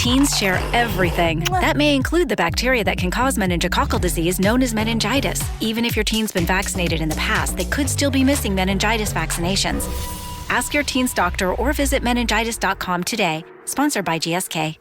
Teens share everything. That may include the bacteria that can cause meningococcal disease known as meningitis. Even if your teen's been vaccinated in the past, they could still be missing meningitis vaccinations. Ask your teen's doctor or visit meningitis.com today. Sponsored by GSK.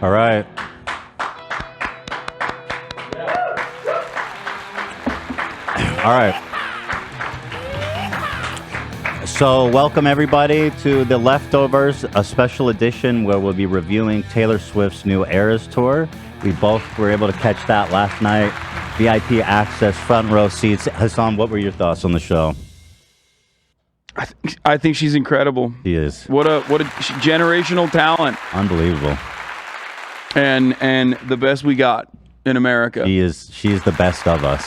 All right. All right. So welcome everybody to The Leftovers, a special edition where we'll be reviewing Taylor Swift's new Eras Tour. We both were able to catch that last night. VIP access, front row seats. Hasan, what were your thoughts on the show? I think she's incredible. She is. What a generational talent. Unbelievable. And the best we got in America. She is the best of us.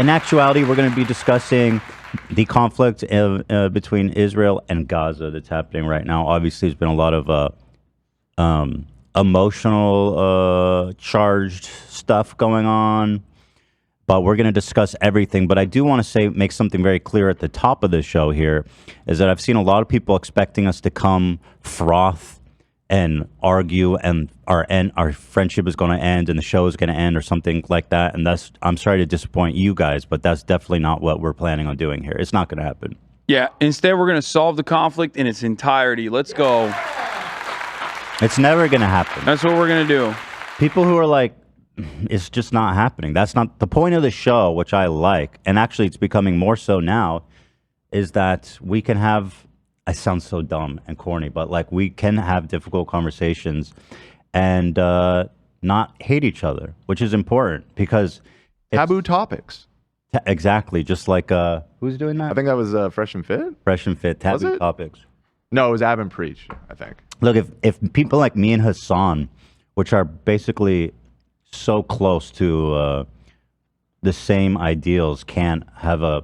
In actuality, we're going to be discussing the conflict between Israel and Gaza that's happening right now. Obviously, there's been a lot of emotional, charged stuff going on, but we're going to discuss everything. But I do want to make something very clear at the top of the show here, is that I've seen a lot of people expecting us to come froth and argue, and our friendship is going to end, and the show is going to end, or something like that. And I'm sorry to disappoint you guys, but that's definitely not what we're planning on doing here. It's not going to happen. Yeah. Instead, we're going to solve the conflict in its entirety. Let's go. It's never going to happen. That's what we're going to do. People who are like, it's just not happening. That's not the point of the show, which I like, and actually, it's becoming more so now, is that we can have. I sound so dumb and corny, but like we can have difficult conversations and not hate each other, which is important because taboo topics. Exactly, just like who's doing that? I think that was Fresh and Fit. Fresh and Fit, taboo topics. No, it was Ab and Preach, I think. Look, if people like me and Hasan, which are basically so close to the same ideals, can't have a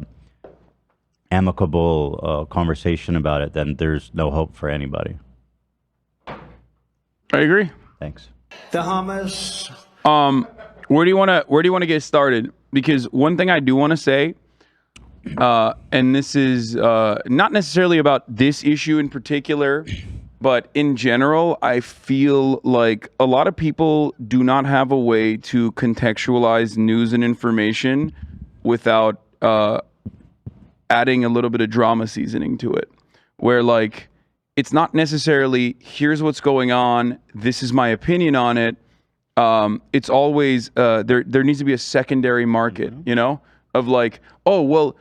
amicable conversation about it, then there's no hope for anybody. I agree. Thanks. The Hamas. Where do you want to get started? Because one thing I do want to say, and this is not necessarily about this issue in particular, but in general, I feel like a lot of people do not have a way to contextualize news and information without adding a little bit of drama seasoning to it, where like it's not necessarily here's what's going on, this is my opinion on it. It's always there needs to be a secondary market, you know, of like, oh well,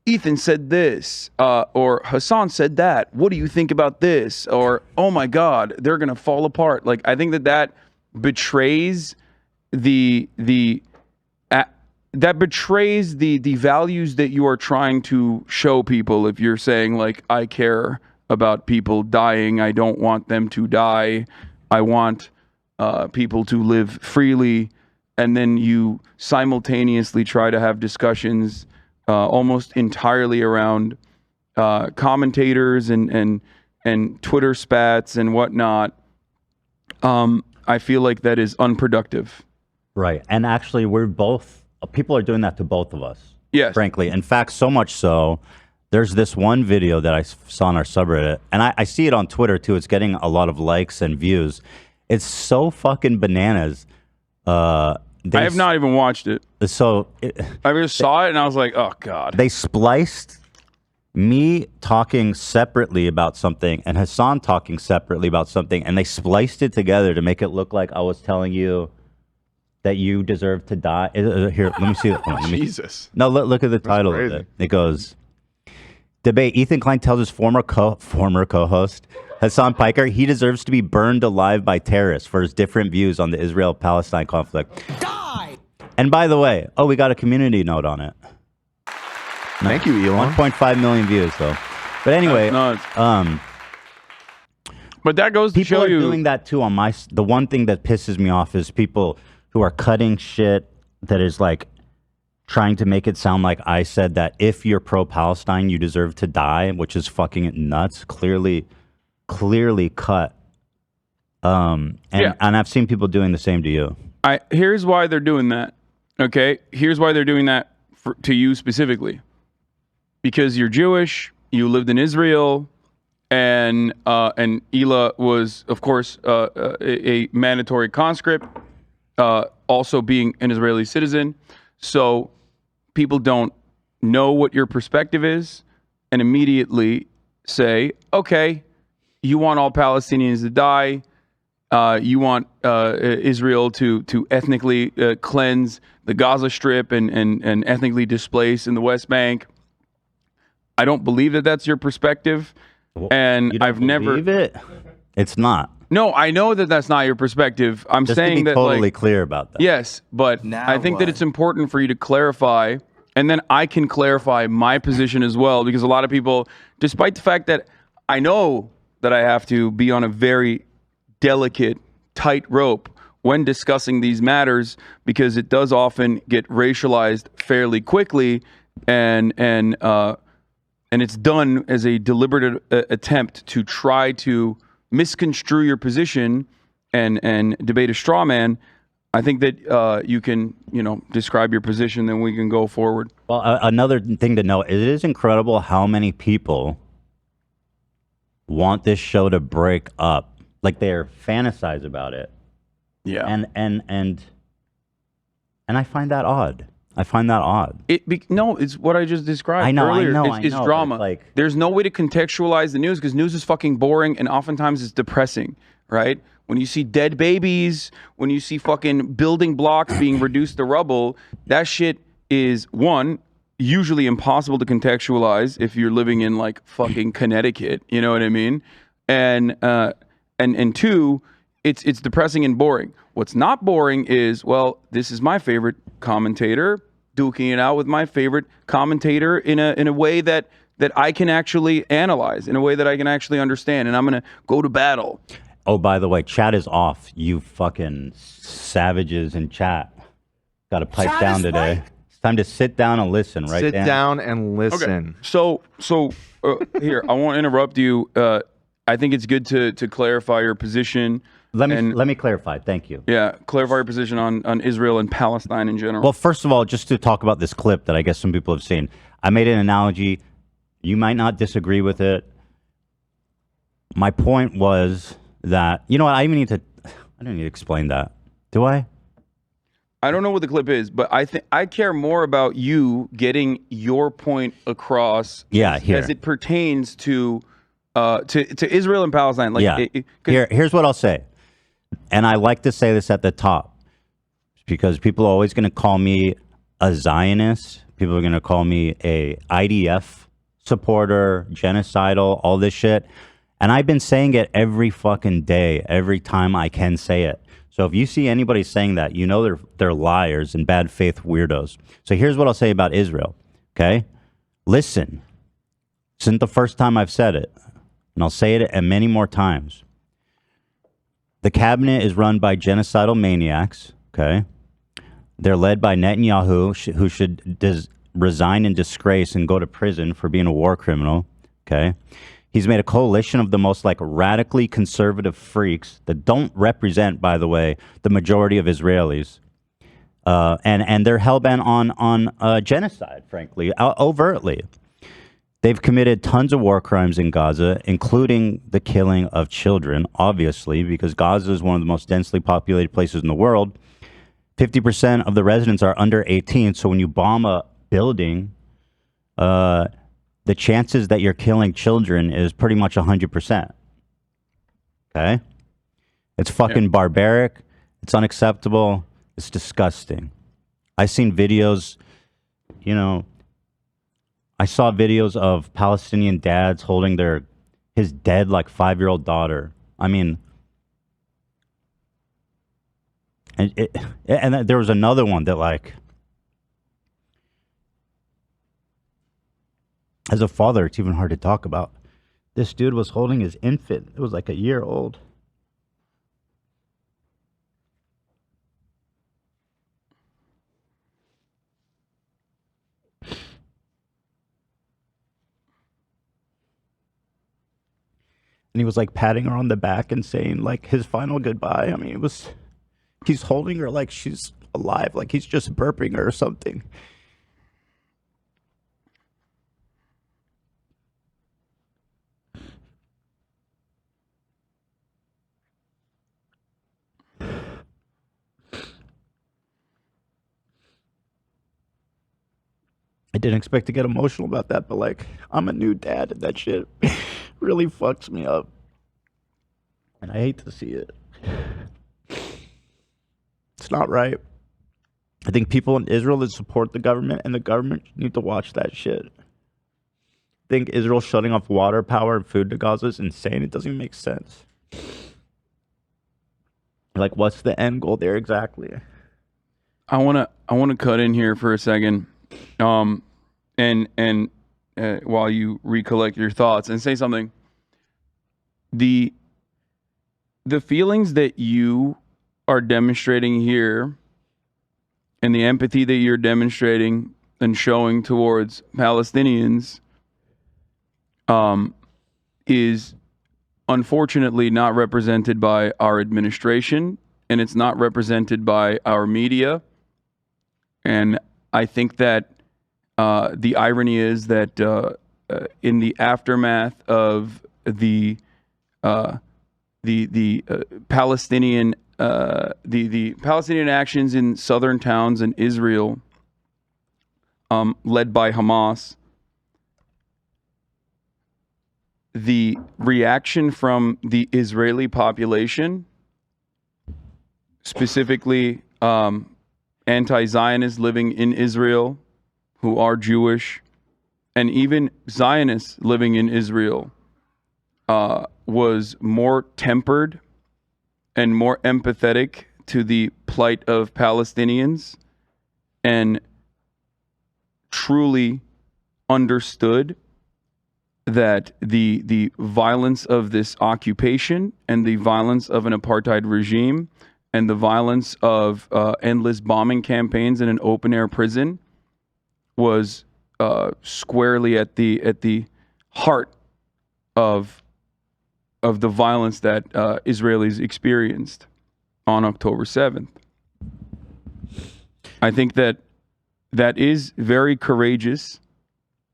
Ethan said this, or Hasan said that. What do you think about this? Or oh my God, they're gonna fall apart. Like I think that betrays the values that you are trying to show people. If you're saying like, I care about people dying, I don't want them to die, I want people to live freely, and then you simultaneously try to have discussions almost entirely around commentators and Twitter spats and whatnot, I feel like that is unproductive. Right. And actually, people are doing that to both of us. Yes. Frankly. In fact, so much so, there's this one video that I saw on our subreddit, and I see it on Twitter too. It's getting a lot of likes and views. It's so fucking bananas. I have not even watched it. So I just saw it and I was like, oh God. They spliced me talking separately about something and Hasan talking separately about something, and they spliced it together to make it look like I was telling you that you deserve to die. Here, let me see. Jesus. No, look at the title of it. It goes, debate. Ethan Klein tells his former co-host, Hasan Piker, he deserves to be burned alive by terrorists for his different views on the Israel Palestine conflict. Die! And by the way, we got a community note on it. Thank you, Elon. 1.5 million views, though. But anyway, but that goes to show you. People are doing that too on the one thing that pisses me off is people who are cutting shit that is like trying to make it sound like I said that if you're pro-Palestine, you deserve to die, which is fucking nuts. Clearly cut. And I've seen people doing the same to you. Here's why they're doing that. Okay, here's why they're doing that to you specifically. Because you're Jewish, you lived in Israel, and Ela was, of course, a mandatory conscript, also being an Israeli citizen. So people don't know what your perspective is and immediately say, okay, you want all Palestinians to die. You want Israel to ethnically cleanse the Gaza Strip and ethnically displace in the West Bank. I don't believe that that's your perspective, and I've never. Believe it? It's not. No, I know that that's not your perspective. I'm Just saying to be that totally clear about that. Yes, but I think that it's important for you to clarify, and then I can clarify my position as well, because a lot of people, despite the fact that I know that I have to be on a very delicate, tight rope when discussing these matters, because it does often get racialized fairly quickly, and it's done as a deliberate attempt to try to misconstrue your position and debate a straw man. I think that you can, describe your position, then we can go forward. Well, another thing to note, it is incredible how many people want this show to break up. Like they're fantasize about it. Yeah. And I find that odd. No, it's what I just described I know, earlier. I know, It's drama. There's no way to contextualize the news because news is fucking boring and oftentimes it's depressing, right? When you see dead babies, when you see fucking building blocks being reduced to rubble, that shit is, one, usually impossible to contextualize if you're living in like fucking Connecticut, you know what I mean? And two, it's depressing and boring. What's not boring is, well, this is my favorite commentator duking it out with my favorite commentator in a way that I can actually analyze, in a way that I can actually understand, and I'm gonna go to battle. Oh, by the way, chat is off. You fucking savages in chat. Got to pipe Chat down is today. like- It's time to sit down and listen, right? Sit Dan? down and listen. So here, I won't interrupt you. I think it's good to clarify your position. Let me clarify. Thank you. Yeah, clarify your position on Israel and Palestine in general. Well, first of all, just to talk about this clip that I guess some people have seen, I made an analogy. You might not disagree with it. My point was that, you know what, I don't need to explain that. Do I? I don't know what the clip is, but I care more about you getting your point across. Yeah, here. As it pertains to Israel and Palestine. Like, yeah. Here's what I'll say. And I like to say this at the top because people are always going to call me a Zionist. People are going to call me a IDF supporter, genocidal, all this shit. And I've been saying it every fucking day, every time I can say it. So if you see anybody saying that, you know they're liars and bad faith weirdos. So here's what I'll say about Israel, okay? Listen, this isn't the first time I've said it, and I'll say it many more times. The cabinet is run by genocidal maniacs, okay? They're led by Netanyahu, who should resign in disgrace and go to prison for being a war criminal, okay? He's made a coalition of the most radically conservative freaks that don't represent, by the way, the majority of Israelis. And they're hell-bent on genocide, frankly, overtly. They've committed tons of war crimes in Gaza, including the killing of children, obviously, because Gaza is one of the most densely populated places in the world. 50% of the residents are under 18, so when you bomb a building, the chances that you're killing children is pretty much 100%. Okay? It's fucking barbaric. It's unacceptable. It's disgusting. I've seen videos, I saw videos of Palestinian dads holding his dead 5-year-old daughter. I mean, and there was another one that as a father, it's even hard to talk about. This dude was holding his infant. It was a year old. And he was like patting her on the back and saying like his final goodbye. I mean, he's holding her like she's alive, like he's just burping her or something. I didn't expect to get emotional about that, but like, I'm a new dad and that shit really fucks me up. And I hate to see it. It's not right. I think people in Israel that support the government and the government need to watch that shit. I think Israel shutting off water, power, and food to Gaza is insane. It doesn't even make sense. Like, what's the end goal there exactly? I wanna cut in here for a second, and while you recollect your thoughts and say something. The feelings that you are demonstrating here, and the empathy that you're demonstrating and showing towards Palestinians, is unfortunately not represented by our administration, and it's not represented by our media. And I think that the irony is that in the aftermath of the Palestinian the Palestinian actions in southern towns in Israel, led by Hamas, the reaction from the Israeli population, specifically anti-Zionists living in Israel who are Jewish, and even Zionists living in Israel, was more tempered and more empathetic to the plight of Palestinians, and truly understood that the violence of this occupation and the violence of an apartheid regime and the violence of endless bombing campaigns in an open-air prison was squarely at the heart of the violence that Israelis experienced on October 7th. I think that is very courageous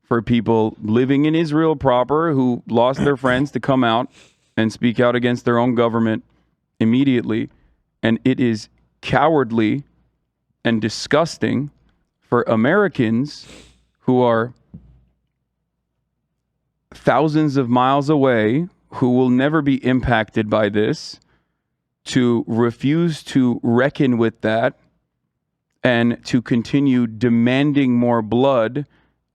for people living in Israel proper who lost their friends to come out and speak out against their own government immediately. And it is cowardly and disgusting for Americans who are thousands of miles away, who will never be impacted by this, to refuse to reckon with that and to continue demanding more blood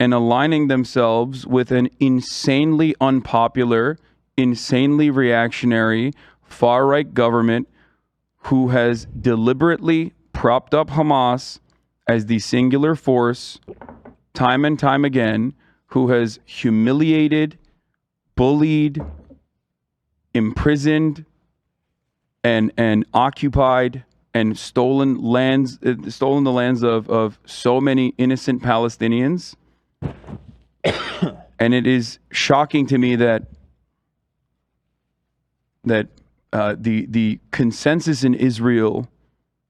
and aligning themselves with an insanely unpopular, insanely reactionary, far-right government who has deliberately propped up Hamas as the singular force time and time again, who has humiliated, bullied, imprisoned, and occupied and stolen the lands of so many innocent Palestinians. And it is shocking to me that the consensus in Israel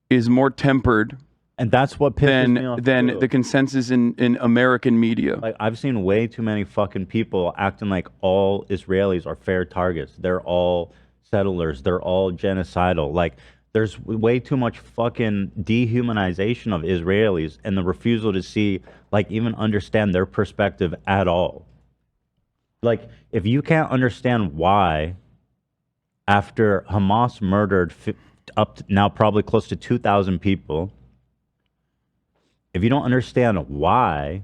is more tempered, and that's what pisses me off than the consensus in American media. Like, I've seen way too many fucking people acting like all Israelis are fair targets. They're all settlers. They're all genocidal. Like, there's way too much fucking dehumanization of Israelis and the refusal to see, like, even understand their perspective at all. Like, if you can't understand why, after Hamas murdered up to now probably close to 2,000 people, if you don't understand why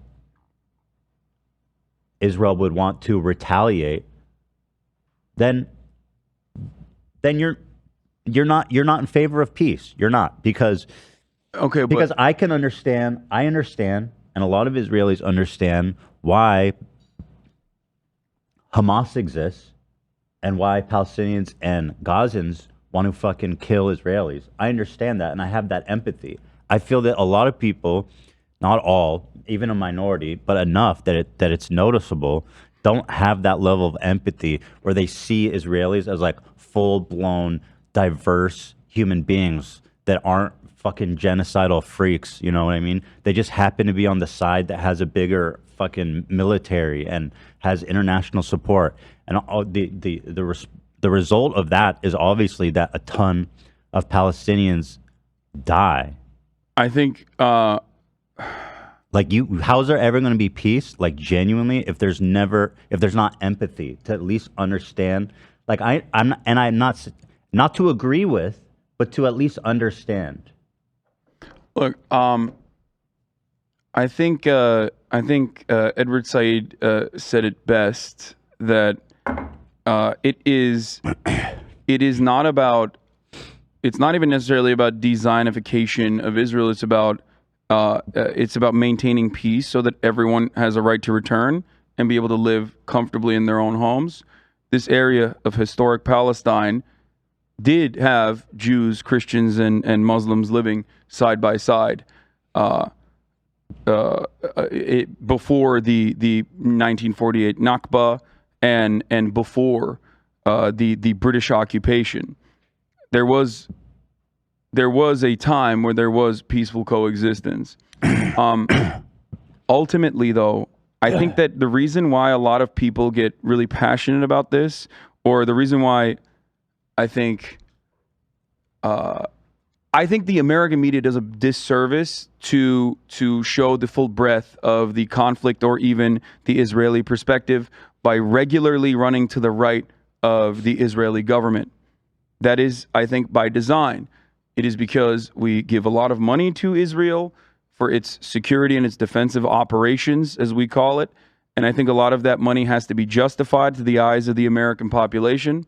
Israel would want to retaliate, then you're not in favor of peace. You're not, because I understand, and a lot of Israelis understand why Hamas exists and why Palestinians and Gazans want to fucking kill Israelis. I understand that, and I have that empathy. I feel that a lot of people, not all, even a minority, but enough that it's noticeable, don't have that level of empathy where they see Israelis as like full-blown, diverse human beings that aren't fucking genocidal freaks. You know what I mean? They just happen to be on the side that has a bigger fucking military and has international support. And all the result of that is obviously that a ton of Palestinians die. I think like how's there ever going to be peace, like genuinely, if there's not empathy to at least understand, like I'm not to agree with, but to at least understand. Look, I think Edward Said said it best, that it's not even necessarily about designification of Israel. It's about maintaining peace so that everyone has a right to return and be able to live comfortably in their own homes. This area of historic Palestine did have Jews, Christians, and Muslims living side by side before the 1948 Nakba and before the British occupation. There was a time where there was peaceful coexistence. Ultimately, though, I think that the reason why a lot of people get really passionate about this, or the reason why I think the American media does a disservice to show the full breadth of the conflict or even the Israeli perspective by regularly running to the right of the Israeli government. That is, I think, by design. It is because we give a lot of money to Israel for its security and its defensive operations, as we call it. And I think a lot of that money has to be justified to the eyes of the American population.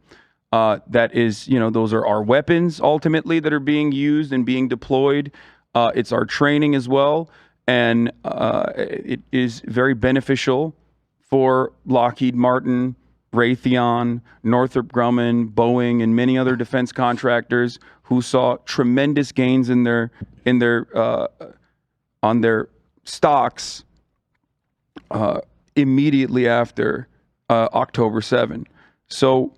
That is, those are our weapons ultimately that are being used and being deployed. It's our training as well. And it is very beneficial for Lockheed Martin, Raytheon, Northrop Grumman, Boeing, and many other defense contractors who saw tremendous gains on their stocks immediately after October 7. So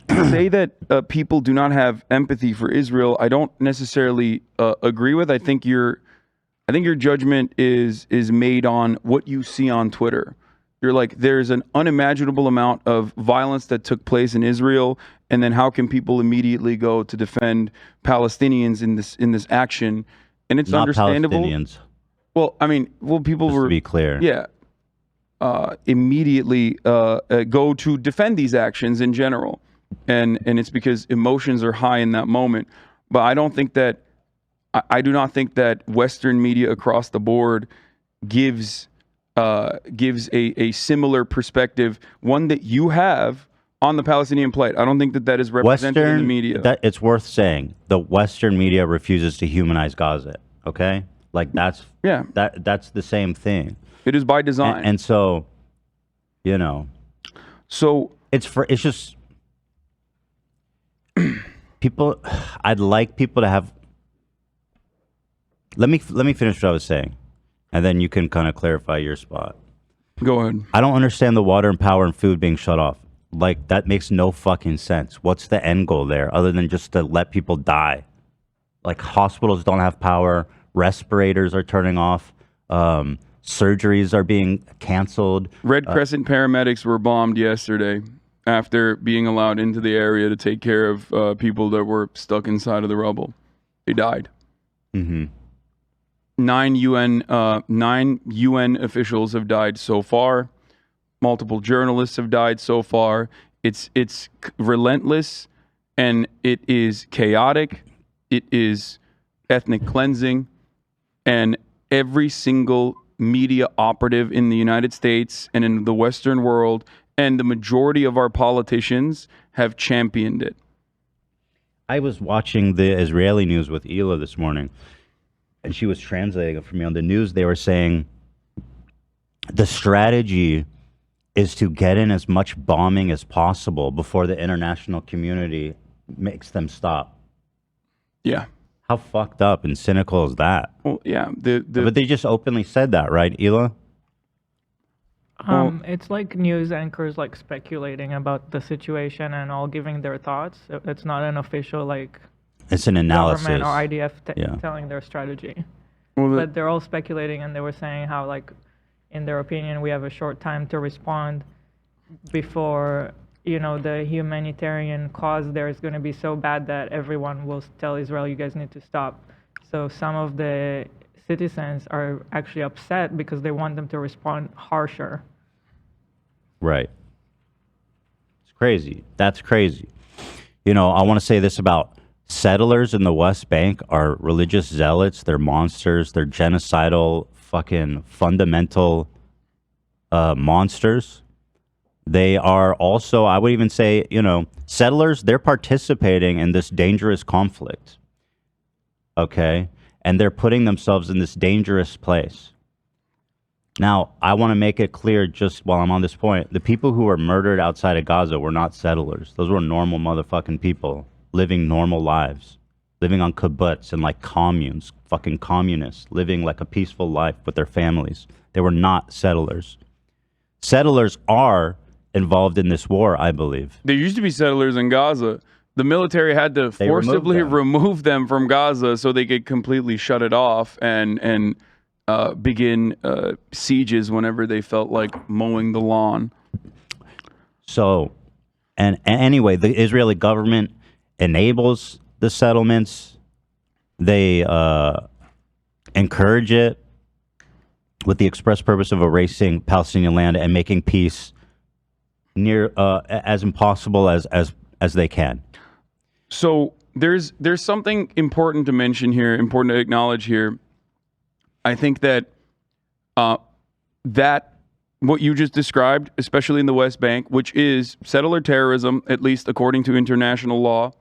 to say that people do not have empathy for Israel, I don't necessarily agree with. I think your judgment is made on what you see on Twitter. You're like, there's an unimaginable amount of violence that took place in Israel, and then how can people immediately go to defend Palestinians in this action? And it's not understandable. Palestinians. Well, people Just were, to be clear. Yeah, immediately go to defend these actions in general, and it's because emotions are high in that moment. But I do not think that Western media across the board gives a similar perspective, one that you have on the Palestinian plight. I don't think that is represented in the media. It's worth saying the Western media refuses to humanize Gaza. Okay, like that's the same thing. It is by design, and so, so it's just people. I'd like people to have. Let me finish what I was saying, and then you can kind of clarify your spot. Go ahead. I don't understand the water and power and food being shut off. Like, that makes no fucking sense. What's the end goal there other than just to let people die? Like, hospitals don't have power. Respirators are turning off. Surgeries are being canceled. Red Crescent paramedics were bombed yesterday after being allowed into the area to take care of people that were stuck inside of the rubble. They died. Mm-hmm. 9 UN officials have died so far. Multiple journalists have died so far. It's relentless, and it is chaotic. It is ethnic cleansing, and every single media operative in the United States and in the Western world, and the majority of our politicians have championed it. I was watching the Israeli news with Hila this morning, and she was translating it for me. On the news, they were saying the strategy is to get in as much bombing as possible before the international community makes them stop. Yeah. How fucked up and cynical is that? Well, yeah. But they just openly said that, right, Hila? It's like news anchors like speculating about the situation and all giving their thoughts. It's not an official like It's an analysis. government or IDF Yeah. telling their strategy. Well, But they're all speculating, and they were saying how like, in their opinion, we have a short time to respond before the humanitarian cause there is going to be so bad that everyone will tell Israel, you guys need to stop. So some of the citizens are actually upset because they want them to respond harsher. Right. It's crazy. That's crazy. I want to say this about settlers in the West Bank are religious zealots. They're monsters. They're genocidal, fucking fundamental monsters. They are also, I would even say, settlers, they're participating in this dangerous conflict. Okay? And they're putting themselves in this dangerous place. Now, I want to make it clear just while I'm on this point, the people who were murdered outside of Gaza were not settlers. Those were normal motherfucking people living normal lives, living on kibbutz and like communes, fucking communists, living like a peaceful life with their families. They were not settlers. Settlers are involved in this war, I believe. There used to be settlers in Gaza. The military had to forcibly remove them from Gaza so they could completely shut it off and begin sieges whenever they felt like mowing the lawn. So, and anyway, the Israeli government enables the settlements. They encourage it with the express purpose of erasing Palestinian land and making peace near as impossible as they can. So there's something important to mention here, important to acknowledge here. I think that that what you just described, especially in the West Bank, which is settler terrorism, at least according to international law,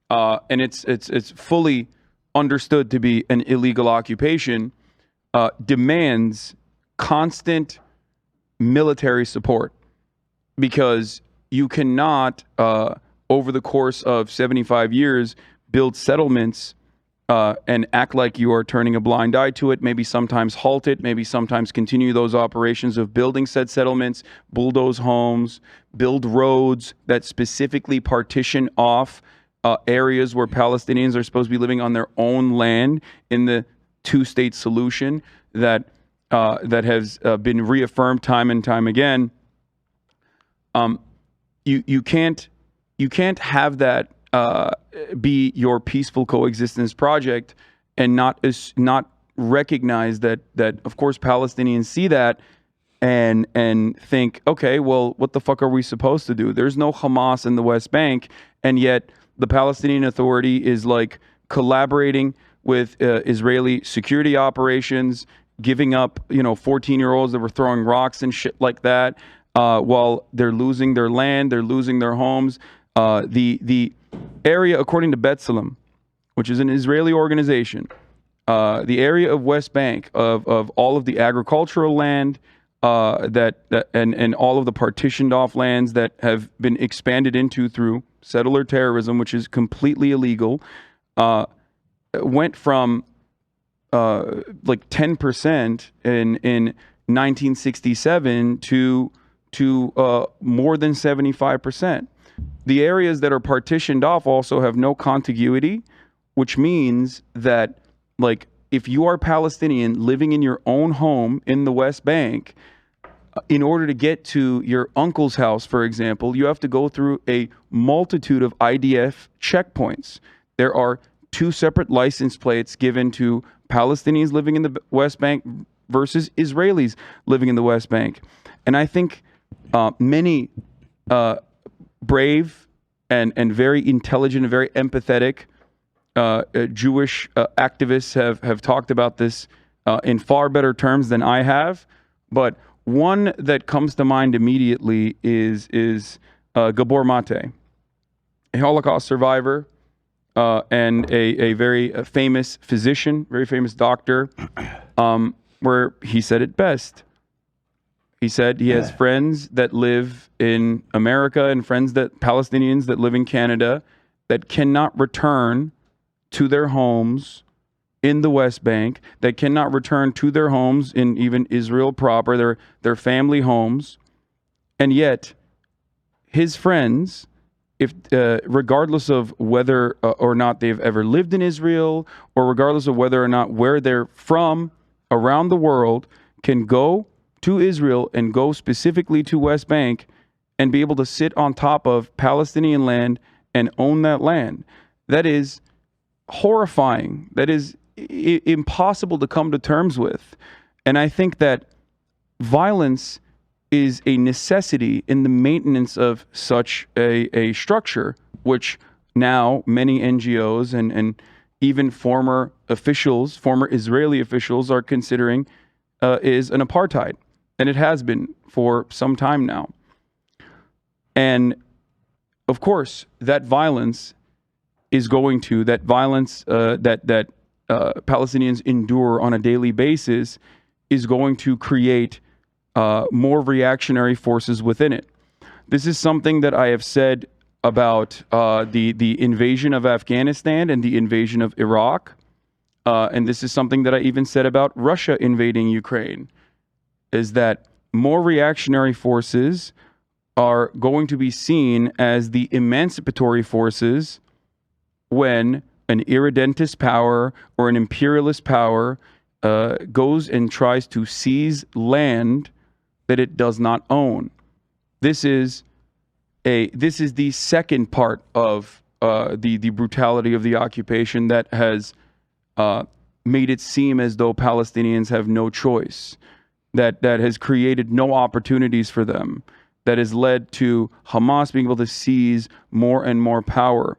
and it's fully understood to be an illegal occupation, demands constant military support, because you cannot, over the course of 75 years, build settlements and act like you are turning a blind eye to it, maybe sometimes halt it, maybe sometimes continue those operations of building said settlements, bulldoze homes, build roads that specifically partition off areas where Palestinians are supposed to be living on their own land in the two-state solution that has been reaffirmed time and time again. You can't have that be your peaceful coexistence project and not recognize that of course Palestinians see that and think, okay, well, what the fuck are we supposed to do? There's no Hamas in the West Bank, and yet the Palestinian Authority is like collaborating with Israeli security operations, giving up 14-year-olds that were throwing rocks and shit like that, while they're losing their land, they're losing their homes. The area, according to B'Tselem, which is an Israeli organization, the area of West Bank of all of the agricultural land and all of the partitioned off lands that have been expanded into through settler terrorism, which is completely illegal, went from like 10% in 1967 to more than 75%. The areas that are partitioned off also have no contiguity, which means that, like, if you are Palestinian living in your own home in the West Bank, in order to get to your uncle's house, for example, you have to go through a multitude of IDF checkpoints. There are 2 separate license plates given to Palestinians living in the West Bank versus Israelis living in the West Bank. And I think many brave and very intelligent and very empathetic Jewish activists have talked about this in far better terms than I have. But one that comes to mind immediately is Gabor Mate, a Holocaust survivor and a very famous physician, very famous doctor, where he said it best. He said he has friends that live in America and Palestinians that live in Canada that cannot return to their homes in the West Bank, that cannot return to their homes in even Israel proper, their family homes. And yet, his friends, if regardless of whether or not they've ever lived in Israel, or regardless of whether or not where they're from around the world, can go to Israel and go specifically to West Bank and be able to sit on top of Palestinian land and own that land. That is horrifying. That is impossible to come to terms with. And I think that violence is a necessity in the maintenance of such a structure, which now many NGOs and even former officials, former Israeli officials, are considering is an apartheid. And it has been for some time now. And of course, that violence is going to, that violence that Palestinians endure on a daily basis is going to create more reactionary forces within it. This is something that I have said about the invasion of Afghanistan and the invasion of Iraq. And this is something that I even said about Russia invading Ukraine, is that more reactionary forces are going to be seen as the emancipatory forces when an irredentist power or an imperialist power goes and tries to seize land that it does not own. This is the second part of the brutality of the occupation that has made it seem as though Palestinians have no choice, that has created no opportunities for them, that has led to Hamas being able to seize more and more power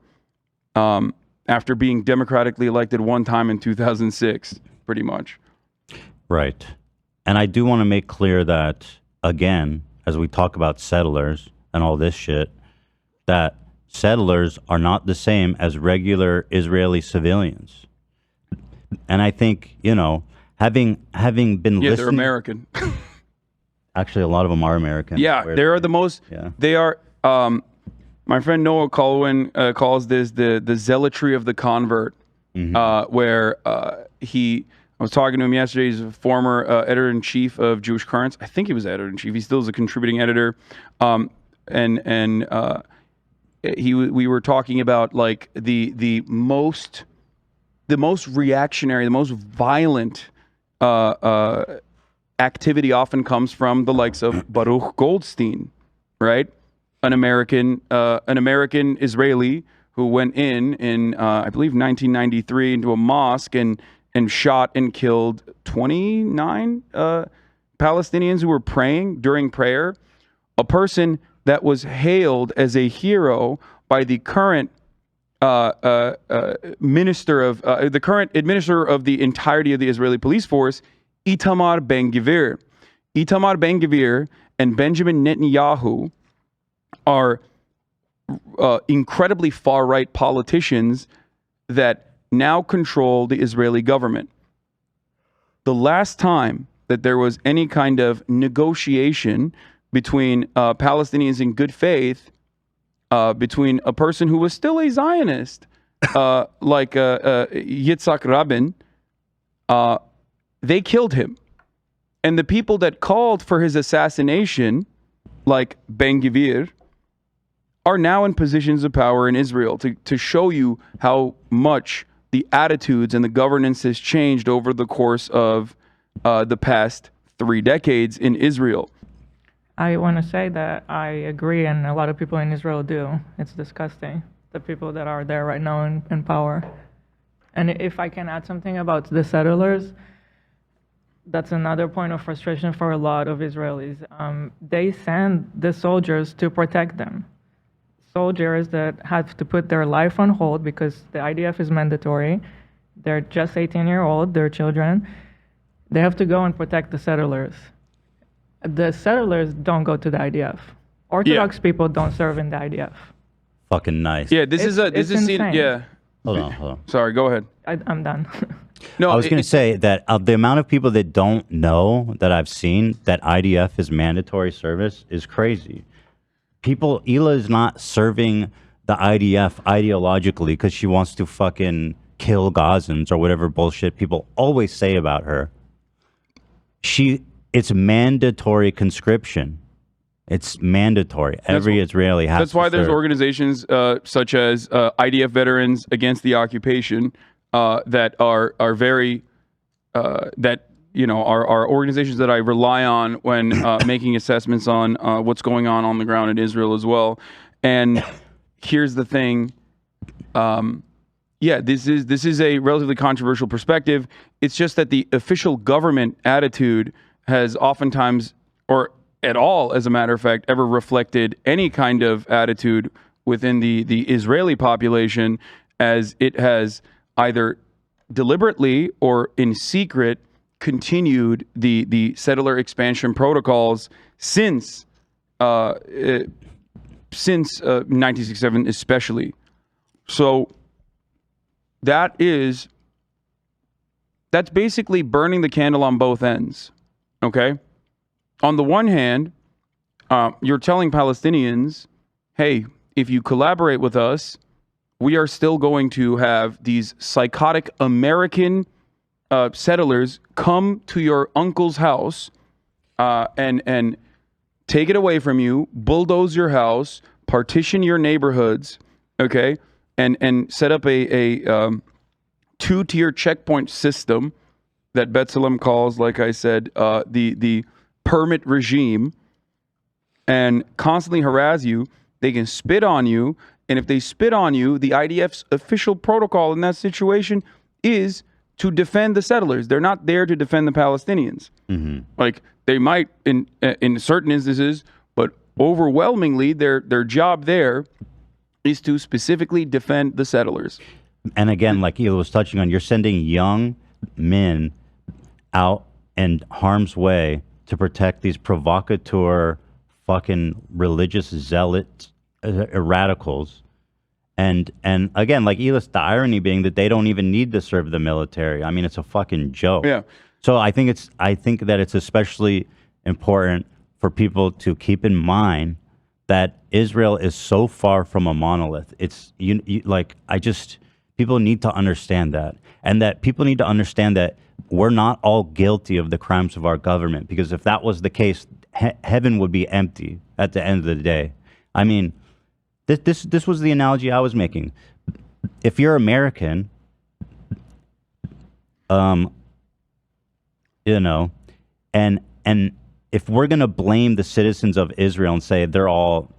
after being democratically elected one time in 2006, pretty much. Right. And I do want to make clear that, again, as we talk about settlers and all this shit, that settlers are not the same as regular Israeli civilians. And I think, you know, having been listening... they're American. Actually, a lot of them are American. Yeah, they are the most... Yeah. They are... my friend Noah Colwyn calls this the zealotry of the convert, where I was talking to him yesterday. He's a former editor-in-chief of Jewish Currents. I think he was editor-in-chief. He still is a contributing editor. We were talking about like the most reactionary, the most violent activity often comes from the likes of Baruch Goldstein, right? An American Israeli who went in I believe 1993 into a mosque and shot and killed 29 Palestinians who were praying during prayer. A person that was hailed as a hero by the current administrator of the entirety of the Israeli police force, Itamar Ben-Gvir. Itamar Ben-Gvir and Benjamin Netanyahu are incredibly far-right politicians that now control the Israeli government. The last time that there was any kind of negotiation between Palestinians in good faith, between a person who was still a Zionist, like Yitzhak Rabin, they killed him. And the people that called for his assassination, like Ben-Gvir, are now in positions of power in Israel to show you how much the attitudes and the governance has changed over the course of the past 3 decades in Israel. I want to say that I agree, and a lot of people in Israel do. It's disgusting, the people that are there right now in power. And if I can add something about the settlers, that's another point of frustration for a lot of Israelis. They send the soldiers to protect them. Soldiers that have to put their life on hold because the IDF is mandatory. They're just 18-year-old, they're children. They have to go and protect the settlers. The settlers don't go to the IDF. Orthodox people don't serve in the IDF. Fucking nice. Yeah, this is insane. yeah. Hold on. Sorry, go ahead. I'm done. No, I was going to say that the amount of people that don't know that I've seen that IDF is mandatory service is crazy. Ela is not serving the IDF ideologically because she wants to fucking kill Gazans or whatever bullshit people always say about her. It's mandatory conscription. It's mandatory. Every Israeli has. That's why to there's serve. organizations such as IDF Veterans Against the Occupation that are very that are organizations that I rely on when making assessments on what's going on the ground in Israel as well. And here's the thing. This is a relatively controversial perspective. It's just that the official government attitude has oftentimes, or at all, as a matter of fact, ever reflected any kind of attitude within the Israeli population, as it has either deliberately or in secret continued the settler expansion protocols since 1967 especially. So that's basically burning the candle on both ends. Okay? On the one hand, you're telling Palestinians, hey, if you collaborate with us, we are still going to have these psychotic American settlers come to your uncle's house and take it away from you, bulldoze your house, partition your neighborhoods, okay, and set up a two-tier checkpoint system that B'Tselem calls, like I said, the permit regime, and constantly harass you. They can spit on you, and if they spit on you, the IDF's official protocol in that situation is to defend the settlers. They're not there to defend the Palestinians. Mm-hmm. Like, they might in certain instances, but overwhelmingly their job there is to specifically defend the settlers. And again, like Hila was touching on, you're sending young men out in harm's way to protect these provocateur, fucking religious zealots, radicals. And again, like Elis, the irony being that they don't even need to serve the military. I mean, it's a fucking joke. Yeah. So I think that it's especially important for people to keep in mind that Israel is so far from a monolith. It's people need to understand that, and that people need to understand that we're not all guilty of the crimes of our government, because if that was the case, heaven would be empty at the end of the day. I mean, this was the analogy I was making. If you're American, and if we're going to blame the citizens of Israel and say they're all,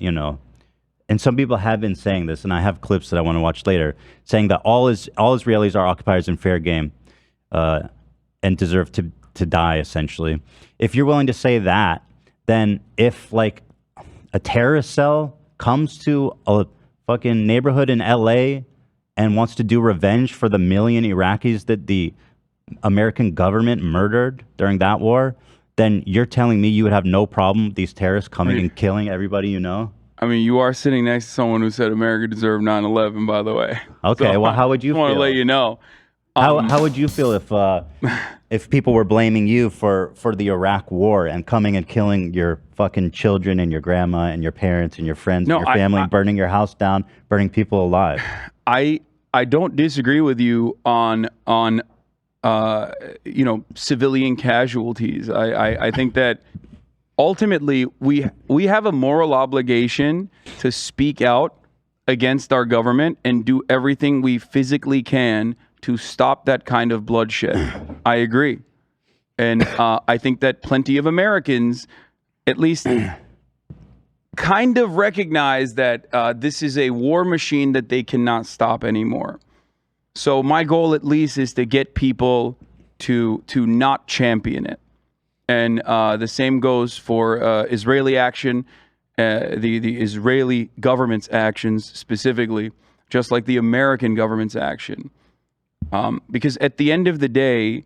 and some people have been saying this, and I have clips that I want to watch later, saying that all Israelis are occupiers in fair game and deserve to die, essentially. If you're willing to say that, then if, like, a terrorist cell comes to a fucking neighborhood in LA and wants to do revenge for the million Iraqis that the American government murdered during that war, then you're telling me you would have no problem with these terrorists coming and killing everybody you know? I mean, you are sitting next to someone who said America deserved 9/11, by the way. Okay, so, well, how would you feel? I want to let you know. How would you feel if people were blaming you for the Iraq war and coming and killing your fucking children and your grandma and your parents and your friends and your family, burning your house down, burning people alive? I don't disagree with you on civilian casualties. I think that ultimately we have a moral obligation to speak out against our government and do everything we physically can to stop that kind of bloodshed. I agree. And I think that plenty of Americans at least kind of recognize that this is a war machine that they cannot stop anymore. So my goal at least is to get people to not champion it. And the same goes for Israeli action, the Israeli government's actions specifically, just like the American government's action. Because at the end of the day,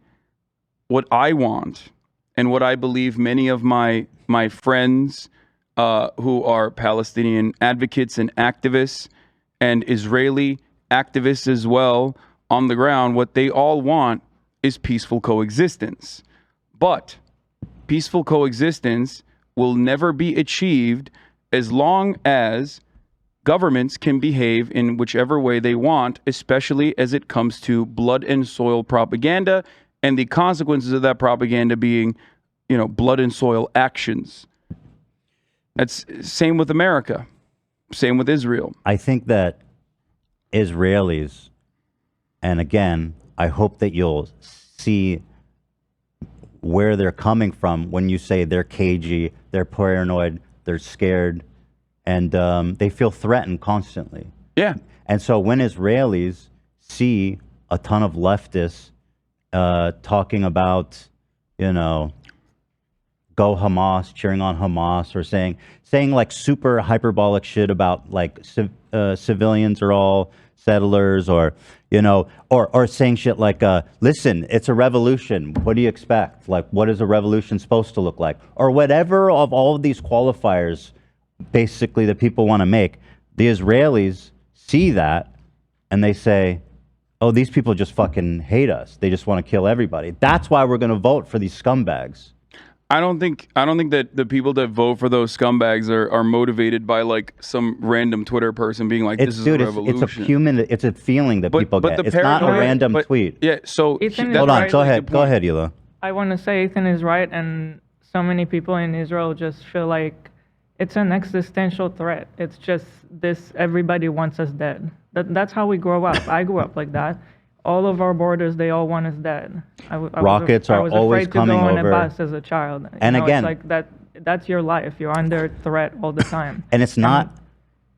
what I want and what I believe many of my friends who are Palestinian advocates and activists and Israeli activists as well on the ground, what they all want is peaceful coexistence. But peaceful coexistence will never be achieved as long as governments can behave in whichever way they want, especially as it comes to blood and soil propaganda, and the consequences of that propaganda being, blood and soil actions. That's same with America, same with Israel. I think that Israelis, and again, I hope that you'll see where they're coming from when you say they're cagey, they're paranoid, they're scared, and they feel threatened constantly. Yeah. And so when Israelis see a ton of leftists talking about, go Hamas, cheering on Hamas, or saying like super hyperbolic shit about like civilians are all settlers, or or saying shit like, listen, it's a revolution. What do you expect? Like, what is a revolution supposed to look like? Or whatever of all of these qualifiers, basically, that people want to make. The Israelis see that and they say, oh, these people just fucking hate us. They just want to kill everybody. That's why we're going to vote for these scumbags. I don't think that the people that vote for those scumbags are motivated by like some random Twitter person being like, "This is a revolution." It's a feeling that people get. It's not a random tweet. Yeah. So hold on. Go ahead. Go ahead, Hila. I want to say Ethan is right, and so many people in Israel just feel like it's an existential threat. It's just this. Everybody wants us dead. That's how we grow up. I grew up like that. All of our borders, they all want us dead. Rockets are always coming over. I was afraid to go on a bus as a child. And again, it's like that's your life. You're under threat all the time. And it's not,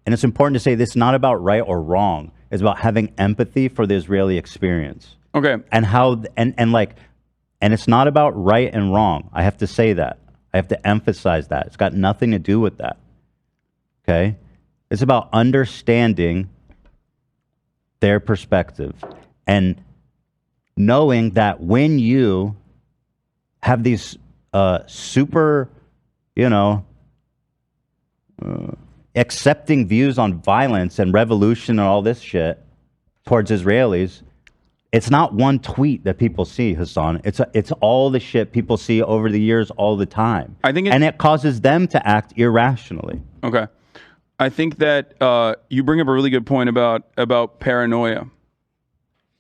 and it's important to say this is not about right or wrong. It's about having empathy for the Israeli experience. Okay. And how, and it's not about right and wrong. I have to say that. I have to emphasize that. It's got nothing to do with that. Okay? It's about understanding their perspective. And knowing that when you have these super, accepting views on violence and revolution and all this shit towards Israelis, it's not one tweet that people see, Hasan. It's all the shit people see over the years all the time. And it causes them to act irrationally. Okay. I think that you bring up a really good point about paranoia.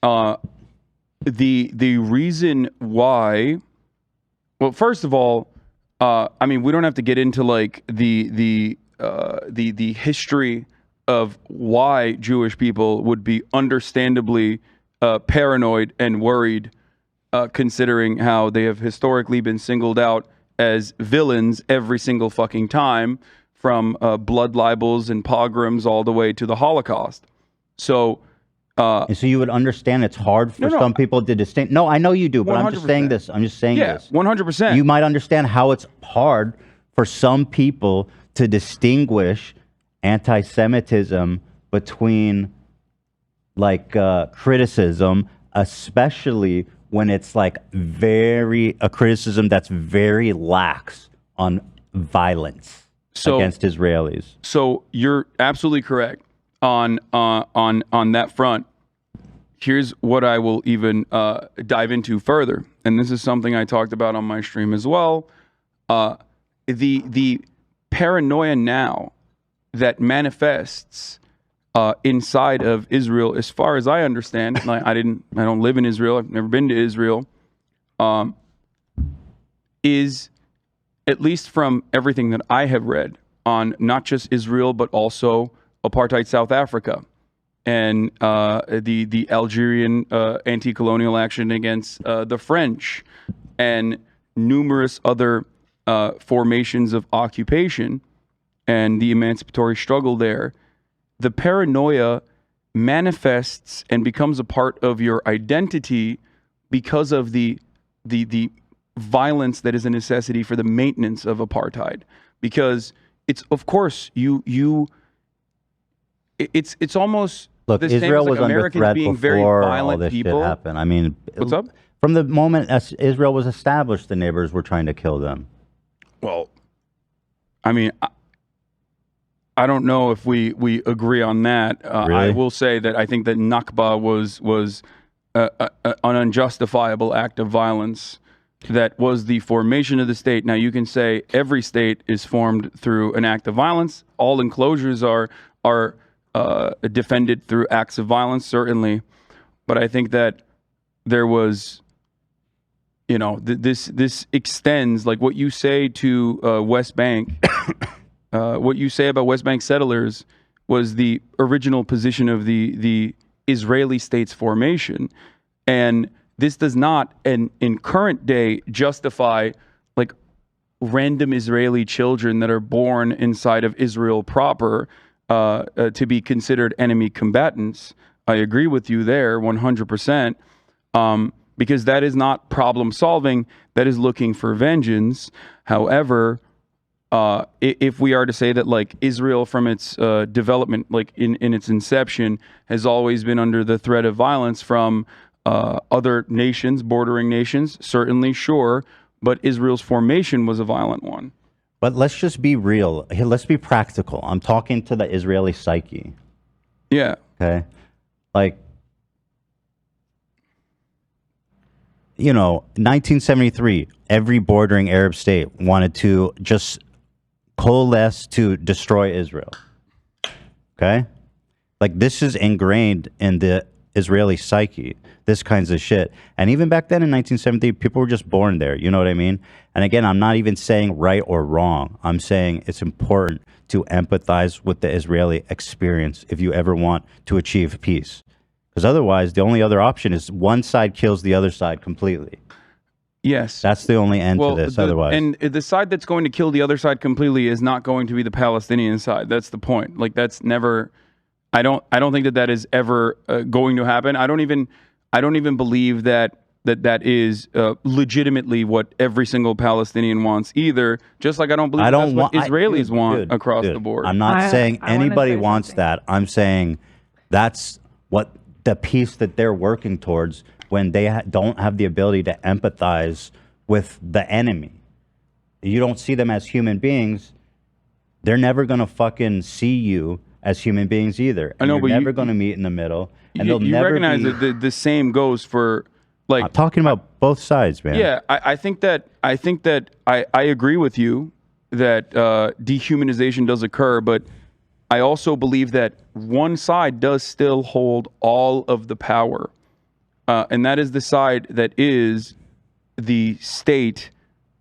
The reason why, well, first of all, I mean, we don't have to get into like the history of why Jewish people would be understandably paranoid and worried, considering how they have historically been singled out as villains every single fucking time, from blood libels and pogroms all the way to the Holocaust. So. And so you would understand it's hard for some people to distinguish. No, I know you do, but 100%. I'm just saying this. I'm just saying this. 100%. You might understand how it's hard for some people to distinguish anti-Semitism between like criticism, especially when it's like a criticism that's very lax on violence against Israelis. So you're absolutely correct on that front. Here's what I will even dive into further, and this is something I talked about on my stream as well. The paranoia now that manifests inside of Israel, as far as I understand, like I don't live in Israel. I've never been to Israel. Is, at least from everything that I have read on not just Israel but also apartheid South Africa and the Algerian anti-colonial action against the French and numerous other formations of occupation and the emancipatory struggle there, the paranoia manifests and becomes a part of your identity because of the violence that is a necessity for the maintenance of apartheid. Because it's, of course, it's almost look. Israel was under threat before all this shit happened. I mean, what's up? From the moment Israel was established, the neighbors were trying to kill them. Well, I mean, I don't know if we agree on that. Really? I will say that I think that Nakba was an unjustifiable act of violence that was the formation of the state. Now, you can say every state is formed through an act of violence. All enclosures are are defended through acts of violence, certainly. But I think that there was, this extends, like what you say to West Bank, what you say about West Bank settlers was the original position of the Israeli state's formation. And this does not, in current day, justify like random Israeli children that are born inside of Israel proper to be considered enemy combatants. I agree with you there 100%, because that is not problem solving. That is looking for vengeance. However, if we are to say that like Israel from its development, like in its inception, has always been under the threat of violence from other nations, bordering nations, certainly, sure, but Israel's formation was a violent one. But let's just be real. Let's be practical. I'm talking to the Israeli psyche. Yeah. Okay. Like, 1973, every bordering Arab state wanted to just coalesce to destroy Israel. Okay? Like, this is ingrained in the Israeli psyche, this kinds of shit. And even back then in 1970, people were just born there. You know what I mean? And again, I'm not even saying right or wrong. I'm saying it's important to empathize with the Israeli experience if you ever want to achieve peace. Because otherwise, the only other option is one side kills the other side completely. Yes. That's the only end to this otherwise. And the side that's going to kill the other side completely is not going to be the Palestinian side. That's the point. Like, that's never... I don't think that is ever going to happen. I don't even believe that is legitimately what every single Palestinian wants either. Just like I don't believe that's what Israelis want across the board. I'm not saying anybody wants that. I'm saying that's what the peace that they're working towards when they don't have the ability to empathize with the enemy. You don't see them as human beings. They're never going to fucking see you as human beings either. And I know, but you're never going to meet in the middle. And you never recognize that the same goes for, like... I'm talking about both sides, man. Yeah, I think that I agree with you that dehumanization does occur, but I also believe that one side does still hold all of the power. And that is the side that is the state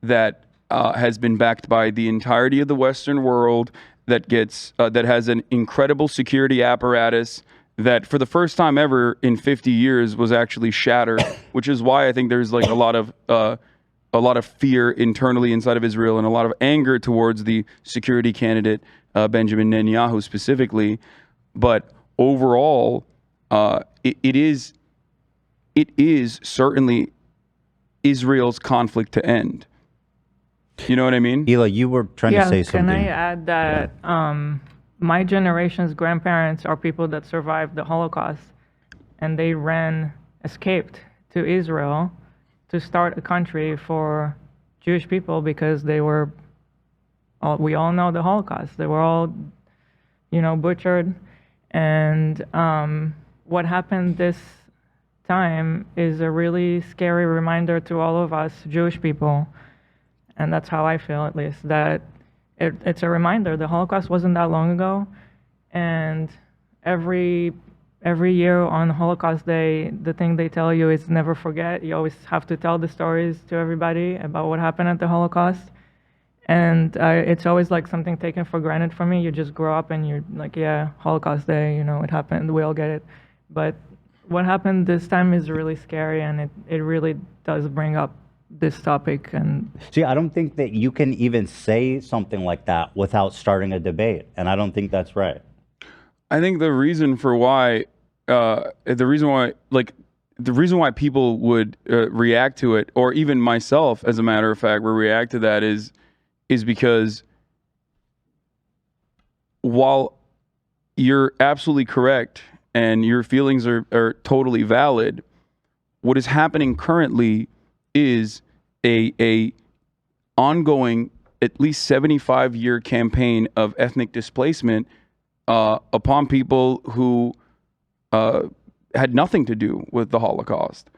that has been backed by the entirety of the Western world, that has an incredible security apparatus that for the first time ever in 50 years was actually shattered, which is why I think there's like a lot of fear internally inside of Israel and a lot of anger towards the security candidate, Benjamin Netanyahu specifically. But overall, it is certainly Israel's conflict to end. You know what I mean? Hila, you were trying to say something. Can I add that my generation's grandparents are people that survived the Holocaust, and they escaped to Israel to start a country for Jewish people because we all know the Holocaust. They were all, butchered. And what happened this time is a really scary reminder to all of us Jewish people. And that's how I feel, at least, that it's a reminder. The Holocaust wasn't that long ago, and every year on Holocaust Day, the thing they tell you is never forget. You always have to tell the stories to everybody about what happened at the Holocaust, and it's always like something taken for granted for me. You just grow up and you're like, yeah, Holocaust Day, it happened. We all get it, but what happened this time is really scary, and it really does bring up this topic. And see, I don't think that you can even say something like that without starting a debate, and I don't think that's right. I think the reason why people would react to it, or even myself, as a matter of fact, will react to that is because while you're absolutely correct and your feelings are totally valid, what is happening currently is a ongoing, at least 75-year campaign of ethnic displacement upon people who had nothing to do with the Holocaust.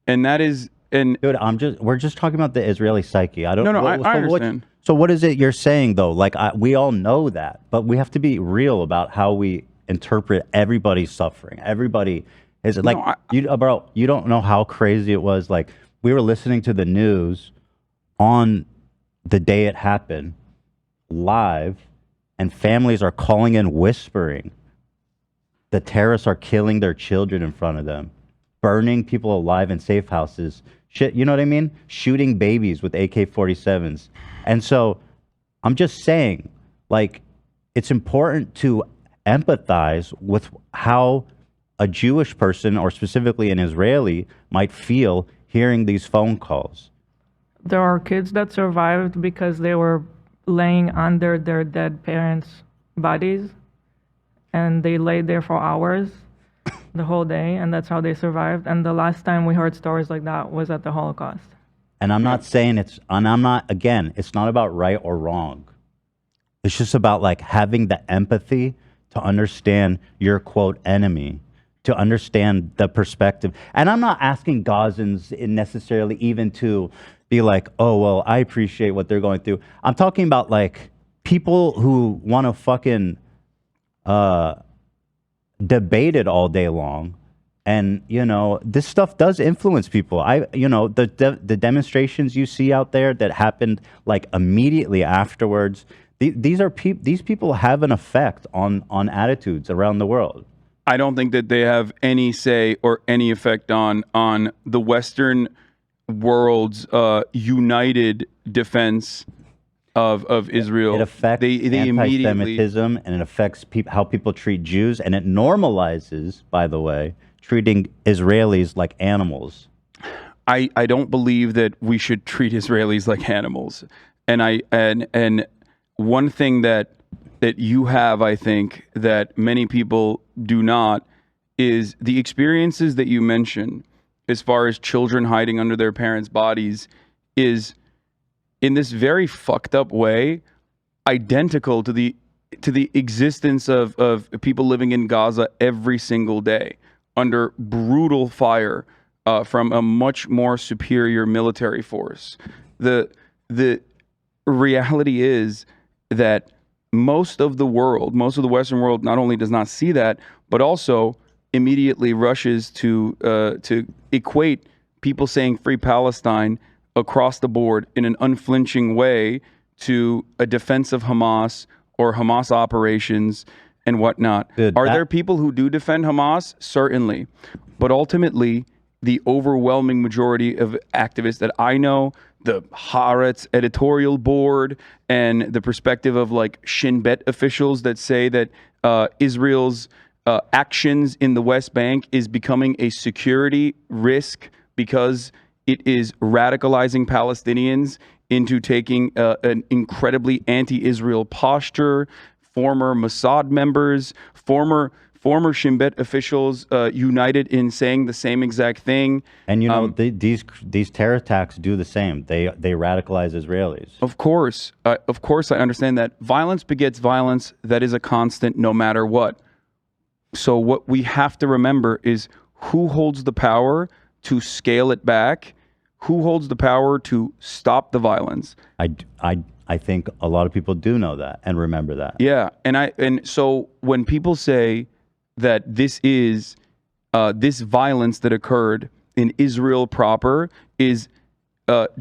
And that is And Dude, we're just talking about the Israeli psyche. I don't. No, I so understand. So what is it you're saying though? Like we all know that, but we have to be real about how we interpret everybody's suffering. Everybody is like bro. You don't know how crazy it was. Like we were listening to the news on the day it happened, live, and families are calling in whispering. The terrorists are killing their children in front of them, burning people alive in safe houses. Shit, you know what I mean? Shooting babies with AK-47s. And so I'm just saying, like, it's important to empathize with how a Jewish person, or specifically an Israeli, might feel hearing these phone calls. There are kids that survived because they were laying under their dead parents' bodies, and they laid there for hours, the whole day, and that's how they survived. And the last time we heard stories like that was at the Holocaust. And I'm not saying it's not about right or wrong. It's just about like having the empathy to understand your quote enemy, to understand the perspective. And I'm not asking Gazans necessarily even to be like, oh, well, I appreciate what they're going through. I'm talking about like people who want to fucking debate it all day long. And, you know, this stuff does influence people. The demonstrations you see out there that happened like immediately afterwards, these people have an effect on attitudes around the world. I don't think that they have any say or any effect on the Western world's united defense of Israel. It affects anti-Semitism, and it affects how people treat Jews, and it normalizes, by the way, treating Israelis like animals. I don't believe that we should treat Israelis like animals. And one thing that you have, I think, that many people do not, is the experiences that you mention as far as children hiding under their parents' bodies is, in this very fucked up way, identical to the existence of people living in Gaza every single day under brutal fire from a much more superior military force. The reality is that most of the Western world, not only does not see that, but also immediately rushes to equate people saying "Free Palestine" across the board in an unflinching way to a defense of Hamas or Hamas operations and whatnot. Are there people who do defend Hamas? Certainly. But ultimately, the overwhelming majority of activists that I know, the Haaretz editorial board, and the perspective of like Shin Bet officials that say that Israel's actions in the West Bank is becoming a security risk because it is radicalizing Palestinians into taking an incredibly anti-Israel posture. Former Mossad members, former Shin Bet officials united in saying the same exact thing. And you know, these terror attacks do the same. They radicalize Israelis. Of course, I understand that. Violence begets violence. That is a constant, no matter what. So what we have to remember is who holds the power to scale it back, who holds the power to stop the violence. I think a lot of people do know that and remember that. Yeah, and so when people say that this is this violence that occurred in Israel proper is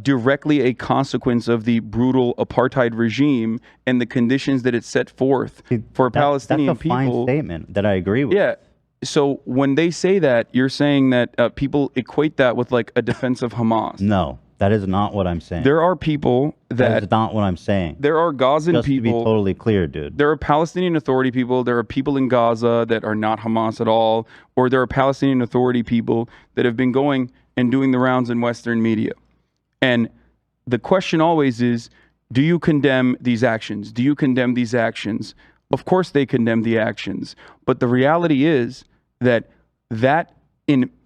directly a consequence of the brutal apartheid regime and the conditions that it set forth for Palestinian people. That's a fine statement that I agree with. Yeah. So when they say that, you're saying that people equate that with like a defense of Hamas. No, that is not what I'm saying. There are people that is not what I'm saying. There are Gazan Just people. To be totally clear, dude. There are Palestinian Authority people. There are people in Gaza that are not Hamas at all. Or there are Palestinian Authority people that have been going and doing the rounds in Western media. And the question always is, do you condemn these actions? Do you condemn these actions? Of course they condemn the actions. But the reality is that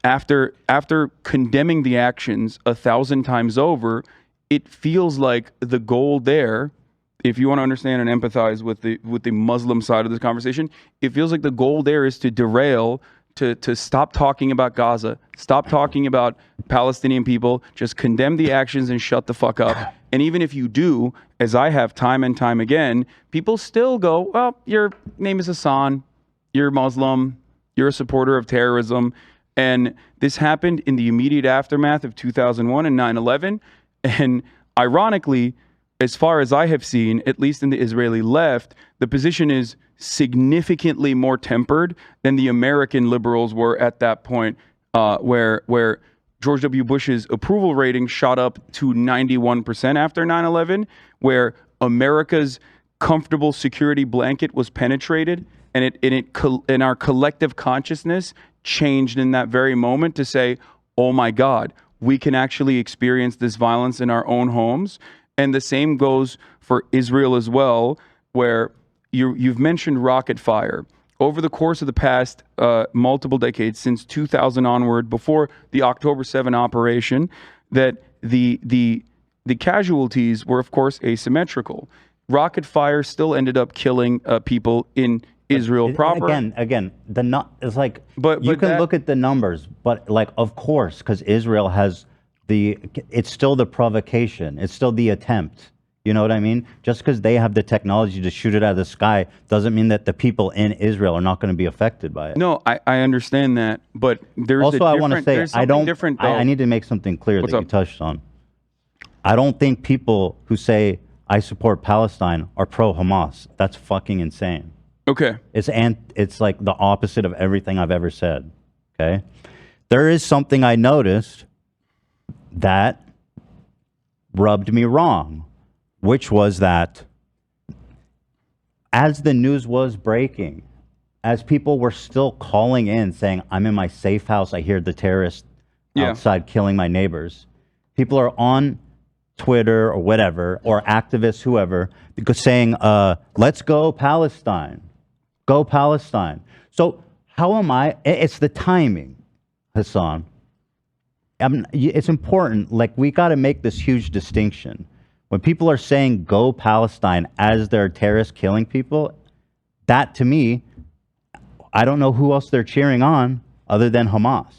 after condemning the actions 1,000 times over, it feels like the goal there, if you want to understand and empathize with the Muslim side of this conversation, it feels like the goal there is to derail, to stop talking about Gaza, stop talking about Palestinian people, just condemn the actions and shut the fuck up. And even if you do, as I have time and time again, people still go, well, your name is Hasan, you're Muslim, you're a supporter of terrorism. And this happened in the immediate aftermath of 2001 and 9/11. And ironically, as far as I have seen, at least in the Israeli left, the position is significantly more tempered than the American liberals were at that point, where George W. Bush's approval rating shot up to 91% after 9/11, where America's comfortable security blanket was penetrated, and our collective consciousness changed in that very moment to say, oh my God, we can actually experience this violence in our own homes. And the same goes for Israel as well, where you've mentioned rocket fire. Over the course of the past multiple decades, since 2000 onward, before the October 7 operation, that the casualties were, of course, asymmetrical. Rocket fire still ended up killing people in Israel proper. Again, it's like, but you can look at the numbers, but like, of course, because Israel has it's still the provocation. It's still the attempt. You know what I mean? Just because they have the technology to shoot it out of the sky doesn't mean that the people in Israel are not going to be affected by it. No, I understand that, but there's also, I want to say, I need to make something clear What's that up? you touched on. I don't think people who say I support Palestine are pro-Hamas. That's fucking insane. Okay. It's like the opposite of everything I've ever said. Okay? There is something I noticed that rubbed me wrong, which was that as the news was breaking, as people were still calling in saying, I'm in my safe house, I hear the terrorists outside killing my neighbors. People are on Twitter or whatever, or activists, whoever, saying, let's go Palestine. Go Palestine. So how am I? It's the timing, Hasan. It's important. Like, we got to make this huge distinction. When people are saying go Palestine as they're terrorists killing people, that to me, I don't know who else they're cheering on other than Hamas.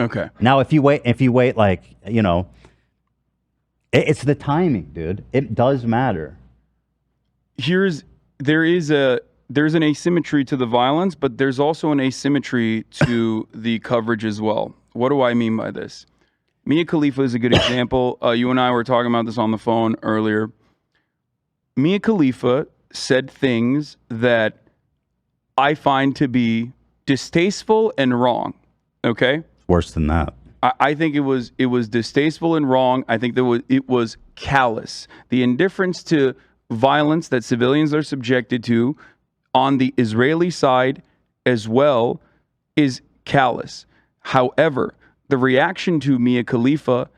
Okay. Now, if you wait, like, you know, it's the timing, dude. It does matter. There's an asymmetry to the violence, but there's also an asymmetry to the coverage as well. What do I mean by this? Mia Khalifa is a good example. You and I were talking about this on the phone earlier. Mia Khalifa said things that I find to be distasteful and wrong. Okay? Worse than that. I think it was distasteful and wrong. I think it was callous. The indifference to violence that civilians are subjected to on the Israeli side as well is callous. However, the reaction to Mia Khalifa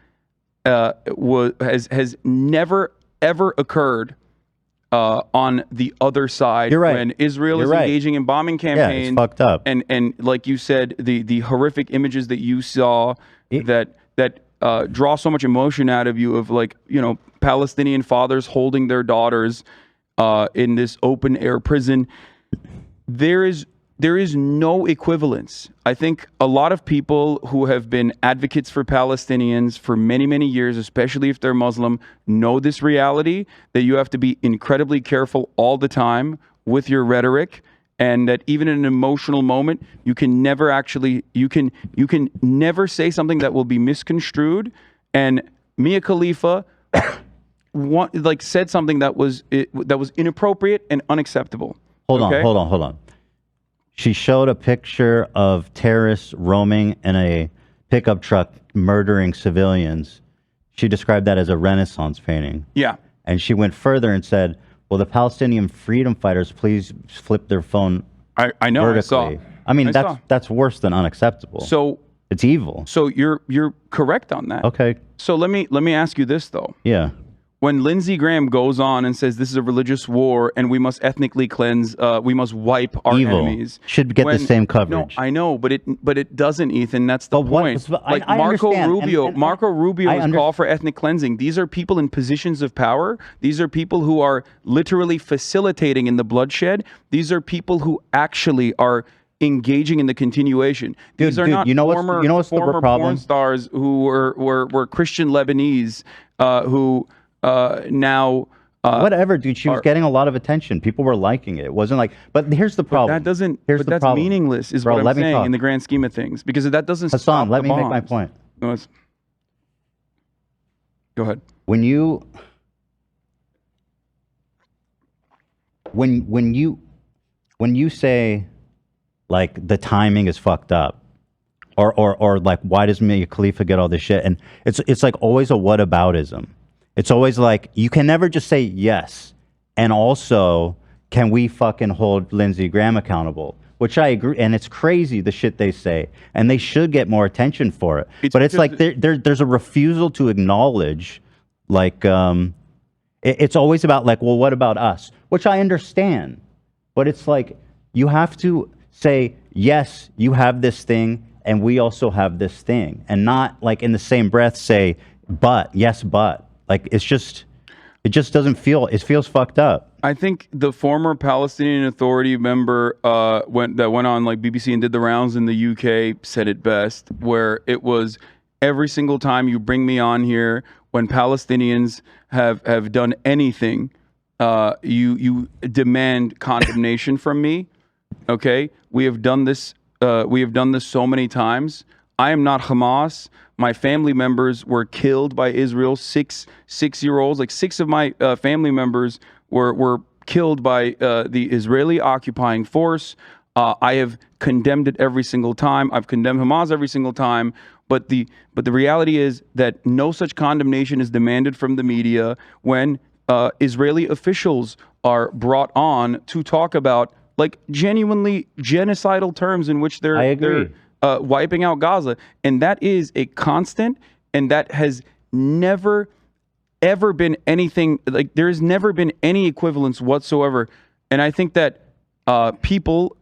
has never ever occurred on the other side. You're right. When Israel is engaging in bombing campaigns. Yeah, it's fucked up. And like you said, the horrific images that you saw that draw so much emotion out of you, of, like, you know, Palestinian fathers holding their daughters in this open air prison. There is no equivalence. I think a lot of people who have been advocates for Palestinians for many, many years, especially if they're Muslim, know this reality, that you have to be incredibly careful all the time with your rhetoric, and that even in an emotional moment, you can never say something that will be misconstrued. And Mia Khalifa said something that was inappropriate and unacceptable. Hold on. She showed a picture of terrorists roaming in a pickup truck, murdering civilians. She described that as a Renaissance painting. Yeah. And she went further and said, will the Palestinian freedom fighters please flip their phone I know, vertically? I mean, that's worse than unacceptable. So it's evil. So you're correct on that. Okay. So let me ask you this, though. Yeah. When Lindsey Graham goes on and says this is a religious war and we must ethnically cleanse, we must wipe our enemies, should get the same coverage. No, I know, but it doesn't, Ethan. That's the point. I Marco understand. Rubio, Marco Rubio's call for ethnic cleansing. These are people in positions of power. These are people who are literally facilitating in the bloodshed. These are people who actually are engaging in the continuation. These are not former porn stars who were Christian Lebanese who now. Whatever, dude. She was getting a lot of attention. People were liking it. It wasn't like. But here's the problem. That's meaningless, is what I'm saying in the grand scheme of things, because that doesn't. Hasan, let me make my point. No, go ahead. When you say, like, the timing is fucked up, or like, why does Mia Khalifa get all this shit? And it's like always a whataboutism. It's always like, you can never just say yes, and also, can we fucking hold Lindsey Graham accountable? Which I agree, and it's crazy the shit they say, and they should get more attention for it. But it's like there's a refusal to acknowledge, like, it's always about like, well, what about us? Which I understand, but it's like, you have to say, yes, you have this thing, and we also have this thing, and not like in the same breath say, but, yes, but. Like, it just doesn't feel, it feels fucked up. I think the former Palestinian Authority member that went on like BBC and did the rounds in the UK said it best, where it was, every single time you bring me on here, when Palestinians have done anything, you demand condemnation from me. Okay, we have done this so many times. I am not Hamas. My family members were killed by Israel. Six-year-olds, like 6 of my family members were killed by the Israeli occupying force. I have condemned it every single time. I've condemned Hamas every single time. But the reality is that no such condemnation is demanded from the media when Israeli officials are brought on to talk about like genuinely genocidal terms in which they're wiping out Gaza. And that is a constant, and that has never, ever been anything, like there has never been any equivalence whatsoever. And I think that people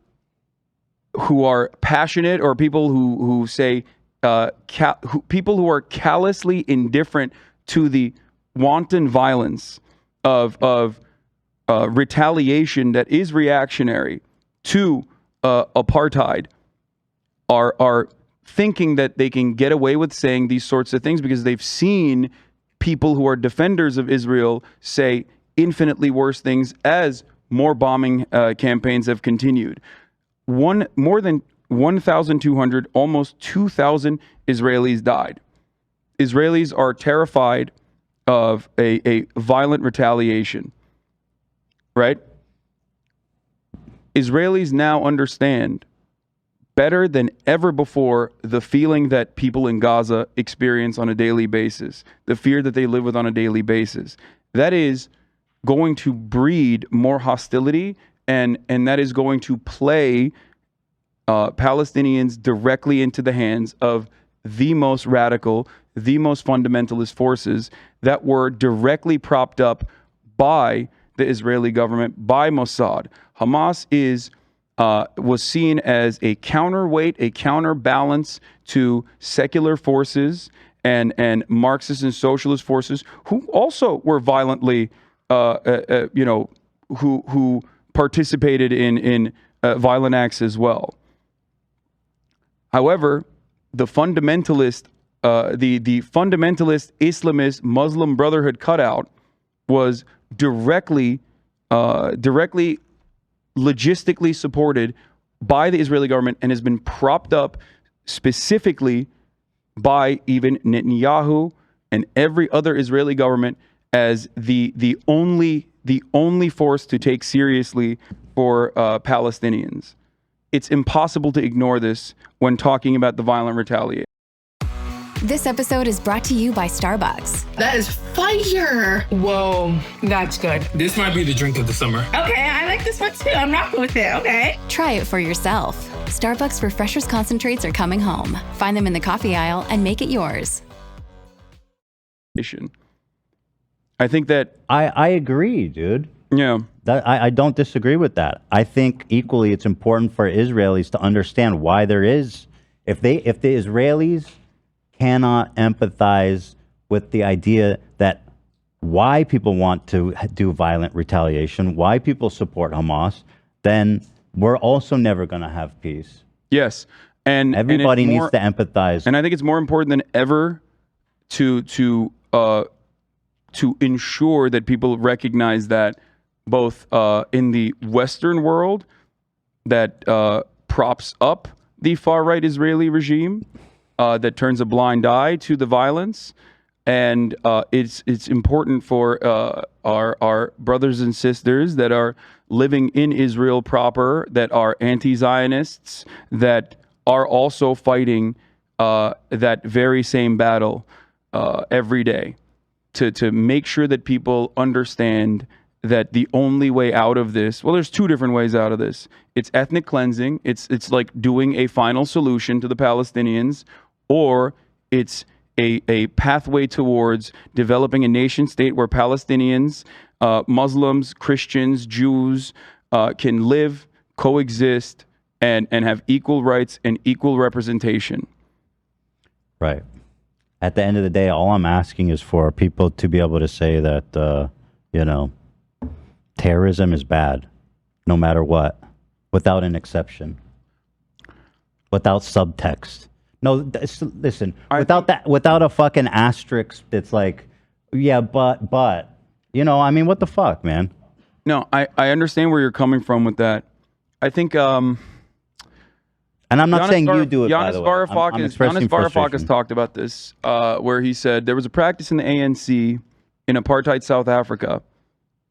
who are passionate, or people who say, people who are callously indifferent to the wanton violence of retaliation that is reactionary to apartheid, are thinking that they can get away with saying these sorts of things because they've seen people who are defenders of Israel say infinitely worse things as more bombing campaigns have continued. More than 1,200, almost 2,000 Israelis died. Israelis are terrified of a violent retaliation, right? Israelis now understand better than ever before the feeling that people in Gaza experience on a daily basis, the fear that they live with on a daily basis. That is going to breed more hostility, and that is going to play Palestinians directly into the hands of the most radical, the most fundamentalist forces that were directly propped up by the Israeli government, by Mossad. Hamas was seen as a counterweight, a counterbalance to secular forces and Marxist and socialist forces who also were violently, who participated in violent acts as well. However, the fundamentalist, the fundamentalist Islamist Muslim Brotherhood cutout was directly logistically supported by the Israeli government and has been propped up specifically by even Netanyahu and every other Israeli government as the only force to take seriously for Palestinians. It's impossible to ignore this when talking about the violent retaliation. This episode is brought to you by Starbucks. That is fire. Whoa, that's good. This might be the drink of the summer. Okay, I like this one too. I'm rocking with it, okay. Try it for yourself. Starbucks Refreshers Concentrates are coming home. Find them in the coffee aisle and make it yours. I think that... I agree, dude. Yeah. I don't disagree with that. I think equally it's important for Israelis to understand why there is... If the Israelis cannot empathize with the idea that why people want to do violent retaliation, why people support Hamas, then we're also never going to have peace. Yes. And Everybody it's needs to empathize. And I think it's more important than ever to ensure that people recognize that both in the Western world that props up the far-right Israeli regime, that turns a blind eye to the violence, and it's important for our brothers and sisters that are living in Israel proper, that are anti-Zionists, that are also fighting that very same battle every day, to make sure that people understand that the only way out of this, well, there's two different ways out of this. It's ethnic cleansing. It's like doing a final solution to the Palestinians, or it's a pathway towards developing a nation state where Palestinians, Muslims, Christians, Jews can live, coexist, and have equal rights and equal representation. Right. At the end of the day, all I'm asking is for people to be able to say that, terrorism is bad, no matter what, without an exception, without subtext. No, listen, without a fucking asterisk that's like, yeah, but, what the fuck, man? No, I understand where you're coming from with that. I think, and I'm not saying you do it, by Giannis the way. Giannis Varoufakis talked about this, where he said there was a practice in the ANC in apartheid South Africa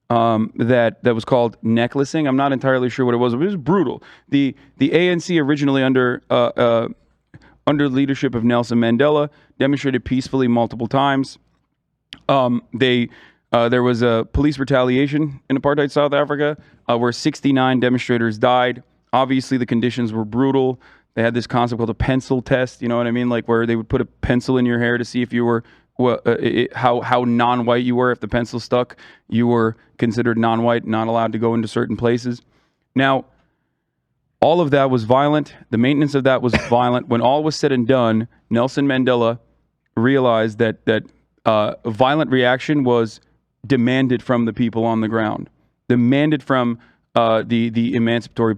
that was called necklacing. I'm not entirely sure what it was, but it was brutal. The ANC originally under leadership of Nelson Mandela demonstrated peacefully multiple times. There was a police retaliation in apartheid South Africa where 69 demonstrators died. Obviously, the conditions were brutal. They had this concept called a pencil test, you know what I mean? Like where they would put a pencil in your hair to see if you were, how non-white you were. If the pencil stuck, you were considered non-white, not allowed to go into certain places. Now, all of that was violent. The maintenance of that was violent. When all was said and done, Nelson Mandela realized that violent reaction was demanded from the people on the ground, demanded from the emancipatory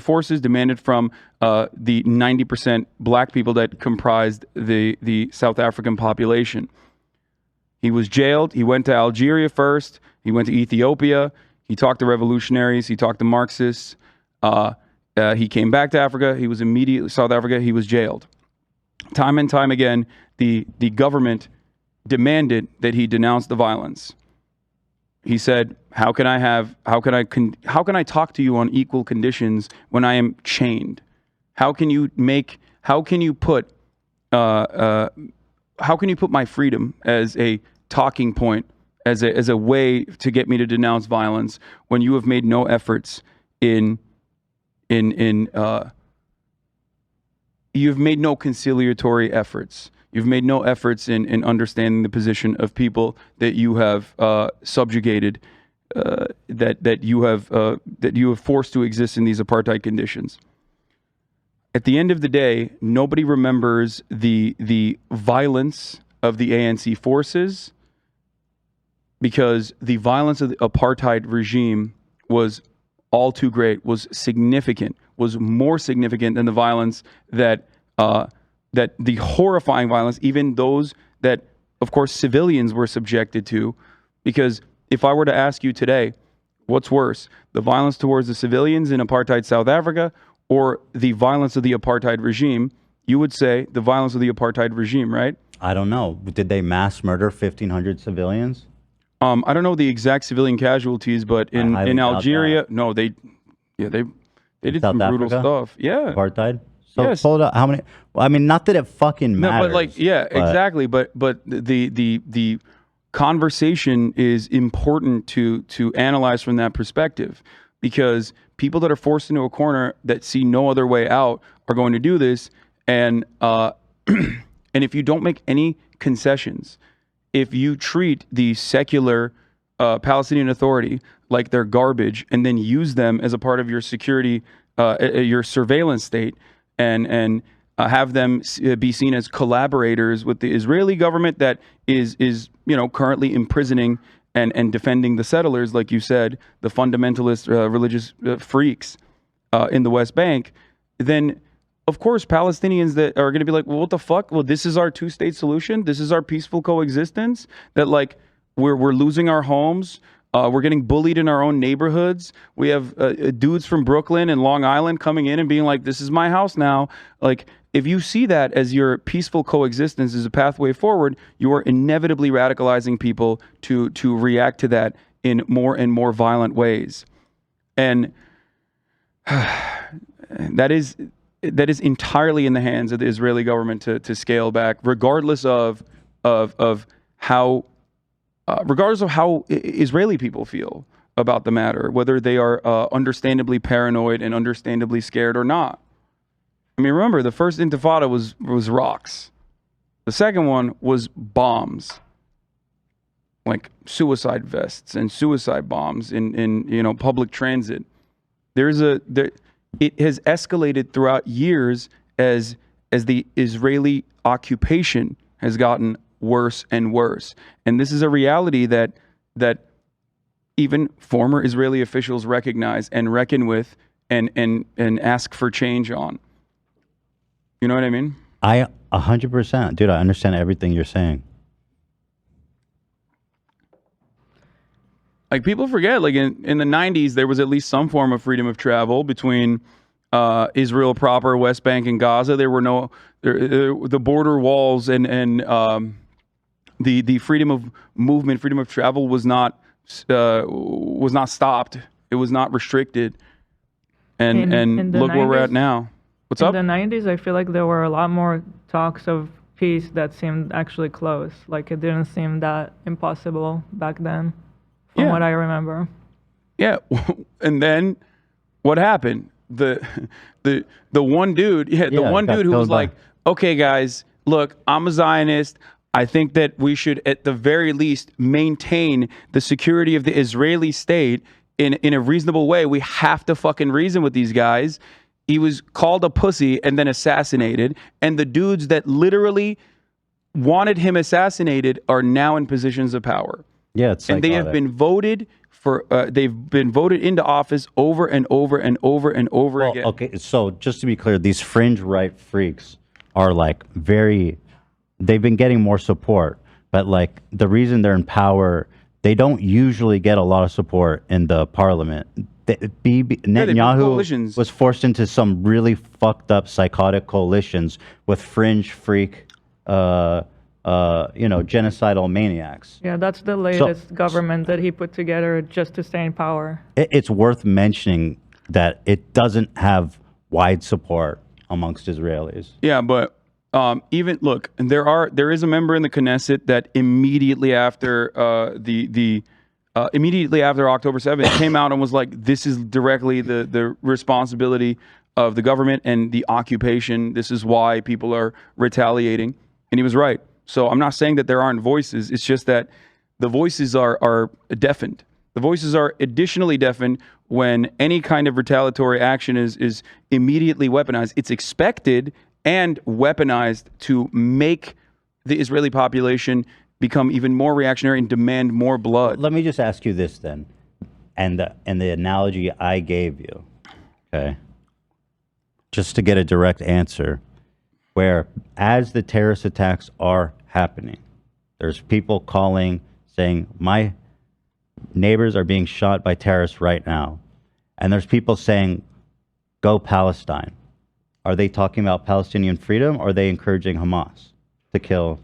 forces, demanded from the 90% black people that comprised the South African population. He was jailed. He went to Algeria first. He went to Ethiopia. He talked to revolutionaries. He talked to Marxists. He came back to Africa. He was immediately South Africa. He was jailed. Time and time again, the government demanded that he denounce the violence. He said, how can I talk to you on equal conditions when I am chained? How can you put my freedom as a talking point, as a way to get me to denounce violence when you have made no efforts you've made no conciliatory efforts. You've made no efforts in understanding the position of people that you have subjugated, that you have forced to exist in these apartheid conditions. At the end of the day, nobody remembers the violence of the ANC forces, because the violence of the apartheid regime was all too great, was significant, was more significant than the violence that the horrifying violence, even those that, of course, civilians were subjected to. Because if I were to ask you today, what's worse, the violence towards the civilians in apartheid South Africa or the violence of the apartheid regime, you would say the violence of the apartheid regime, right? I don't know. Did they mass murder 1,500 civilians? I don't know the exact civilian casualties, but in Algeria, no, they did South some brutal Africa? stuff. Yeah. Apartheid? So Yes. hold up, how many? Well, I mean, not that it fucking No, matters. but exactly. But the conversation is important to analyze from that perspective, because people that are forced into a corner that see no other way out are going to do this, and and if you don't make any concessions, if you treat the secular Palestinian Authority like they're garbage and then use them as a part of your security, your surveillance state, and have them be seen as collaborators with the Israeli government that is currently imprisoning and defending the settlers, like you said, the fundamentalist religious freaks, in the West Bank, then of course Palestinians that are going to be like, well, what the fuck? Well, this is our two-state solution. This is our peaceful coexistence. That like we're losing our homes. We're getting bullied in our own neighborhoods. We have dudes from Brooklyn and Long Island coming in and being like, this is my house now. Like, if you see that as your peaceful coexistence as a pathway forward, you are inevitably radicalizing people to react to that in more and more violent ways. And that is entirely in the hands of the Israeli government to scale back, regardless of how Israeli people feel about the matter, whether they are understandably paranoid and understandably scared or not. I mean, remember, the first Intifada was rocks. The second one was bombs, like suicide vests and suicide bombs in public transit. It has escalated throughout years as the Israeli occupation has gotten worse and worse. And this is a reality that even former Israeli officials recognize and reckon with and ask for change on. You know what I mean? 100%. Dude, I understand everything you're saying. Like, people forget, like in the 90s, there was at least some form of freedom of travel between Israel proper, West Bank, and Gaza. There were the border walls and the freedom of movement, freedom of travel was not stopped. It was not restricted. And look where we're at now. What's up? In the 90s, I feel like there were a lot more talks of peace that seemed actually close. Like, it didn't seem that impossible back then, from what I remember. Yeah, and then what happened? The one dude, one dude who was like, okay, guys, look, I'm a Zionist. I think that we should, at the very least, maintain the security of the Israeli state in a reasonable way. We have to fucking reason with these guys. He was called a pussy and then assassinated. And the dudes that literally wanted him assassinated are now in positions of power. Yeah, it's and they have been voted for. They've been voted into office over and over and over and over again. Okay, so just to be clear, these fringe right freaks are like they've been getting more support, but like the reason they're in power, they don't usually get a lot of support in the parliament. Netanyahu was forced into some really fucked up psychotic coalitions with fringe freak, genocidal maniacs. Yeah, that's the latest government that he put together just to stay in power. It's worth mentioning that it doesn't have wide support amongst Israelis. Yeah, but even look, there is a member in the Knesset that immediately after immediately after October 7th came out and was like, this is directly the responsibility of the government and the occupation. This is why people are retaliating. And he was right. So I'm not saying that there aren't voices. It's just that the voices are deafened. The voices are additionally deafened when any kind of retaliatory action is immediately weaponized. It's expected and weaponized to make the Israeli population become even more reactionary and demand more blood. Let me just ask you this then, and the analogy I gave you, okay? Just to get a direct answer, where as the terrorist attacks are happening, there's people calling, saying, my neighbors are being shot by terrorists right now. And there's people saying, go Palestine. Are they talking about Palestinian freedom, or are they encouraging Hamas to kill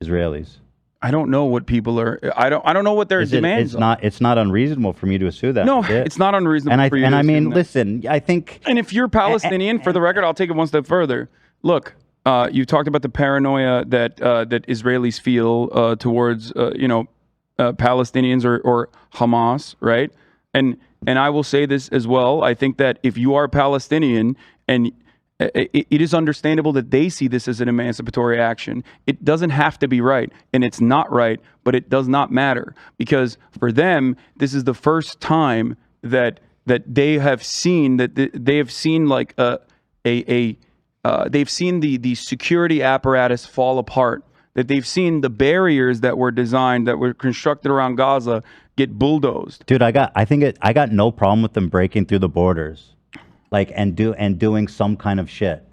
Israelis? I don't know what people are. I don't know what their demands are. It's not unreasonable for me to assume that. No, it's not unreasonable for you. And I mean, listen, I think. And if you're Palestinian, for the record, I'll take it one step further. Look, you talked about the paranoia that Israelis feel towards Palestinians or Hamas, right? And I will say this as well. I think that if you are Palestinian and it is understandable that they see this as an emancipatory action. It doesn't have to be right, and it's not right, but it does not matter, because for them, this is the first time that they have seen they've seen like they've seen the security apparatus fall apart. That they've seen the barriers that were designed, that were constructed around Gaza, get bulldozed. Dude, I got no problem with them breaking through the borders. like and doing some kind of shit.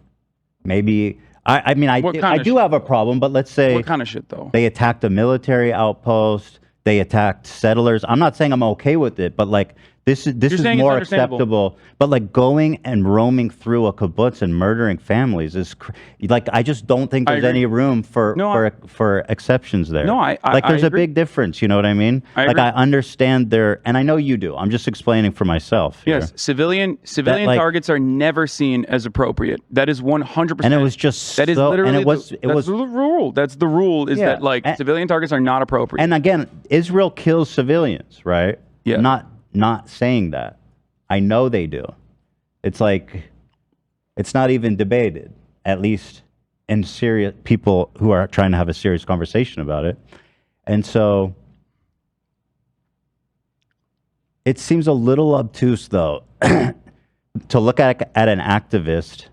Maybe I mean I do have a problem, but let's say What kind of shit though? they attacked a military outpost. They attacked settlers. I'm not saying I'm okay with it, but like this is more acceptable. But like going and roaming through a kibbutz and murdering families is like I just don't think there's any room for exceptions there. No, there's a big difference. You know what I mean? I understand and I know you do. I'm just explaining for myself. Yes, here. civilian targets are never seen as appropriate. That is 100%. And it was just that is literally that's the rule. That's the rule. Is that like civilian targets are not appropriate. And again, Israel kills civilians, right? Yeah. Not saying that. I know they do. It's like, it's not even debated, at least in serious people who are trying to have a serious conversation about it. And so it seems a little obtuse, though, to look at an activist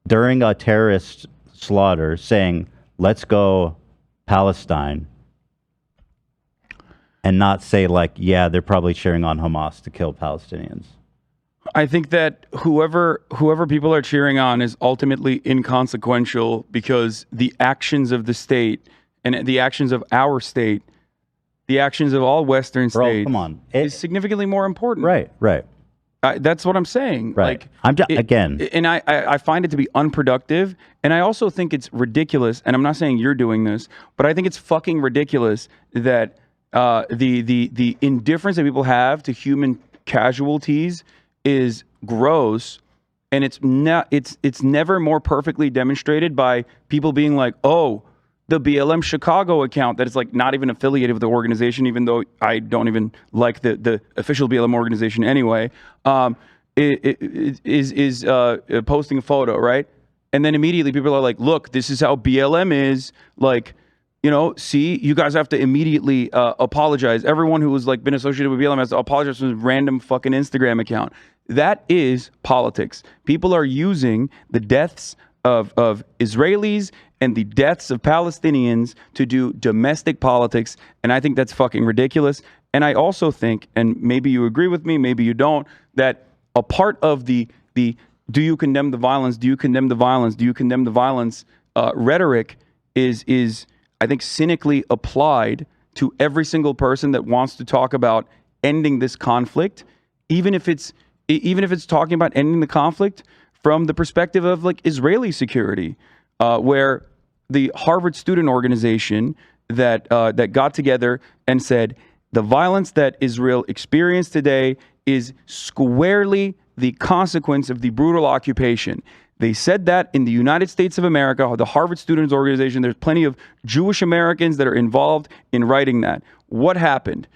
during a terrorist slaughter saying, let's go Palestine, and not say like, yeah, they're probably cheering on Hamas to kill Palestinians. I think that whoever people are cheering on is ultimately inconsequential because the actions of the state and the actions of our state, the actions of all Western states, is significantly more important. Right. That's what I'm saying. Right. Like, again. And I find it to be unproductive. And I also think it's ridiculous. And I'm not saying you're doing this, but I think it's fucking ridiculous that the indifference that people have to human casualties is gross, and it's never more perfectly demonstrated by people being like, oh, the BLM Chicago account that is like not even affiliated with the organization, even though I don't even like the official BLM organization anyway, is posting a photo, right? And then immediately people are like, look, this is how BLM is, like, you know, see, you guys have to immediately apologize. Everyone who was like been associated with BLM has to apologize for this random fucking Instagram account. That is politics. People are using the deaths of Israelis and the deaths of Palestinians to do domestic politics, and I think that's fucking ridiculous. And I also think, and maybe you agree with me, maybe you don't, that a part of the do you condemn the violence, do you condemn the violence, do you condemn the violence rhetoric is I think cynically applied to every single person that wants to talk about ending this conflict, even if it's talking about ending the conflict from the perspective of like Israeli security, where the Harvard Student Organization that got together and said the violence that Israel experienced today is squarely the consequence of the brutal occupation. They said that in the United States of America, the Harvard Students Organization, there's plenty of Jewish Americans that are involved in writing that. What happened?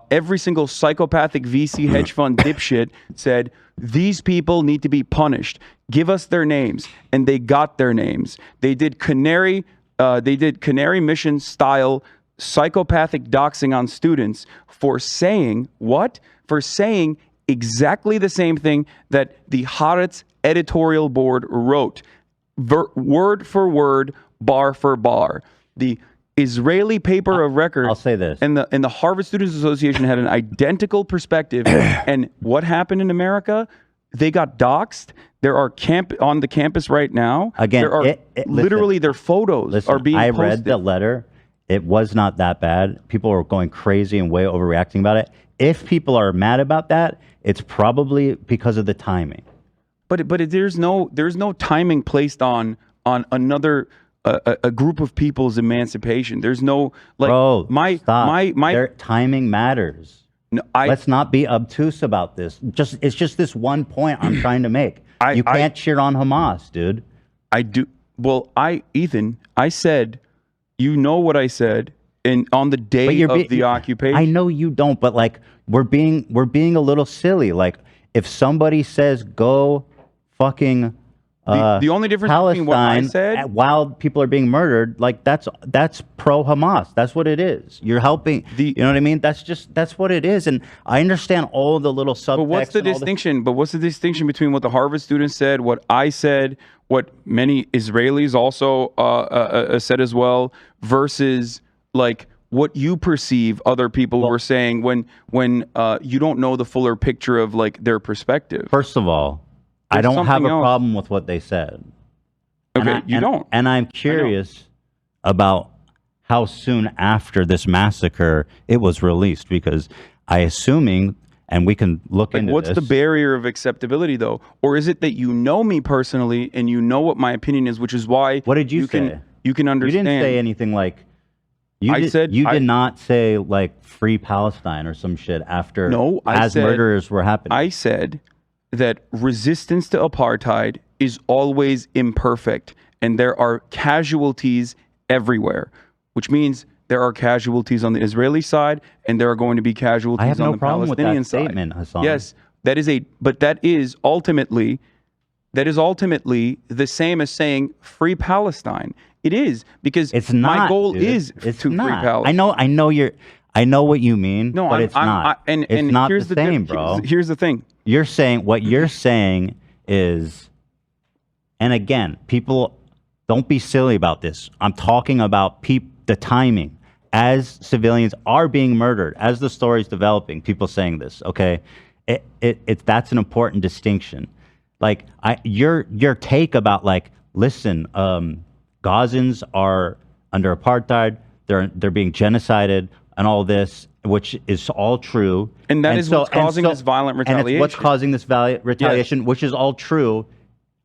Every single psychopathic VC hedge fund dipshit said, these people need to be punished. Give us their names. And they got their names. They did Canary Mission style psychopathic doxing on students for saying what? For saying exactly the same thing that the Haaretz editorial board wrote, word for word, bar for bar. The Israeli paper of record. I'll say this. And the Harvard Students Association had an identical perspective. And what happened in America? They got doxxed. There are on the campus right now. Again, there are literally their photos are being posted. I read the letter. It was not that bad. People were going crazy and way overreacting about it. If people are mad about that, it's probably because of the timing. But there's no timing placed on another a group of people's emancipation. There's no like. Bro, my their timing matters. No, let's not be obtuse about this. It's just this one point I'm trying to make. You can't cheer on Hamas, dude. I do. Well, Ethan, I said, you know what I said, on the day of the occupation. I know you don't, but like we're being a little silly. Like if somebody says go fucking the only difference between what I said while people are being murdered, like that's pro Hamas. That's what it is. You're helping. You know what I mean? That's what it is. And I understand all the little subtext. But what's the distinction? But what's the distinction between what the Harvard students said, what I said, what many Israelis also said as well, versus like what you perceive other people were saying when you don't know the fuller picture of like their perspective? First of all, I don't have something a else. problem with what they said. Okay, you don't. And I'm curious about how soon after this massacre it was released, because I assuming, and we can look into what's this. the barrier of acceptability, though? Or is it that you know me personally and you know what my opinion is, which is why What did you say? You can understand. You didn't say anything like. You did not say like free Palestine or some shit after. No, as said, murders were happening. I said that resistance to apartheid is always imperfect, and there are casualties everywhere, which means there are casualties on the Israeli side, and there are going to be casualties on the Palestinian side. Statement, Hasan. Yes, that is ultimately the same as saying free Palestine. It is, because it's not, my goal dude. is it's to not. free Palestine. I know what you mean, no, but it's not. It's not here's the same, bro. Here's the thing. What you're saying is, and again, people, don't be silly about this. I'm talking about the timing. As civilians are being murdered, as the story's developing, people saying this, okay? That's an important distinction. Like, your take about, like, listen, Gazans are under apartheid, they're being genocided and all this, which is all true. And that is what's causing this violent retaliation. And it's what's causing this retaliation, yes. Which is all true.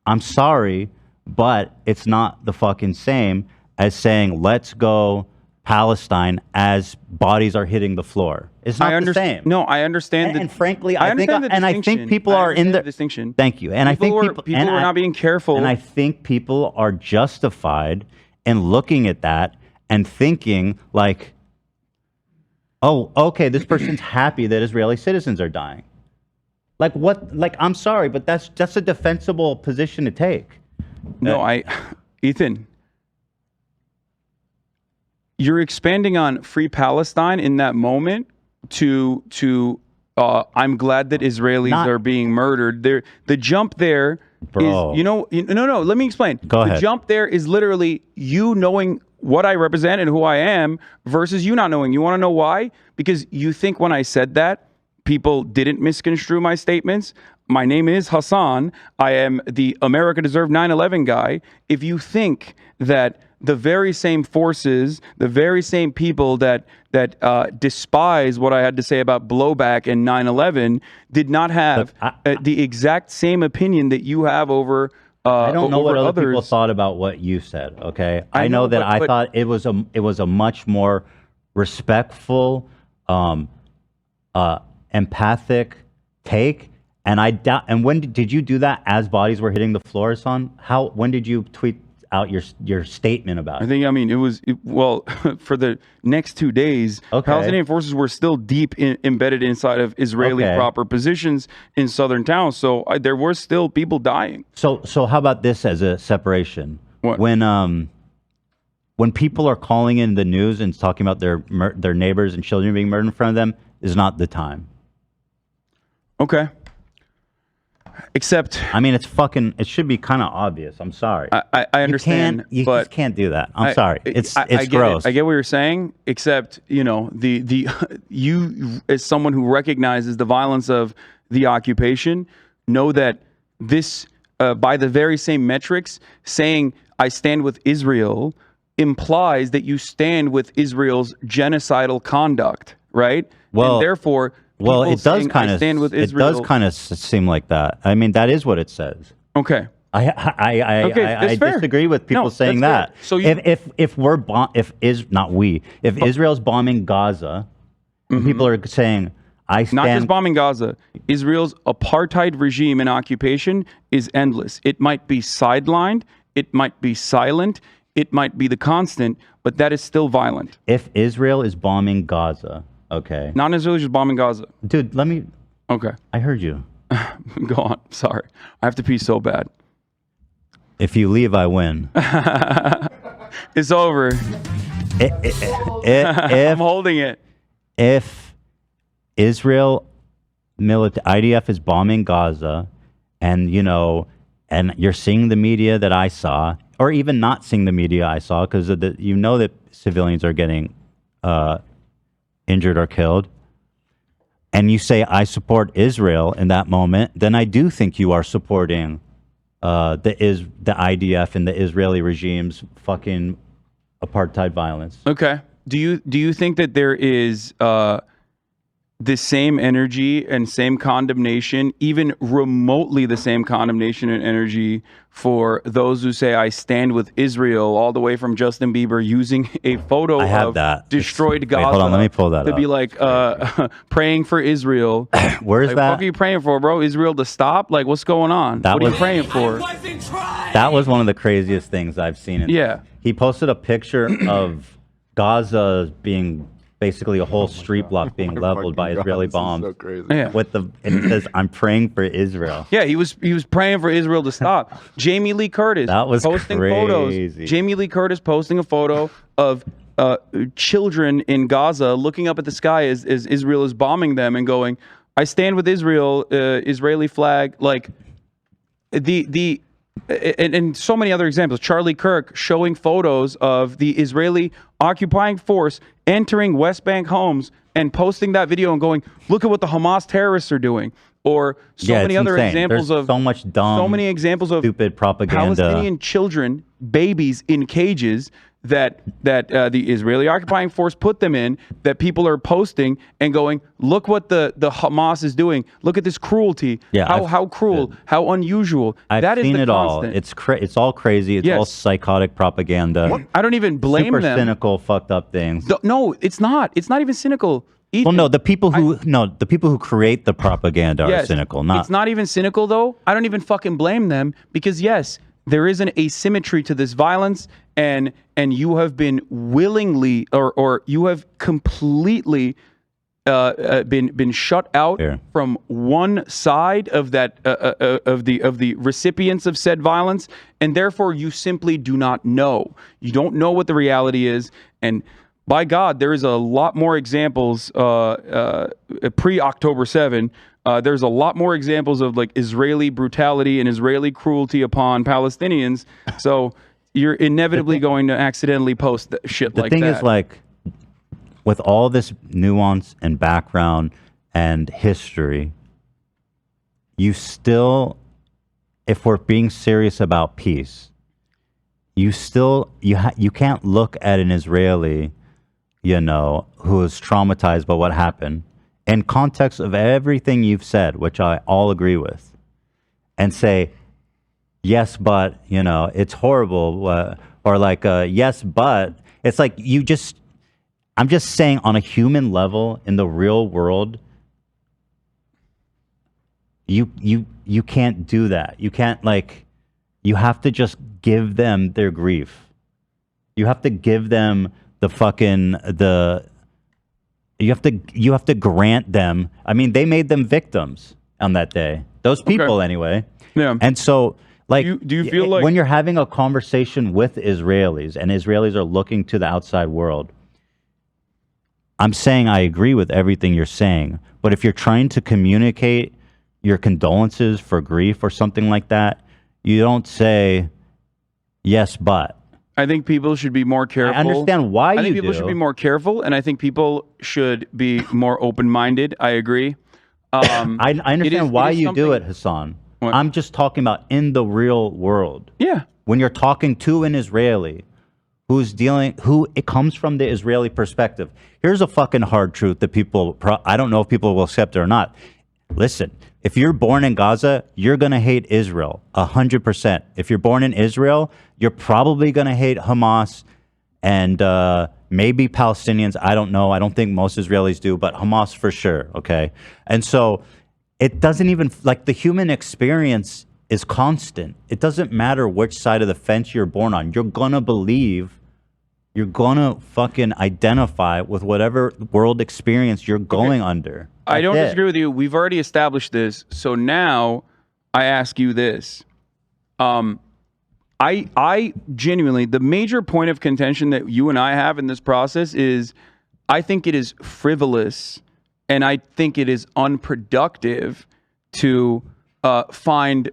I'm sorry, but it's not the fucking same as saying, let's go Palestine as bodies are hitting the floor. It's not the same. No, I understand. And frankly, I think people are in the distinction. Thank you. And I think people are not being careful. And I think people are justified in looking at that and thinking like, oh, okay, this person's happy that Israeli citizens are dying. Like what? Like, I'm sorry, but that's a defensible position to take. No, Ethan, you're expanding on free Palestine in that moment to I'm glad that Israelis are being murdered. The jump there is, no, let me explain. Go ahead. The jump there is literally you knowing what I represent and who I am versus you not knowing. You want to know why? Because you think when I said that, people didn't misconstrue my statements. My name is Hasan. I am the America Deserved 9/11 guy. If you think that the very same forces, the very same people that despise what I had to say about blowback and 9/11 did not have the exact same opinion that you have over I don't know what other others. People thought about what you said. Okay, I know that I thought it was a much more respectful, empathic take. And I doubt. And when did you do that? As bodies were hitting the floor, son? When did you tweet out your statement about it? It was for the next 2 days. Okay. Palestinian forces were still deep embedded inside of Israeli proper positions in southern towns, so there were still people dying. So how about this as a separation? What? When people are calling in the news and talking about their neighbors and children being murdered in front of them, is not the time. Okay. Except, it should be kind of obvious. I'm sorry. I understand. You but just can't do that. I'm sorry. It's gross. I get what you're saying, except, the you as someone who recognizes the violence of the occupation, know that this, by the very same metrics, saying I stand with Israel implies that you stand with Israel's genocidal conduct, right? Well, and therefore, well, it does kind of stand with Israel. It does kind of seem like that. That is what it says. Okay. I disagree with people saying that. Fair. So if Israel's bombing Gaza, and people are saying I stand. Not just bombing Gaza. Israel's apartheid regime and occupation is endless. It might be sidelined. It might be silent. It might be the constant, but that is still violent. If Israel is bombing Gaza. Okay. Non-Israelis just bombing Gaza. Dude, let me... Okay. I heard you. Go on. Sorry. I have to pee so bad. If you leave, I win. It's over. I'm holding it. If Israel IDF is bombing Gaza, and you're seeing the media that I saw, or even not seeing the media I saw, because that civilians are getting... injured or killed. and you say I support Israel in that moment, then I do think you are supporting the IDF and the Israeli regime's fucking apartheid violence. Okay. Do you think that there is the same energy and same condemnation, even remotely the same condemnation and energy for those who say I stand with Israel, all the way from Justin Bieber using a photo of destroyed Gaza? Wait, hold on, let me pull that to up. be like praying for Israel. Where's like, that? What are you praying for, bro? Israel to stop? Like, what's going on? What are you praying for? That was one of the craziest things I've seen. Yeah. He posted a picture of Gaza being basically a whole street block being leveled by Israeli bombs. So crazy. Yeah. And it says, "I'm praying for Israel." Yeah, he was praying for Israel to stop. Jamie Lee Curtis That was posting crazy. photos. Jamie Lee Curtis posting a photo of children in Gaza looking up at the sky as Israel is bombing them and going, "I stand with Israel." Israeli flag, like and so many other examples. Charlie Kirk showing photos of the Israeli occupying force entering West Bank homes and posting that video and going, "Look at what the Hamas terrorists are doing." Or many other insane. examples There's of so much dumb, so many examples of stupid propaganda. Palestinian children, babies in cages that the Israeli occupying force put them in, that people are posting and going, "Look what the Hamas is doing. Look at this cruelty. Yeah, how cruel, how unusual." I've That is seen the it constant. all. It's all crazy. It's all psychotic propaganda. I don't even blame Super them. cynical, fucked up things. No, it's not. It's not even cynical. Ethan. Well, no, the people who create the propaganda are cynical. It's not even cynical though. I don't even fucking blame them, because yes, there is an asymmetry to this violence, and you have been willingly or you have completely been shut out from one side of that of the recipients of said violence, and therefore you simply do not know. You don't know what the reality is, and by God, there is a lot more examples pre-October 7. There's a lot more examples of like Israeli brutality and Israeli cruelty upon Palestinians. So you're inevitably going to accidentally post shit like that. The thing is, like, with all this nuance and background and history, you still, if we're being serious about peace, you can't look at an Israeli, who is traumatized by what happened, in context of everything you've said, which I all agree with, and say, yes, but, it's horrible, or like, yes, but, it's like I'm just saying, on a human level, in the real world, you can't do that. You can't, you have to just give them their grief. You have to give them you have to grant them. I mean, they made them victims on that day. Those people, anyway. Yeah. And so, do you feel like when you're having a conversation with Israelis and Israelis are looking to the outside world, I'm saying I agree with everything you're saying, but if you're trying to communicate your condolences for grief or something like that, you don't say, yes, but. I think people should be more careful. I understand why I think people should be more careful, and I think people should be more open-minded. I agree. I understand why you do it, Hasan. What? I'm just talking about in the real world. Yeah. When you're talking to an Israeli who it comes from the Israeli perspective. Here's a fucking hard truth that I don't know if people will accept it or not. Listen, if you're born in Gaza, you're going to hate Israel 100%. If you're born in Israel, you're probably going to hate Hamas and maybe Palestinians. I don't know. I don't think most Israelis do, but Hamas for sure. Okay. And so it doesn't even, the human experience is constant. It doesn't matter which side of the fence you're born on. You're going to believe, you're going to fucking identify with whatever world experience you're going under. I don't disagree with you. We've already established this. So now I ask you this. I genuinely, the major point of contention that you and I have in this process is I think it is frivolous and I think it is unproductive to find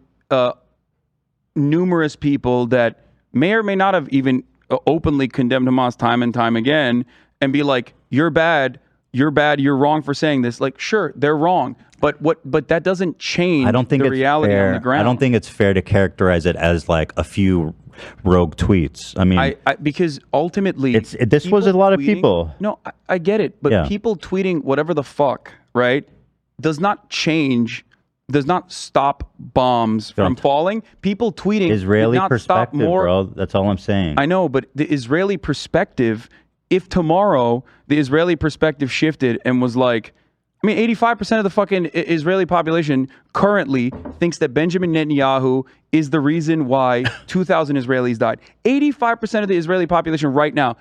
numerous people that may or may not have even openly condemned Hamas time and time again and be like, you're bad. you're bad, you're wrong for saying this. Like, sure, they're wrong, but that doesn't change I don't think the it's reality fair. on the ground. I don't think it's fair to characterize it as like a few rogue tweets. I mean, because ultimately, this was a lot of people. No, I get it, but people tweeting whatever the fuck, right, does not stop bombs from falling. People tweeting Israeli did not perspective, stop more. bro. That's all I'm saying. I know, but the Israeli perspective, if tomorrow the Israeli perspective shifted and was like, I mean, 85% of the fucking Israeli population currently thinks that Benjamin Netanyahu is the reason why 2,000 Israelis died. 85% of the Israeli population right now,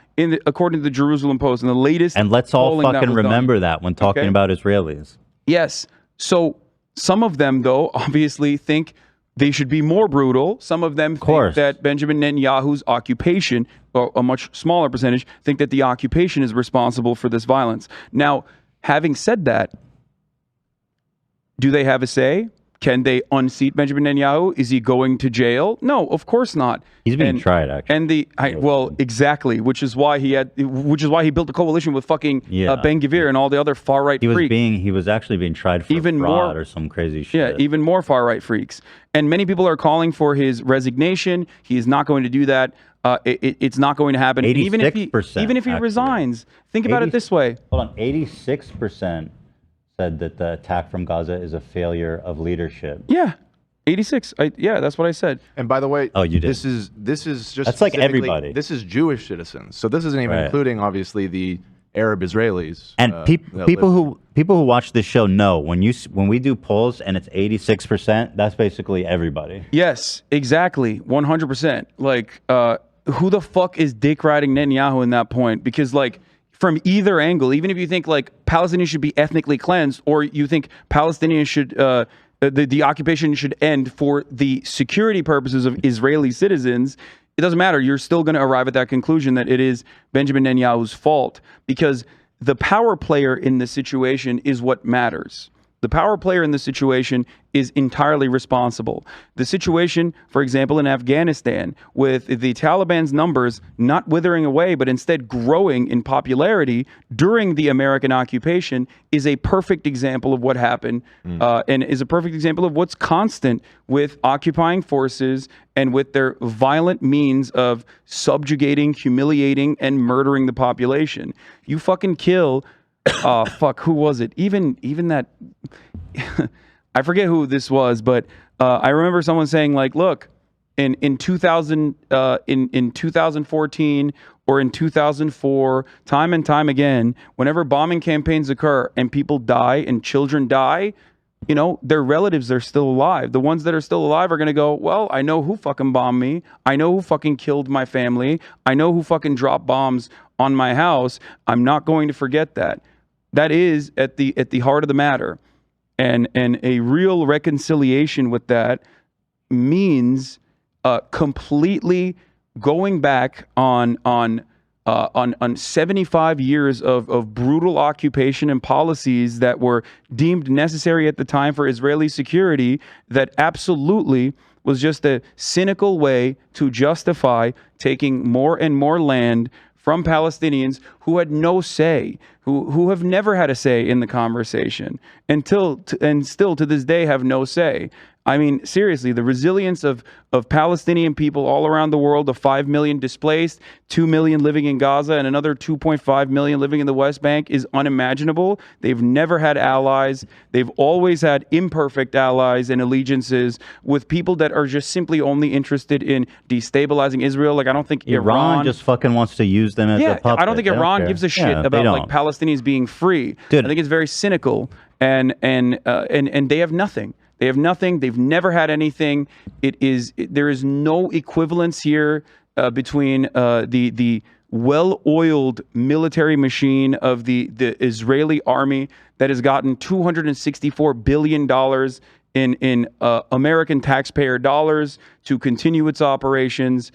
according to the Jerusalem Post, in the latest and let's all fucking remember that when talking about Israelis. Yes. So some of them, though, obviously think they should be more brutal. Some of them think that Benjamin Netanyahu's occupation, or a much smaller percentage, think that the occupation is responsible for this violence. Now, having said that, do they have a say? Can they unseat Benjamin Netanyahu? Is he going to jail? No, of course not. He's being tried, actually. And exactly, which is why he built a coalition with fucking Ben Gvir and all the other far right freaks. He was actually being tried for fraud or some crazy shit. Yeah, even more far right freaks. And many people are calling for his resignation. He is not going to do that. It's not going to happen. Even if he resigns, think about it this way. Hold on, 86% said that the attack from Gaza is a failure of leadership. Yeah, 86. That's what I said. And by the way, you did. This is just that's like everybody. This is Jewish citizens, so this isn't even including obviously the Arab Israelis. And people who watch this show know when we do polls and it's 86%, that's basically everybody. Yes, exactly, 100%. Like, who the fuck is dick riding Netanyahu in that point? Because like, from either angle, even if you think like Palestinians should be ethnically cleansed, or you think Palestinians should the occupation should end for the security purposes of Israeli citizens, it doesn't matter. You're still going to arrive at that conclusion that it is Benjamin Netanyahu's fault, because the power player in this situation is what matters. The power player in this situation is entirely responsible. The situation, for example, in Afghanistan, with the Taliban's numbers not withering away, but instead growing in popularity during the American occupation, is a perfect example of what happened, and is a perfect example of what's constant with occupying forces and with their violent means of subjugating, humiliating, and murdering the population. You fucking kill... who was it? Even that, I forget who this was, but I remember someone saying like, look, in 2014 or in 2004, time and time again, whenever bombing campaigns occur and people die and children die, you know, their relatives are still alive. The ones that are still alive are going to go, well, I know who fucking bombed me. I know who fucking killed my family. I know who fucking dropped bombs on my house. I'm not going to forget that. That is at the heart of the matter, and a real reconciliation with that means completely going back on 75 years of brutal occupation and policies that were deemed necessary at the time for Israeli security, that absolutely was just a cynical way to justify taking more and more land from Palestinians who had no say, who have never had a say in the conversation, and still to this day have no say. I mean, seriously, the resilience of Palestinian people all around the world, of 5 million displaced, 2 million living in Gaza, and another 2.5 million living in the West Bank is unimaginable. They've never had allies. They've always had imperfect allies and allegiances with people that are just simply only interested in destabilizing Israel. Like, I don't think Iran just fucking wants to use them as a puppet. I don't think Iran gives a shit about like Palestinians being free. Dude. I think it's very cynical, and they have nothing. They have nothing. They've never had anything. There is no equivalence here between the well-oiled military machine of the Israeli army that has gotten $264 billion in American taxpayer dollars to continue its operations.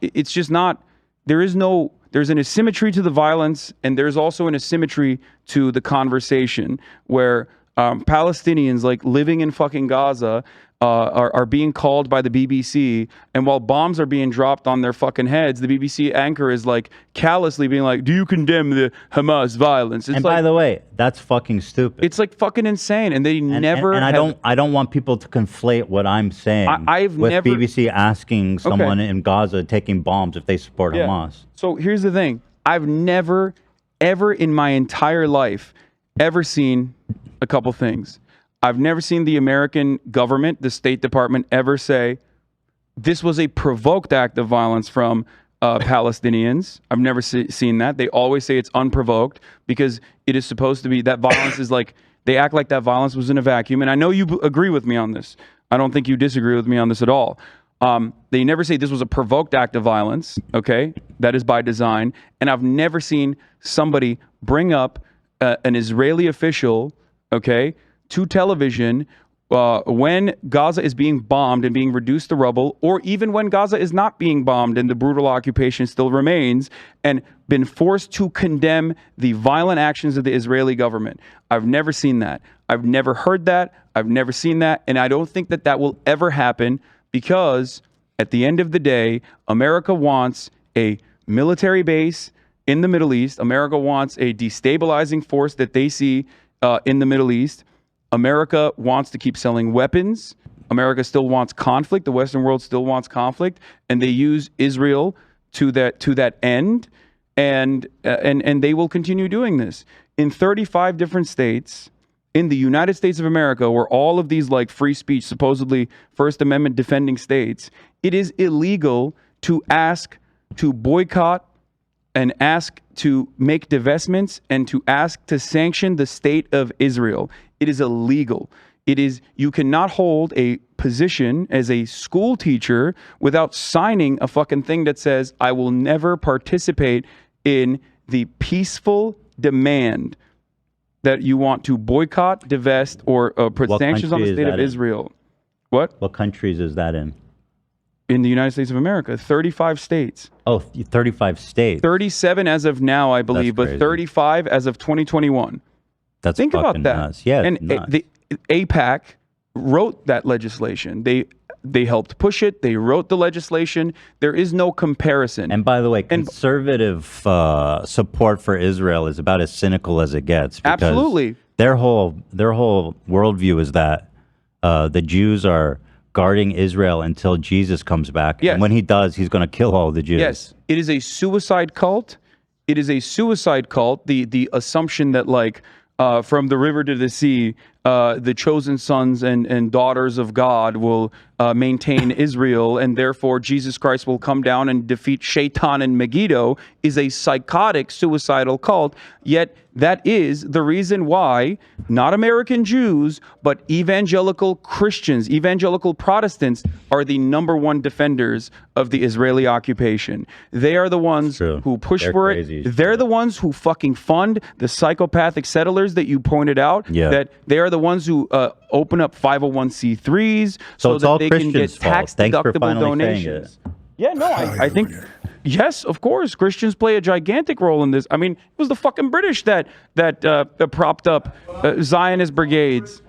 It's just not. There's an asymmetry to the violence, and there's also an asymmetry to the conversation where Palestinians like living in fucking Gaza are being called by the BBC, and while bombs are being dropped on their fucking heads, the BBC anchor is like callously being like, "Do you condemn the Hamas violence?" It's And like, by the way, that's fucking stupid. it's like fucking insane, and they never. And I don't want people to conflate what I'm saying I've with never- BBC asking someone in Gaza taking bombs if they support Hamas. So here's the thing: I've never, ever in my entire life, ever seen a couple things. I've never seen the American government, the State Department, ever say this was a provoked act of violence from Palestinians. I've never seen that. They always say it's unprovoked because it is supposed to be that violence is like, they act like that violence was in a vacuum. And I know you agree with me on this. I don't think you disagree with me on this at all. They never say this was a provoked act of violence, okay? That is by design. And I've never seen somebody bring up an Israeli official, okay, to television when Gaza is being bombed and being reduced to rubble, or even when Gaza is not being bombed and the brutal occupation still remains, and been forced to condemn the violent actions of the Israeli government. I've never seen that. I've never heard that. I've never seen that. And I don't think that that will ever happen because at the end of the day, America wants a military base in the Middle East. America wants a destabilizing force that they see in the Middle East. America wants to keep selling weapons. America still wants conflict. The Western world still wants conflict, and they use Israel to that end, and they will continue doing this in 35 different states in the United States of America, where all of these like free speech, supposedly First Amendment defending states. It is illegal to ask to boycott and ask to make divestments and to ask to sanction the state of Israel. It is illegal. It is, you cannot hold a position as a school teacher without signing a fucking thing that says, I will never participate in the peaceful demand that you want to boycott, divest, or put sanctions on the state of Israel. What? What countries is that in? In the United States of America, 35 states. Oh, 35 states. 37 as of now, I believe, but 35 as of 2021. That's Think about that. Nuts. Yeah, and the AIPAC wrote that legislation. They helped push it. They wrote the legislation. There is no comparison. And by the way, conservative support for Israel is about as cynical as it gets. Absolutely. Their whole worldview is that the Jews are guarding Israel until Jesus comes back. Yes. And when he does, he's going to kill all the Jews. Yes. It is a suicide cult. It is a suicide cult. The assumption that like from the river to the sea, the chosen sons and daughters of God will maintain Israel, and therefore Jesus Christ will come down and defeat Shaitan and Megiddo is a psychotic, suicidal cult. Yet that is the reason why not American Jews, but evangelical Christians, evangelical Protestants are the number one defenders of the Israeli occupation. They are the ones who push for it. They're the ones who fucking fund the psychopathic settlers that you pointed out. Yeah. That they are the ones who open up 501c3s so that they can get tax-deductible donations. Yeah, no, I think, yes, of course, Christians play a gigantic role in this. I mean, it was the fucking British that propped up Zionist brigades.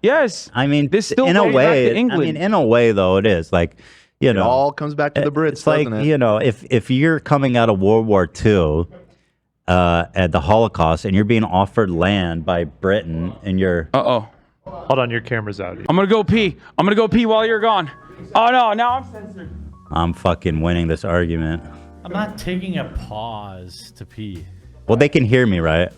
Yes, I mean, this still in a goes way, back to England. I mean, in a way, though, it is like, you know, it all comes back to the Brits. It's like, doesn't it? you know, if you're coming out of World War II at the Holocaust and you're being offered land by Britain and you're Hold on, your camera's out. I'm gonna go pee while you're gone. Oh no, now I'm censored. I'm fucking winning this argument. I'm not taking a pause to pee. Well, they can hear me, right?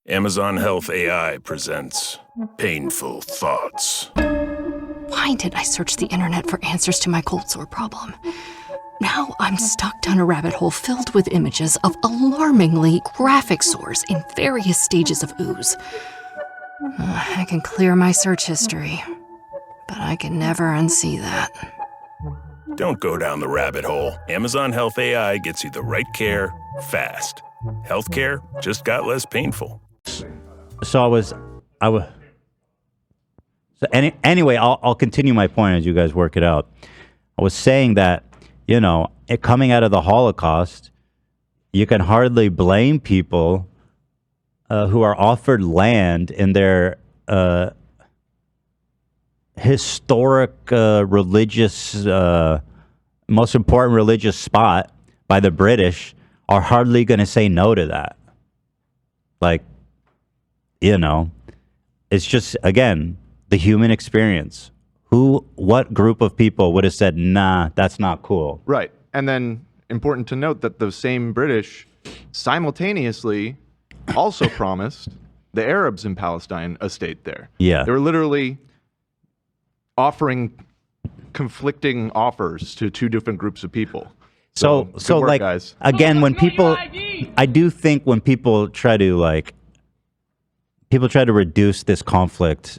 Amazon Health AI presents Painful Thoughts. Why did I search the internet for answers to my cold sore problem? Now I'm stuck down a rabbit hole filled with images of alarmingly graphic sores in various stages of ooze. I can clear my search history, but I can never unsee that. Don't go down the rabbit hole. Amazon Health AI gets you the right care fast. Healthcare just got less painful. So anyway, I'll continue my point as you guys work it out. I was saying that, you know, coming out of the Holocaust, you can hardly blame people who are offered land in their historic religious, most important religious spot by the British are hardly going to say no to that. Like, you know, it's just, again, the human experience. What group of people would have said, nah, that's not cool? Right. And then important to note that those same British simultaneously also promised the Arabs in Palestine a state there. Yeah. They were literally offering conflicting offers to two different groups of people. So good work, like, guys. again, when people, I do think when people try to reduce this conflict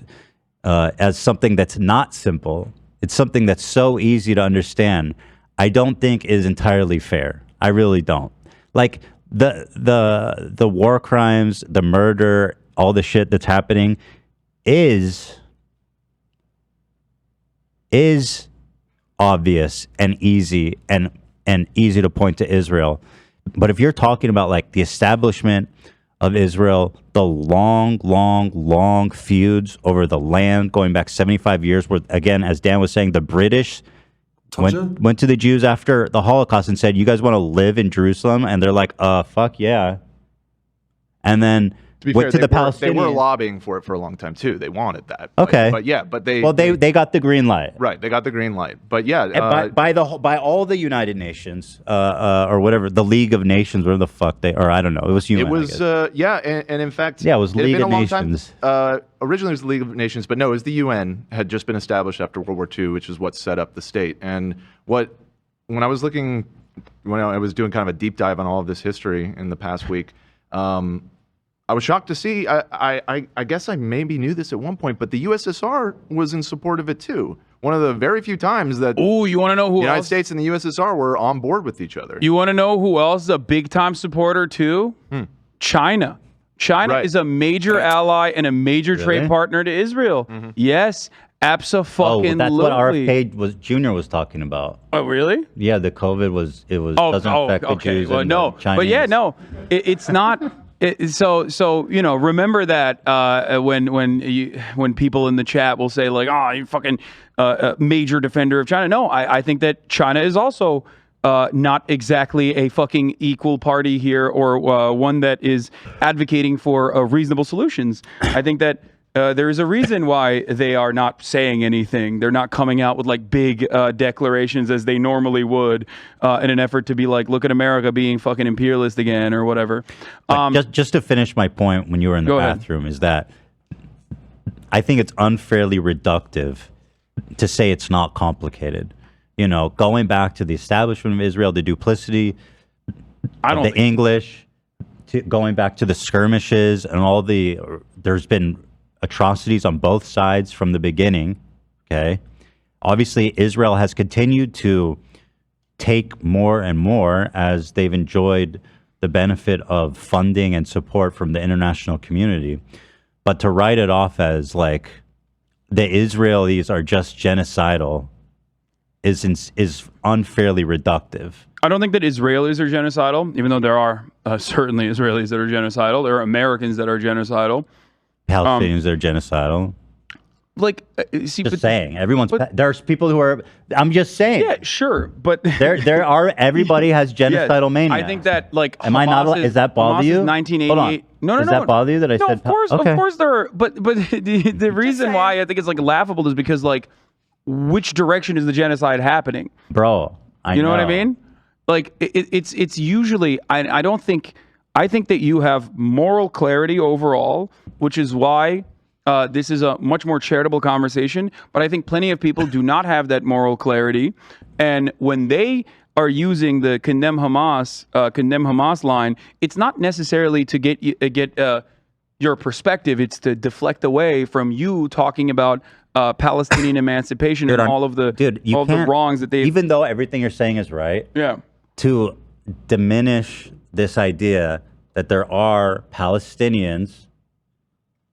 as something that's not simple, it's something that's so easy to understand, I don't think is entirely fair. I really don't. Like the war crimes, the murder, all the shit that's happening is obvious and easy and easy to point to Israel. But if you're talking about like the establishment of Israel, the long feuds over the land going back 75 years, where, again, as Dan was saying, the British went to the Jews after the Holocaust and said, you guys want to live in Jerusalem? And they're like, fuck yeah. And then To be went fair, to the they Palestinians. were lobbying for it for a long time too. They wanted that. Okay. But they they got the green light. Right, they got the green light. But yeah, And by all the United Nations or whatever, the League of Nations, whatever the fuck they, or I don't know, it was UN. it was and in fact, Yeah, it was had League been of a long time. Nations. Originally, it was the League of Nations, but no, it was the UN had just been established after World War II, which is what set up the state. And when I was doing kind of a deep dive on all of this history in the past week. I was shocked to see. I guess I maybe knew this at one point, but the USSR was in support of it too. One of the very few times that you want to know who the United else? States and the USSR were on board with each other. You want to know who else is a big time supporter too? China. China Right. is a major ally and a major trade partner to Israel. Yes, abso-fucking-lutely. that's what RFK Jr. was talking about. Oh, really? Yeah, the COVID doesn't affect the Jews. Well, and no, the Chinese. but yeah, no, it's not. So you know, remember that when people in the chat will say like, "Oh, you fucking major defender of China." No, I think that China is also not exactly a fucking equal party here, or one that is advocating for reasonable solutions. I think that there is a reason why they are not saying anything. They're not coming out with like big declarations as they normally would in an effort to be like, look at America being fucking imperialist again or whatever. Just to finish my point when you were in the bathroom is that I think it's unfairly reductive to say it's not complicated. You know, going back to the establishment of Israel, the duplicity of the English, going back to the skirmishes and all there's been atrocities on both sides from the beginning. Okay. Obviously, Israel has continued to take more and more as they've enjoyed the benefit of funding and support from the international community. But to write it off as like the Israelis are just genocidal is unfairly reductive. I don't think that Israelis are genocidal, even though there are certainly Israelis that are genocidal. There are Americans that are genocidal. Palestinians are genocidal. Like, saying there's people who are. I'm just saying. Yeah, sure, but there are. Everybody has genocidal mania. I think that like. Am I not? Is that bother you? 1988. No. Does that bother you that I said? Of course, okay. Of course there are. But the reason why I think it's like laughable is because like, which direction is the genocide happening, bro? You know what I mean? Like it's usually. I don't think. I think that you have moral clarity overall, which is why this is a much more charitable conversation. But I think plenty of people do not have that moral clarity. And when they are using the condemn Hamas line, it's not necessarily to get your perspective. It's to deflect away from you talking about Palestinian emancipation and all of the wrongs that they. Even though everything you're saying is right, to diminish this idea that there are Palestinians,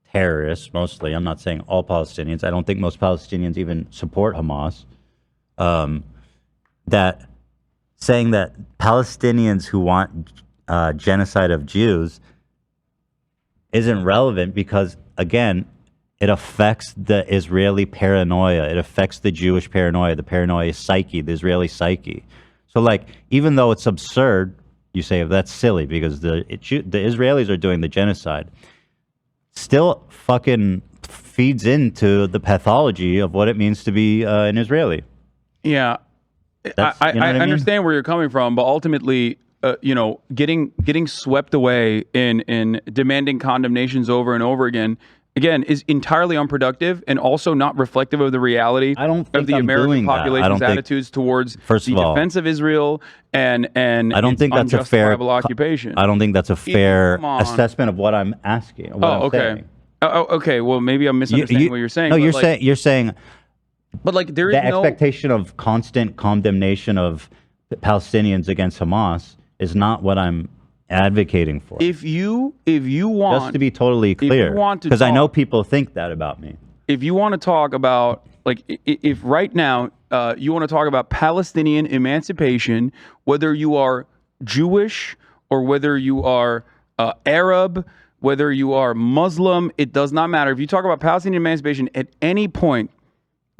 terrorists mostly. I'm not saying all Palestinians. I don't think most Palestinians even support Hamas. That saying that Palestinians who want genocide of Jews isn't relevant because, again, it affects the Israeli paranoia. It affects the Jewish paranoia, the paranoia psyche, the Israeli psyche. So, like, even though it's absurd, you say that's silly because the Israelis are doing the genocide, still fucking feeds into the pathology of what it means to be an Israeli. Yeah, I understand where you're coming from, but ultimately, getting swept away in demanding condemnations over and over again is entirely unproductive and also not reflective of the reality of the American population's attitudes towards the defense of Israel and I don't think that's a fair occupation. I don't think that's a fair assessment of what I'm asking. Okay. Okay. Well, maybe I'm misunderstanding what you're saying. No, you're saying. But like there is the expectation of constant condemnation of Palestinians against Hamas is not what I'm advocating for. If you want, just to be totally clear, because I know people think that about me. If you want to talk about, like, if right now you want to talk about Palestinian emancipation, whether you are Jewish or whether you are Arab, whether you are Muslim, it does not matter. If you talk about Palestinian emancipation at any point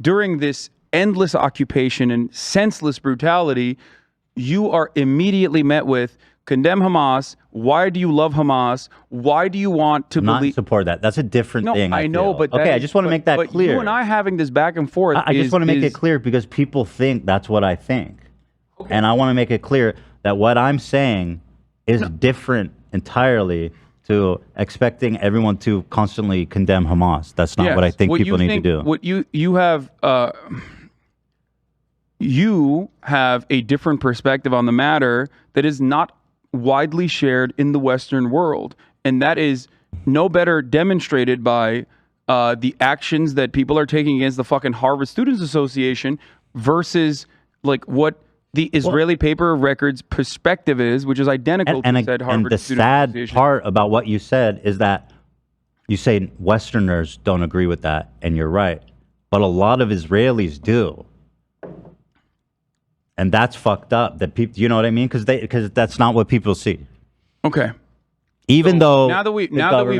during this endless occupation and senseless brutality, you are immediately met with condemn Hamas. Why do you love Hamas? Why do you want to not support that? That's a different thing. I know, but okay, I just want to make that clear. You and I having this back and forth. I just want to make it clear because people think that's what I think, and I want to make it clear that what I'm saying is different entirely to expecting everyone to constantly condemn Hamas. That's not what I think people need to do. What you have a different perspective on the matter that is not widely shared in the Western world, and that is no better demonstrated by the actions that people are taking against the fucking Harvard Students Association versus like what the Israeli paper of records perspective is, which is identical to said Harvard Students Association. And the sad part about what you said is that you say Westerners don't agree with that, and you're right, but a lot of Israelis do. And that's fucked up. That people, you know what I mean? Because that's not what people see. Okay. Even though now that we've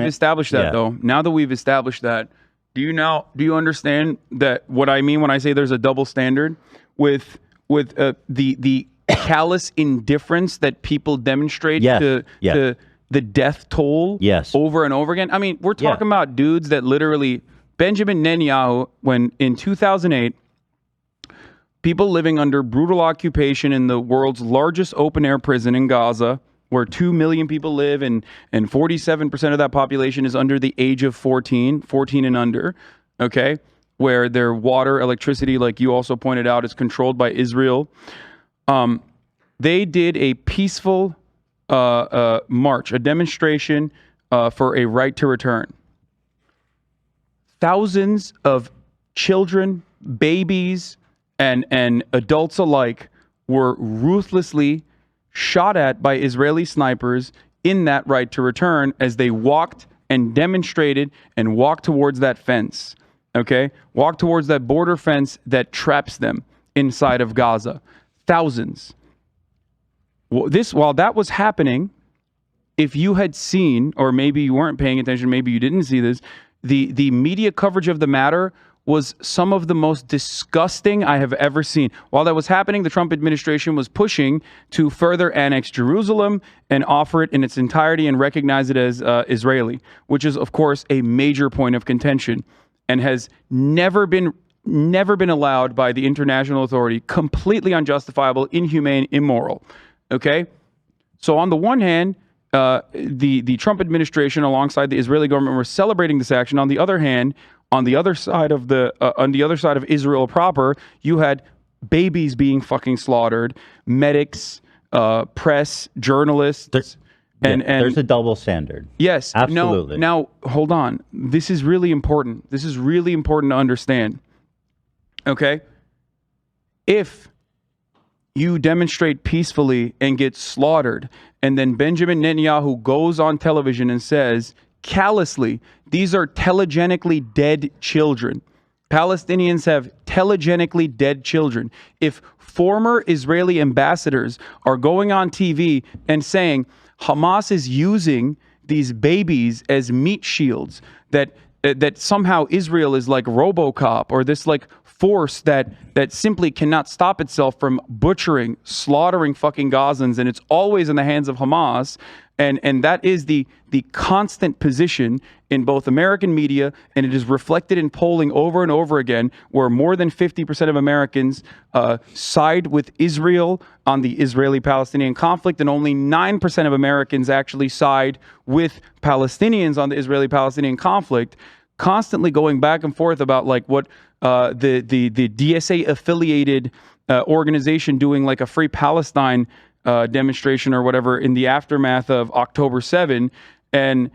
established that, do you understand that what I mean when I say there's a double standard with the callous indifference that people demonstrate to the death toll over and over again? I mean, we're talking about dudes that literally Benjamin Netanyahu, when in 2008. People living under brutal occupation in the world's largest open-air prison in Gaza, where 2 million people live, and 47% of that population is under the age of 14 and under, okay? Where their water, electricity, like you also pointed out, is controlled by Israel. They did a peaceful march, a demonstration for a right to return. Thousands of children, babies, and adults alike were ruthlessly shot at by Israeli snipers in that right to return as they walked and demonstrated and walked towards that fence, okay? Walked towards that border fence that traps them inside of Gaza. Thousands. While that was happening, if you had seen, or maybe you weren't paying attention, maybe you didn't see this, the media coverage of the matter was some of the most disgusting I have ever seen. While that was happening, the Trump administration was pushing to further annex Jerusalem and offer it in its entirety and recognize it as Israeli, which is, of course, a major point of contention and has never been allowed by the international authority. Completely unjustifiable, inhumane, immoral. Okay? So on the one hand, the Trump administration alongside the Israeli government were celebrating this action. On the other hand, on the other side of Israel proper, you had babies being fucking slaughtered, medics, press, journalists, and there's a double standard. Yes, absolutely. Now hold on. This is really important. This is really important to understand. Okay, if you demonstrate peacefully and get slaughtered, and then Benjamin Netanyahu goes on television and says callously, these are telegenically dead children. Palestinians have telegenically dead children. If former Israeli ambassadors are going on TV and saying Hamas is using these babies as meat shields, that somehow Israel is like RoboCop, or this like force that simply cannot stop itself from butchering, slaughtering fucking Gazans, and it's always in the hands of Hamas. And that is the constant position in both American media, and it is reflected in polling over and over again, where more than 50% of Americans side with Israel on the Israeli-Palestinian conflict, and only 9% of Americans actually side with Palestinians on the Israeli-Palestinian conflict, constantly going back and forth about like what the DSA-affiliated organization doing like a Free Palestine demonstration or whatever in the aftermath of October 7, and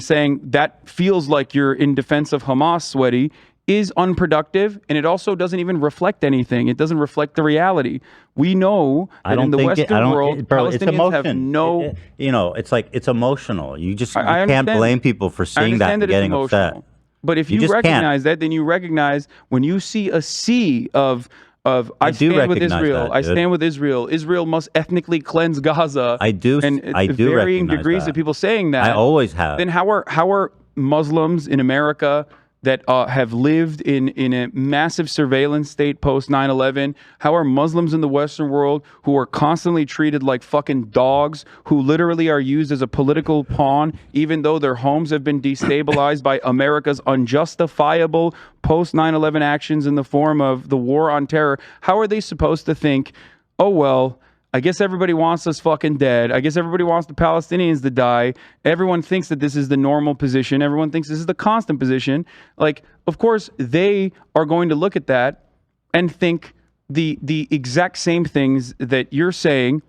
saying that feels like you're in defense of Hamas, sweaty, is unproductive, and it also doesn't even reflect anything. It doesn't reflect the reality. We know that in the Western world, Palestinians have no... it's like, it's emotional. You just can't blame people for seeing that and getting upset. But if you recognize that, then you recognize when you see a sea of I stand with Israel. I stand with Israel. Israel must ethnically cleanse Gaza. I do varying degrees of people saying that. I always have. Then how are Muslims in America that have lived in a massive surveillance state post 9/11? How are Muslims in the Western world who are constantly treated like fucking dogs, who literally are used as a political pawn, even though their homes have been destabilized by America's unjustifiable post 9/11 actions in the form of the war on terror? How are they supposed to think, oh, well, I guess everybody wants us fucking dead. I guess everybody wants the Palestinians to die. Everyone thinks that this is the normal position. Everyone thinks this is the constant position. Like, of course, they are going to look at that and think the exact same things that you're saying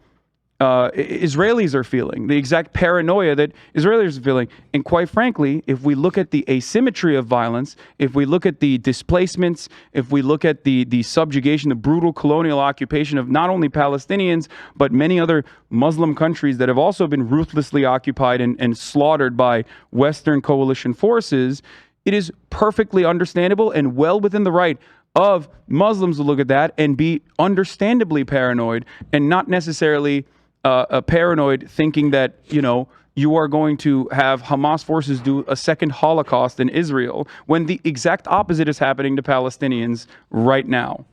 Israelis are feeling, the exact paranoia that Israelis are feeling. And quite frankly, if we look at the asymmetry of violence, if we look at the displacements, if we look at the subjugation, the brutal colonial occupation of not only Palestinians, but many other Muslim countries that have also been ruthlessly occupied and slaughtered by Western coalition forces, it is perfectly understandable and well within the right of Muslims to look at that and be understandably paranoid, and not necessarily paranoid thinking that, you are going to have Hamas forces do a second Holocaust in Israel, when the exact opposite is happening to Palestinians right now.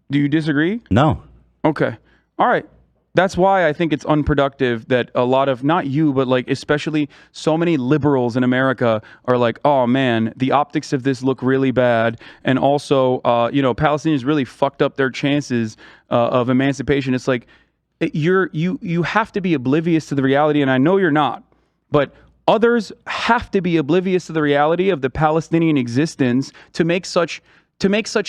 Do you disagree? No. Okay. All right. That's why I think it's unproductive that a lot of, not you, but like especially so many liberals in America are like, oh man, the optics of this look really bad. And also, Palestinians really fucked up their chances of emancipation. It's like, you have to be oblivious to the reality, and I know you're not, but others have to be oblivious to the reality of the Palestinian existence to make such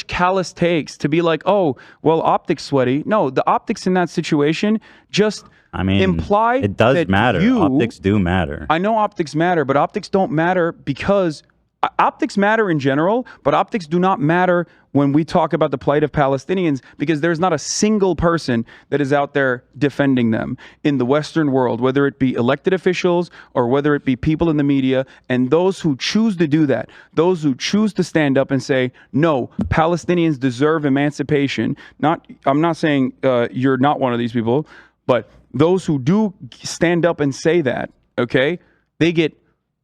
callous takes, to be like, oh, well, optics, sweaty. No, the optics in that situation just imply it does matter. Optics do matter. I know optics matter, but optics don't matter because optics matter in general, but optics do not matter when we talk about the plight of Palestinians, because there's not a single person that is out there defending them in the Western world, whether it be elected officials or whether it be people in the media. And those who choose to do that, those who choose to stand up and say, no, Palestinians deserve emancipation. I'm not saying you're not one of these people, but those who do stand up and say that, okay, they get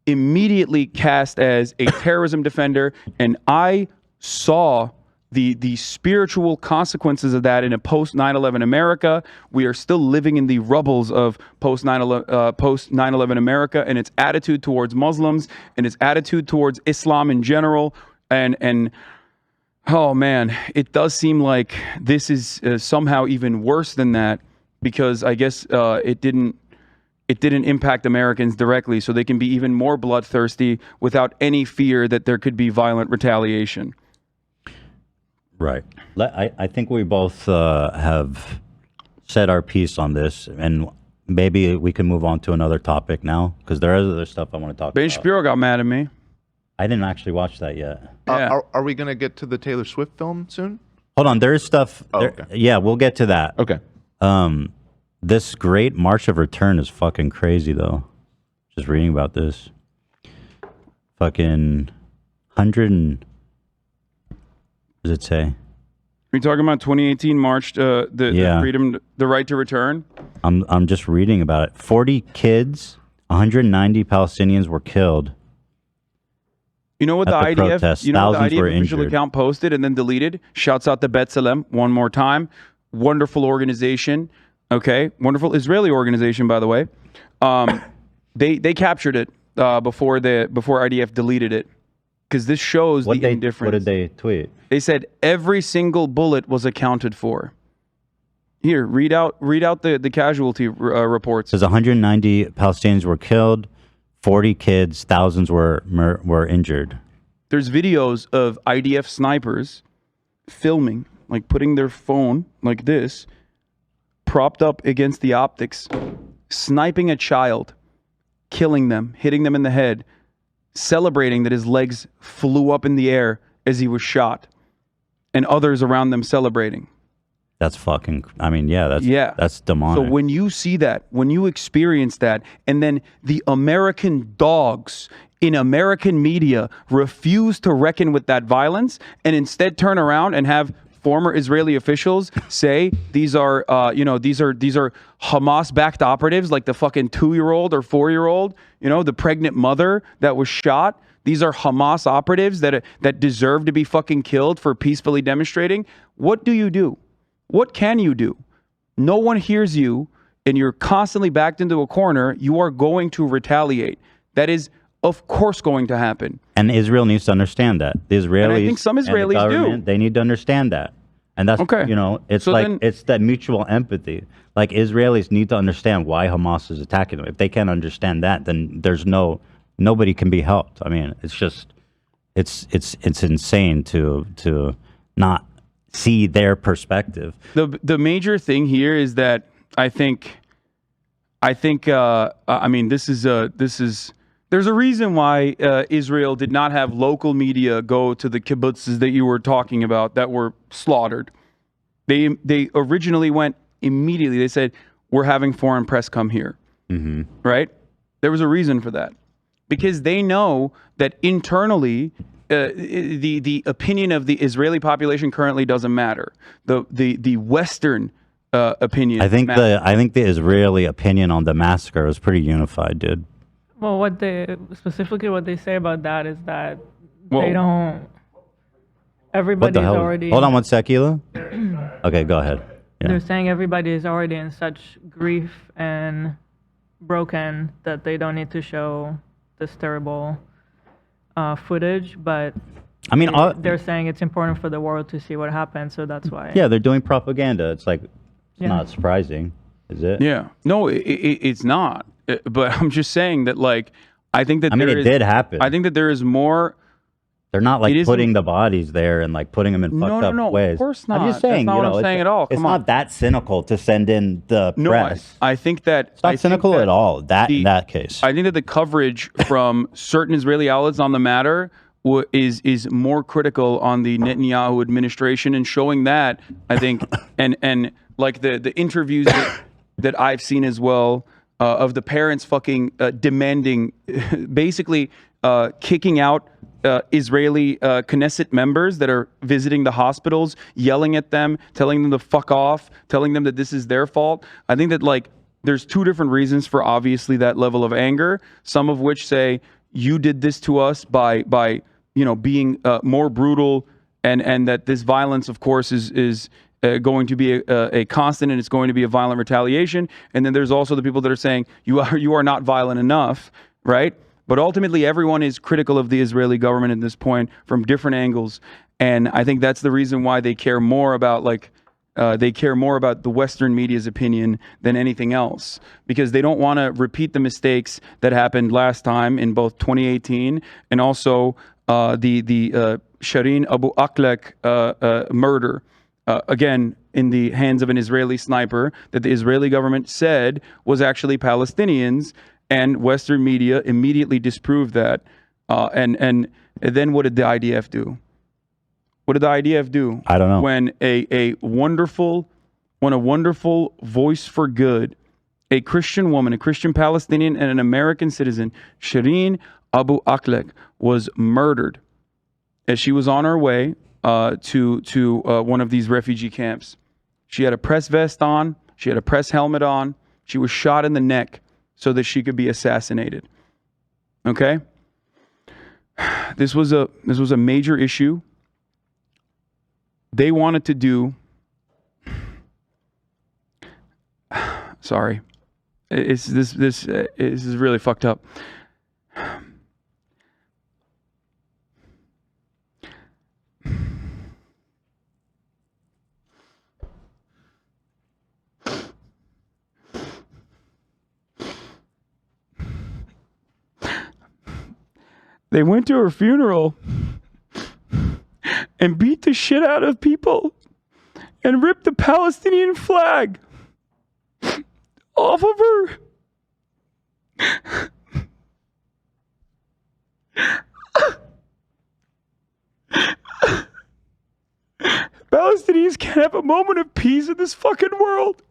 immediately cast as a terrorism defender. And I saw the spiritual consequences of that in a post 9/11 America. We are still living in the rubbles of post 9/11 America, and its attitude towards Muslims and its attitude towards Islam in general. And oh man, it does seem like this is somehow even worse than that, because I guess it didn't impact Americans directly, so they can be even more bloodthirsty without any fear that there could be violent retaliation. Right. I think we both have said our piece on this, and maybe we can move on to another topic now, because there is other stuff I want to talk about. Ben Shapiro got mad at me. I didn't actually watch that yet. Yeah. Are we going to get to the Taylor Swift film soon? Hold on. There is stuff. Okay. Yeah, we'll get to that. Okay. This great March of Return is fucking crazy, though. Just reading about this. Fucking 100 and... What does it say? Are you talking about 2018 march, the freedom, the right to return? I'm just reading about it. 40 kids, 190 Palestinians were killed. You know what the IDF, protests. you know what the Thousands were IDF official injured. account posted and then deleted? Shouts out to B'Tselem one more time. Wonderful organization. Okay, wonderful Israeli organization, by the way. They captured it before IDF deleted it, because this shows the indifference. What did they tweet? They said every single bullet was accounted for. Here, read out the casualty reports. It says 190 Palestinians were killed, 40 kids, thousands were injured. There's videos of IDF snipers filming, like putting their phone like this, propped up against the optics, sniping a child, killing them, hitting them in the head, celebrating that his legs flew up in the air as he was shot, and others around them celebrating. That's fucking, I mean, that's demonic. So when you see that, when you experience that, and then the American dogs in American media refuse to reckon with that violence and instead turn around and have former Israeli officials say these are Hamas-backed operatives, like the fucking 2-year-old or 4-year-old, the pregnant mother that was shot. These are Hamas operatives that deserve to be fucking killed for peacefully demonstrating. What do you do? What can you do? No one hears you, and you're constantly backed into a corner. You are going to retaliate. That is, of course, going to happen. And Israel needs to understand that. The Israelis, and I think some Israelis do. They need to understand that. And that's, okay. It's it's that mutual empathy. Like, Israelis need to understand why Hamas is attacking them. If they can't understand that, then nobody can be helped. I mean, it's just, it's insane to not see their perspective. The major thing here is that I mean, this is there's a reason why Israel did not have local media go to the kibbutzes that you were talking about that were slaughtered. They originally went immediately. They said, we're having foreign press come here. Mm-hmm. Right? There was a reason for that, because they know that internally the opinion of the Israeli population currently doesn't matter. The Western opinion. I think the Israeli opinion on the massacre was pretty unified, dude. Well, what they say about that is that they don't. Everybody's already. Hold on one sec, Hila. Okay, go ahead. Yeah. They're saying everybody is already in such grief and broken that they don't need to show this terrible footage, but I mean, they're saying it's important for the world to see what happened, so that's why. Yeah, they're doing propaganda. It's like, it's not surprising, is it? Yeah, no, it's not. But I'm just saying that, like, I think that it did happen. I think that there is more. They're not like putting the bodies there and like putting them in fucked up ways. Of course not. I'm just saying, that's not what I'm saying at all. It's not that cynical to send in the press. I think that it's not cynical at all. In that case, I think that the coverage from certain Israeli outlets on the matter is more critical on the Netanyahu administration, and showing that, I think, and like the interviews that I've seen as well of the parents fucking demanding, basically kicking out Israeli Knesset members that are visiting the hospitals, yelling at them, telling them to fuck off, telling them that this is their fault. I think that, like, there's two different reasons for obviously that level of anger. Some of which say you did this to us by being more brutal, and that this violence, of course, is going to be a constant, and it's going to be a violent retaliation. And then there's also the people that are saying you are not violent enough, right? But ultimately, everyone is critical of the Israeli government at this point from different angles, and I think that's the reason why they care more about the Western media's opinion than anything else, because they don't want to repeat the mistakes that happened last time in both 2018 and also the Shireen Abu Akleh murder. Again, in the hands of an Israeli sniper that the Israeli government said was actually Palestinians, and Western media immediately disproved that. And then what did the IDF do? What did the IDF do? I don't know. When a wonderful voice for good, a Christian woman, a Christian Palestinian, and an American citizen, Shireen Abu Akleh, was murdered as she was on her way to one of these refugee camps. She had a press vest on. She had a press helmet on. She was shot in the neck so that she could be assassinated. Okay? This was a major issue. They wanted to do. Sorry, this is really fucked up. They went to her funeral and beat the shit out of people and ripped the Palestinian flag off of her. Palestinians can't have a moment of peace in this fucking world.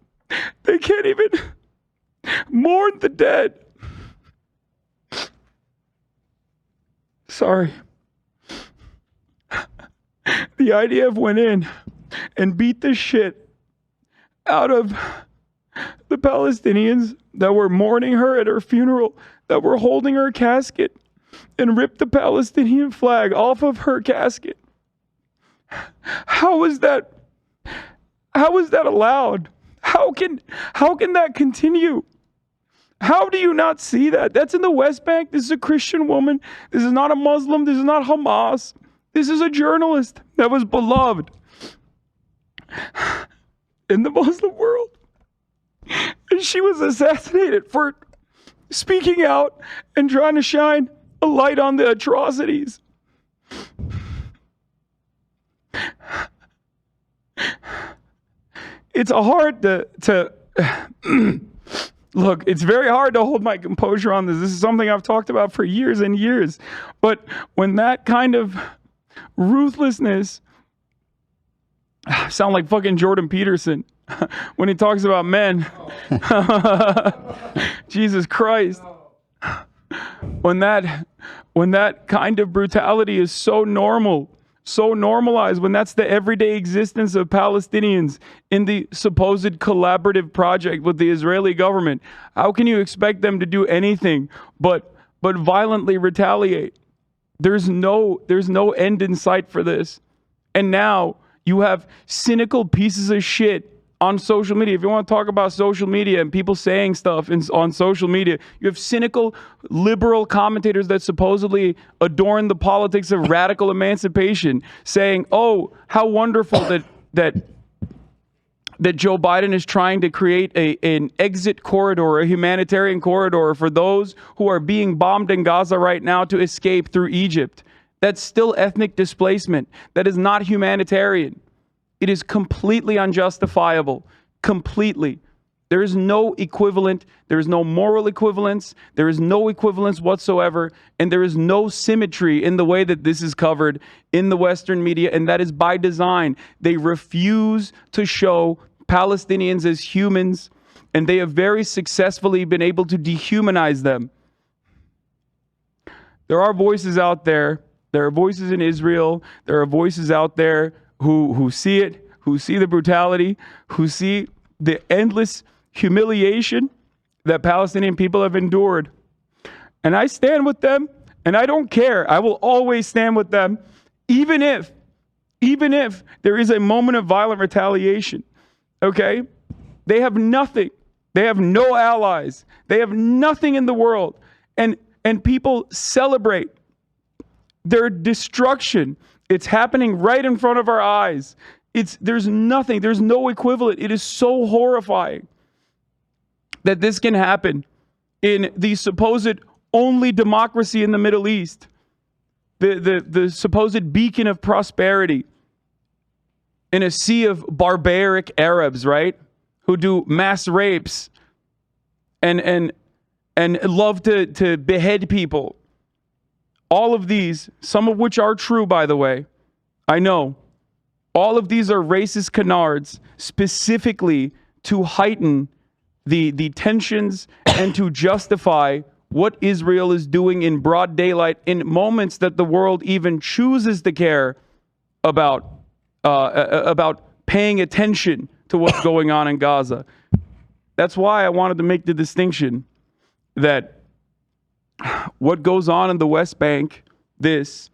They can't even mourn the dead. Sorry. The IDF went in and beat the shit out of the Palestinians that were mourning her at her funeral, that were holding her casket, and ripped the Palestinian flag off of her casket. How is that allowed? How can that continue? How do you not see that? That's in the West Bank. This is a Christian woman. This is not a Muslim. This is not Hamas. This is a journalist that was beloved in the Muslim world. And she was assassinated for speaking out and trying to shine a light on the atrocities. It's hard to look, it's very hard to hold my composure on this. This is something I've talked about for years and years. But when that kind of ruthlessness, I sound like fucking Jordan Peterson when he talks about men. Jesus Christ. When that kind of brutality is so normal, so normalized, when that's the everyday existence of Palestinians in the supposed collaborative project with the Israeli government, how can you expect them to do anything but violently retaliate? There's no end in sight for this. And now you have cynical pieces of shit on social media. If you want to talk about social media and people saying stuff on social media, you have cynical liberal commentators that supposedly adorn the politics of radical emancipation saying, oh, how wonderful that Joe Biden is trying to create an exit corridor, a humanitarian corridor for those who are being bombed in Gaza right now to escape through Egypt. That's still ethnic displacement. That is not humanitarian. It is completely unjustifiable. Completely. There is no equivalent. There is no moral equivalence. There is no equivalence whatsoever. And there is no symmetry in the way that this is covered in the Western media. And that is by design. They refuse to show Palestinians as humans. And they have very successfully been able to dehumanize them. There are voices out there. There are voices in Israel. There are voices out there who see it, who see the brutality, who see the endless humiliation that Palestinian people have endured. And I stand with them, and I don't care. I will always stand with them, even if there is a moment of violent retaliation. Okay? They have nothing. They have no allies. They have nothing in the world. And people celebrate their destruction. It's happening right in front of our eyes. There's nothing. There's no equivalent. It is so horrifying that this can happen in the supposed only democracy in the Middle East, the supposed beacon of prosperity, in a sea of barbaric Arabs, right, who do mass rapes and love to behead people. All of these, some of which are true, by the way, I know. All of these are racist canards specifically to heighten the tensions and to justify what Israel is doing in broad daylight in moments that the world even chooses to care about paying attention to what's going on in Gaza. That's why I wanted to make the distinction that what goes on in the West Bank, this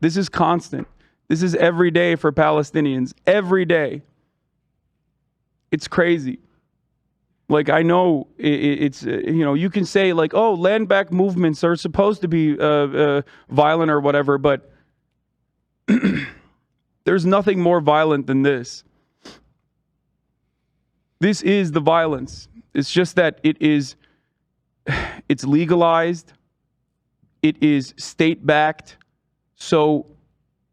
is constant. This is every day for Palestinians. Every day. It's crazy. Like, I know it's, you can say like, oh, land back movements are supposed to be violent or whatever, but there's nothing more violent than this. This is the violence. It's just that it's legalized. It is state-backed. So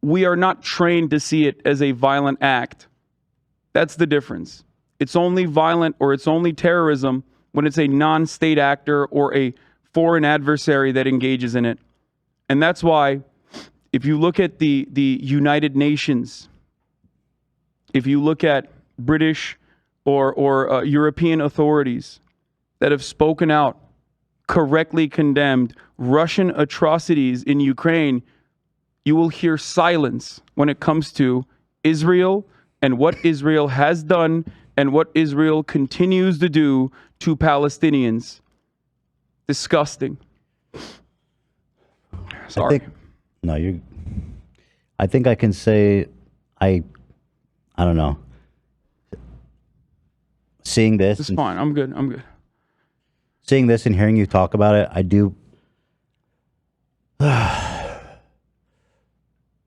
we are not trained to see it as a violent act. That's the difference. It's only violent or it's only terrorism when it's a non-state actor or a foreign adversary that engages in it. And that's why if you look at the United Nations, if you look at British or European authorities that have spoken out, correctly condemned Russian atrocities in Ukraine, you will hear silence when it comes to Israel and what Israel has done and what Israel continues to do to Palestinians. Disgusting. Sorry. I think I can say I don't know. Seeing this, it's fine. I'm good. Seeing this and hearing you talk about it, I do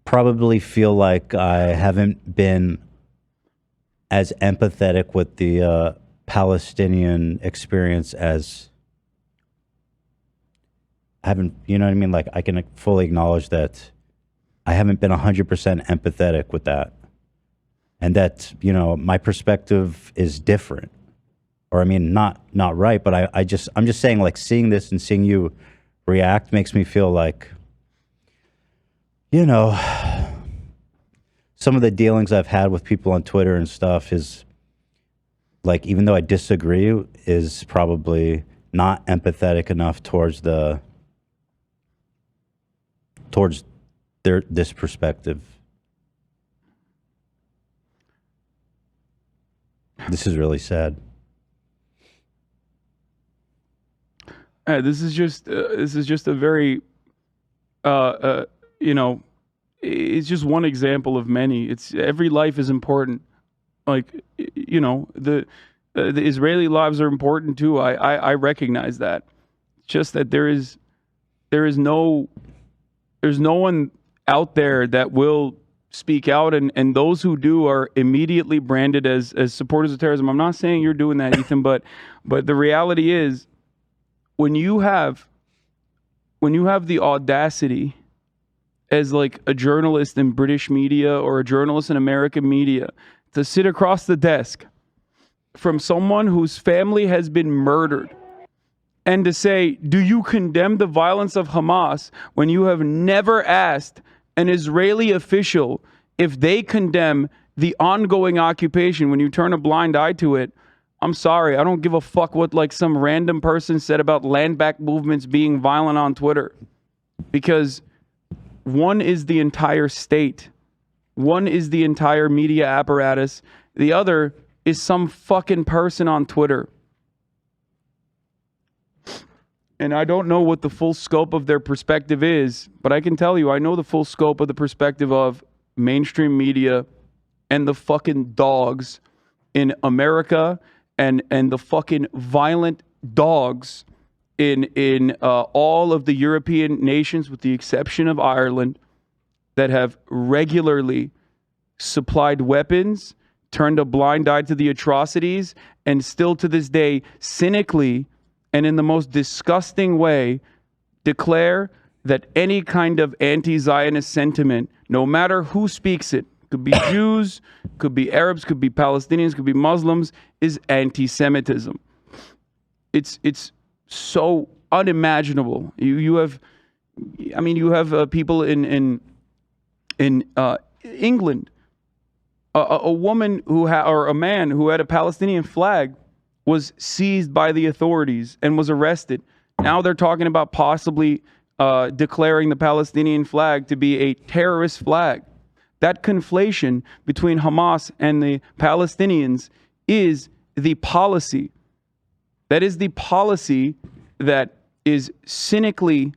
probably feel like I haven't been as empathetic with the Palestinian experience as I haven't, you know what I mean? Like, I can fully acknowledge that I haven't been 100% empathetic with that. And that, my perspective is different. Or, I mean, not right, but I'm just saying, like, seeing this and seeing you react makes me feel like, some of the dealings I've had with people on Twitter and stuff is, like, even though I disagree, is probably not empathetic enough towards this perspective. This is really sad. This is just a very, it's just one example of many. It's every life is important. Like, the Israeli lives are important too. I recognize that. It's just that there's no one out there that will speak out, and those who do are immediately branded as supporters of terrorism. I'm not saying you're doing that, Ethan, but the reality is, when you have the audacity as like a journalist in British media or a journalist in American media to sit across the desk from someone whose family has been murdered and to say, do you condemn the violence of Hamas, when you have never asked an Israeli official if they condemn the ongoing occupation, when you turn a blind eye to it? I'm sorry, I don't give a fuck what like some random person said about land back movements being violent on Twitter. Because one is the entire state. One is the entire media apparatus. The other is some fucking person on Twitter. And I don't know what the full scope of their perspective is, but I can tell you, I know the full scope of the perspective of mainstream media and the fucking dogs in America and the fucking violent dogs in all of the European nations, with the exception of Ireland, that have regularly supplied weapons, turned a blind eye to the atrocities, and still to this day, cynically and in the most disgusting way, declare that any kind of anti-Zionist sentiment, no matter who speaks it, could be Jews, could be Arabs, could be Palestinians, could be Muslims, is anti-Semitism. It's so unimaginable. You have people in England, a woman or a man who had a Palestinian flag was seized by the authorities and was arrested. Now they're talking about possibly declaring the Palestinian flag to be a terrorist flag. that conflation between Hamas and the Palestinians is the policy. That is the policy that is cynically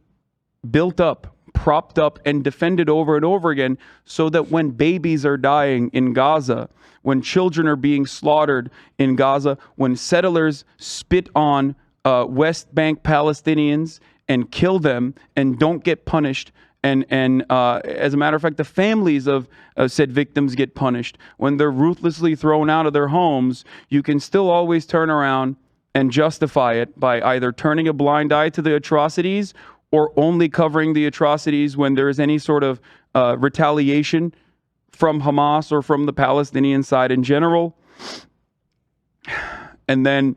built up, propped up, and defended over and over again, so that when babies are dying in Gaza, when children are being slaughtered in Gaza, when settlers spit on West Bank Palestinians and kill them and don't get punished, and as a matter of fact, the families of said victims get punished, when they're ruthlessly thrown out of their homes, you can still always turn around and justify it by either turning a blind eye to the atrocities or only covering the atrocities when there is any sort of retaliation from Hamas or from the Palestinian side in general. And then,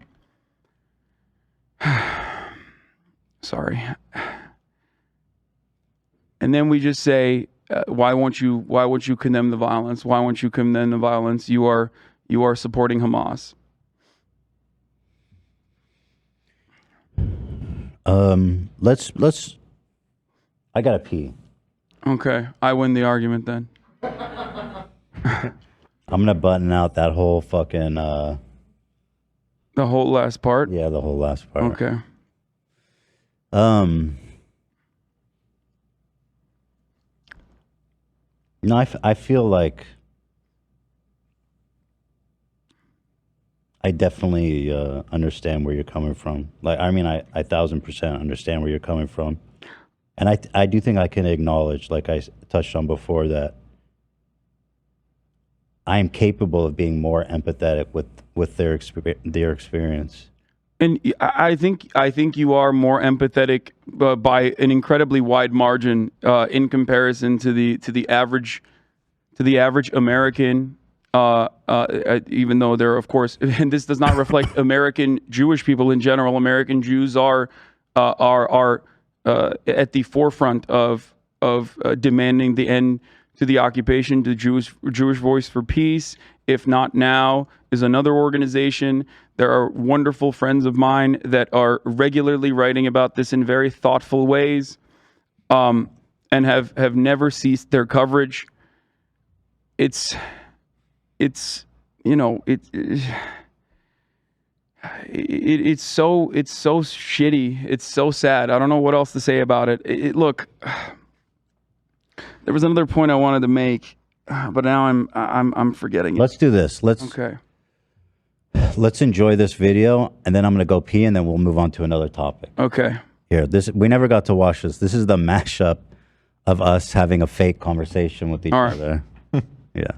sorry. And then we just say, why won't you condemn the violence? Why won't you condemn the violence? You are supporting Hamas. Let's I gotta pee. Okay, I win the argument then. I'm gonna button out that whole fucking the whole last part? Yeah, the whole last part. Okay. No, I feel like I definitely understand where you're coming from. Like, I mean, I 1000% understand where you're coming from. And I do think I can acknowledge, like I touched on before, that I am capable of being more empathetic with their experience. And I think you are more empathetic by an incredibly wide margin in comparison to the average American. Even though they're, of course, and this does not reflect American Jewish people in general. American Jews are at the forefront of demanding the end to the occupation. The Jewish Voice for Peace, If Not Now, is another organization. There are wonderful friends of mine that are regularly writing about this in very thoughtful ways, and have never ceased their coverage. It's so shitty. It's so sad. I don't know what else to say about it. Look, there was another point I wanted to make, but now I'm forgetting it. Let's do this. Let's enjoy this video, and then I'm gonna go pee, and then we'll move on to another topic. Okay. Here, we never got to watch this. This is the mashup of us having a fake conversation with each other. Yeah.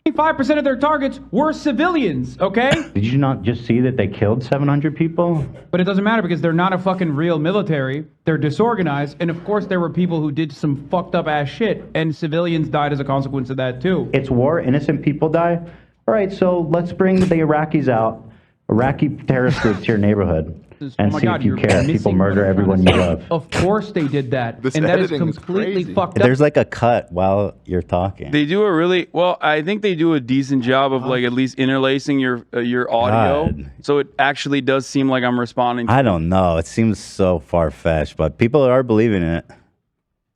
5% of their targets were civilians, okay? Did you not just see that they killed 700 people? But it doesn't matter because they're not a fucking real military. They're disorganized. And of course, there were people who did some fucked up ass shit, and civilians died as a consequence of that too. It's war. Innocent people die. All right, so let's bring the Iraqis out. Iraqi terrorist groups to your neighborhood. And see if you care. People murder everyone you love. Of course they did that. And that is completely fucked up. There's like a cut while you're talking. They do a really well. I think they do a decent job of like at least interlacing your audio, so it actually does seem like I'm responding. I don't know. It seems so far fetched, but people are believing it.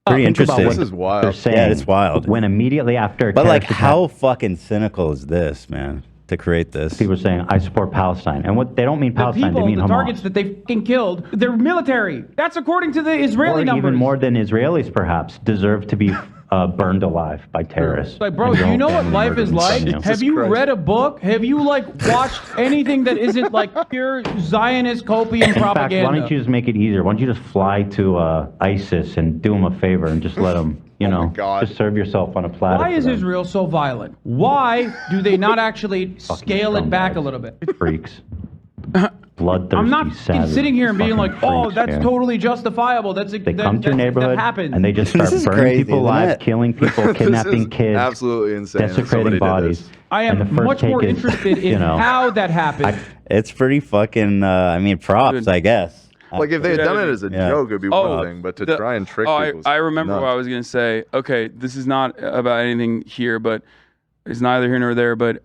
Pretty interesting. This is wild. Yeah, it's wild. When immediately after, but like, how fucking cynical is this, man? To create this, people are saying I support Palestine, and what they don't mean Palestine, they mean the Hamas. Targets that they fucking killed, they're military. That's according to the Israeli numbers. Even more than Israelis, perhaps, deserve to be burned alive by terrorists. Like, bro, do you know what life is like? Have you read a book? Have you like watched anything that isn't like pure Zionist copium propaganda? In fact, why don't you just make it easier? Why don't you just fly to ISIS and do them a favor and just let them, just serve yourself on a platter? Why is Israel so violent? Why do they not actually scale it back a little bit? Freaks. Bloodthirsty, I'm not sitting here and being like, oh, that's totally justifiable. They come to your neighborhood that happens. and they just start burning people alive, killing people, kidnapping kids, absolutely insane. Desecrating bodies. I am much more interested in how that happened. It's pretty fucking. Props, I guess. Like if they had done it as a joke, it'd be one thing, but to try and trick people. I remember what I was gonna say. Okay, this is not about anything here, but it's neither here nor there. But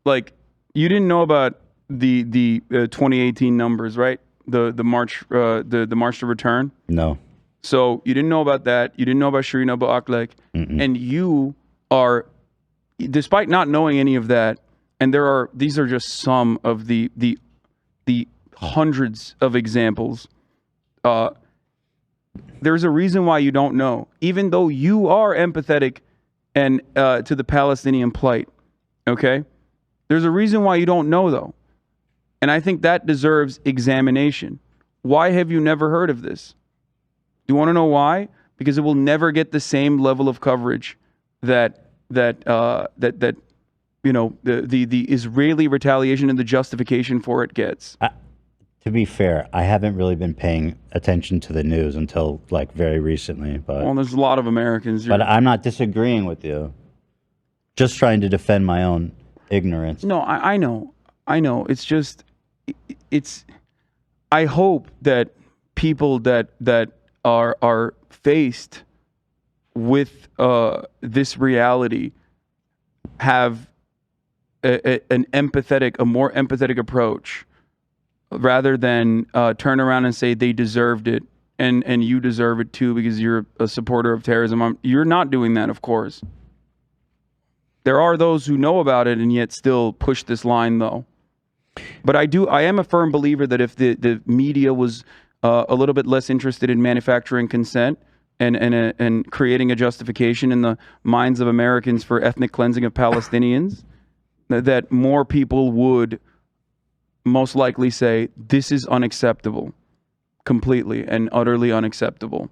like, you didn't know about the 2018 numbers, right? The march the march to return. No. So you didn't know about that. You didn't know about Shireen Abu Akleh, and you are, despite not knowing any of that, and these are just some of the hundreds of examples. There's a reason why you don't know, even though you are empathetic and to the Palestinian plight. Okay, there's a reason why you don't know, though, and I think that deserves examination. Why have you never heard of this? Do you want to know why? Because it will never get the same level of coverage that the Israeli retaliation and the justification for it gets. To be fair, I haven't really been paying attention to the news until like very recently. But well, there's a lot of Americans. But I'm not disagreeing with you. Just trying to defend my own ignorance. No, I know. It's just, I hope that people that are faced with this reality have a more empathetic approach, rather than turn around and say they deserved it and you deserve it too because you're a supporter of terrorism. You're not doing that, of course. There are those who know about it and yet still push this line, though. But I am a firm believer that if the media was a little bit less interested in manufacturing consent and creating a justification in the minds of Americans for ethnic cleansing of Palestinians, that more people would most likely say this is unacceptable, completely and utterly unacceptable.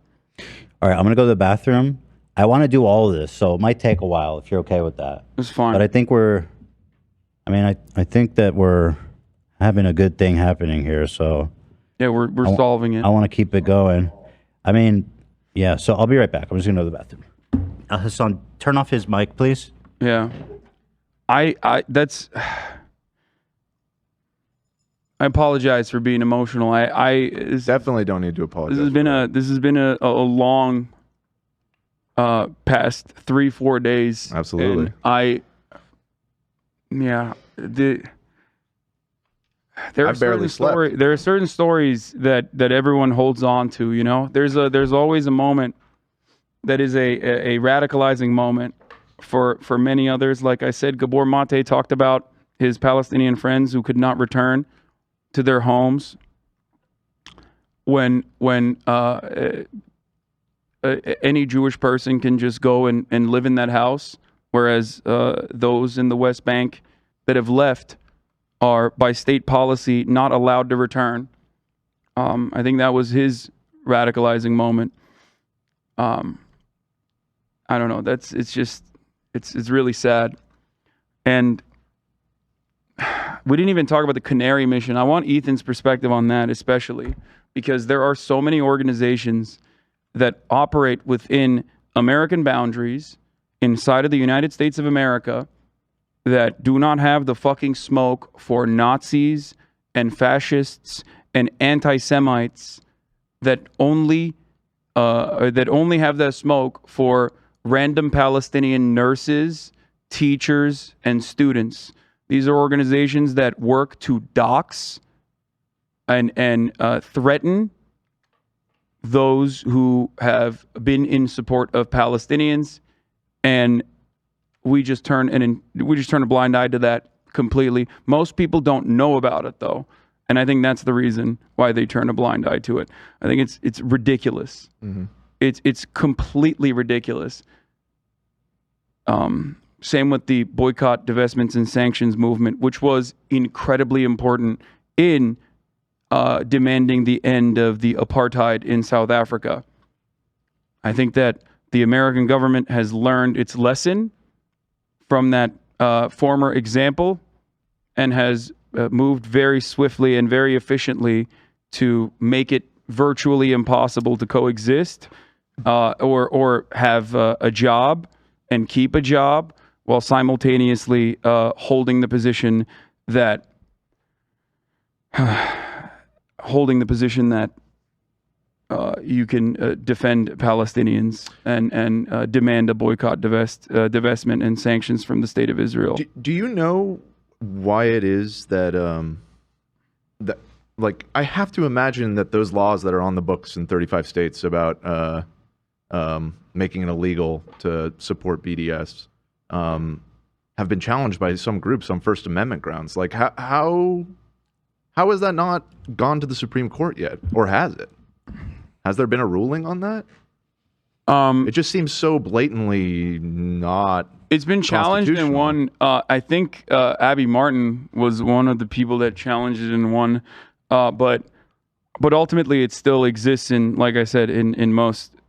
All right, I'm gonna go to the bathroom. I want to do all of this, so it might take a while if you're okay with that. It's fine. But I think I think that we're having a good thing happening here. So yeah, we're solving it. I want to keep it going. I mean, yeah. So I'll be right back. I'm just gonna go to the bathroom. Hasan, turn off his mic, please. Yeah, I apologize for being emotional. I definitely don't need to apologize. This has been a long past 3-4 days. Absolutely. There are certain stories that everyone holds on to. You know, there's always a moment that is a radicalizing moment for many others. Like I said, Gabor Mate talked about his Palestinian friends who could not return to their homes when any Jewish person can just go and live in that house, whereas those in the West Bank that have left are, by state policy, not allowed to return. I think that was his radicalizing moment. I don't know. It's really sad. And we didn't even talk about the Canary mission. I want Ethan's perspective on that, especially because there are so many organizations that operate within American boundaries inside of the United States of America that do not have the fucking smoke for Nazis and fascists and anti-Semites, that only have that smoke for random Palestinian nurses, teachers, and students. These are organizations that work to dox and threaten those who have been in support of Palestinians, and we just turn a blind eye to that completely. Most people don't know about it, though, and I think that's the reason why they turn a blind eye to it. I think it's ridiculous. Mm-hmm. It's completely ridiculous. Same with the boycott, divestments, and sanctions movement, which was incredibly important in demanding the end of the apartheid in South Africa. I think that the American government has learned its lesson from that former example and has moved very swiftly and very efficiently to make it virtually impossible to coexist or have a job and keep a job while simultaneously holding the position that you can defend Palestinians and demand a boycott, divestment, and sanctions from the state of Israel. Do you know why it is that like, I have to imagine that those laws that are on the books in 35 states about making it illegal to support BDS, have been challenged by some groups on First Amendment grounds. Like how has that not gone to the Supreme Court yet, or has it? Has there been a ruling on that? It just seems so blatantly not. It's been challenged in one. I think Abby Martin was one of the people that challenged it in one, but ultimately it still exists in, like I said, in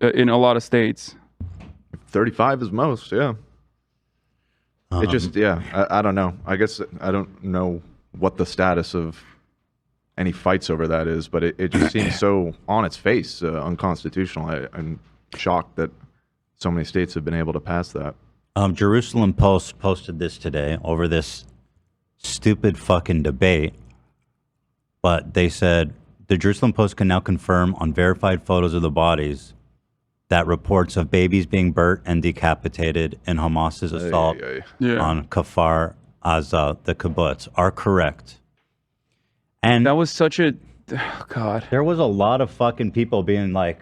a lot of states. 35 is most, yeah. It just, I don't know. I guess I don't know what the status of any fights over that is, but it just seems so on its face unconstitutional. I'm shocked that so many states have been able to pass that. Jerusalem Post posted this today over this stupid fucking debate, but they said the Jerusalem Post can now confirm on verified photos of the bodies that reports of babies being burnt and decapitated in Hamas's assault on Kfar Aza, the kibbutz, are correct. And that was such a God. There was a lot of fucking people being like,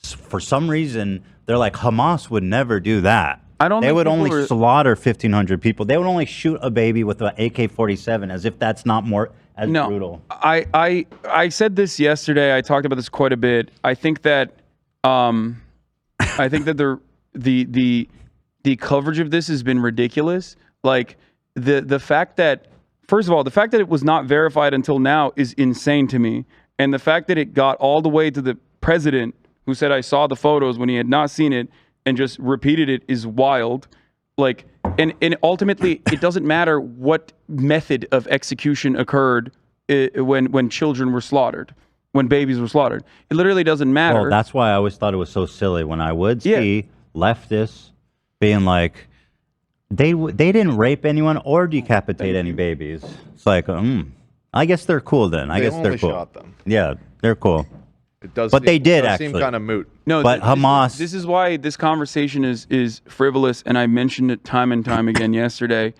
for some reason, they're like, Hamas would never do that. They would only slaughter 1,500 people. They would only shoot a baby with an AK-47, as if that's not more brutal. I said this yesterday. I talked about this quite a bit. I think that the coverage of this has been ridiculous. Like the fact that, first of all, the fact that it was not verified until now is insane to me, and the fact that it got all the way to the president, who said I saw the photos when he had not seen it and just repeated it, is wild. Like, and ultimately, it doesn't matter what method of execution occurred when children were slaughtered, when babies were slaughtered. It literally doesn't matter. Well, that's why I always thought it was so silly when I would see leftists being like, they didn't rape anyone or decapitate any babies. It's like, I guess they're cool then. I guess they're cool. Shot them. Yeah, they're cool. It does, but they did actually seem kind of moot. No, but Hamas. This is why this conversation is frivolous, and I mentioned it time and time again yesterday.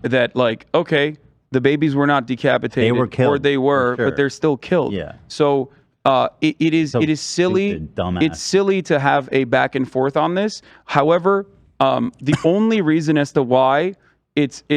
That like, okay, the babies were not decapitated, they were killed, or they were, sure. but they're still killed. Yeah. So it is silly. Stupid, dumbass. It's silly to have a back and forth on this. However, the only reason as to why the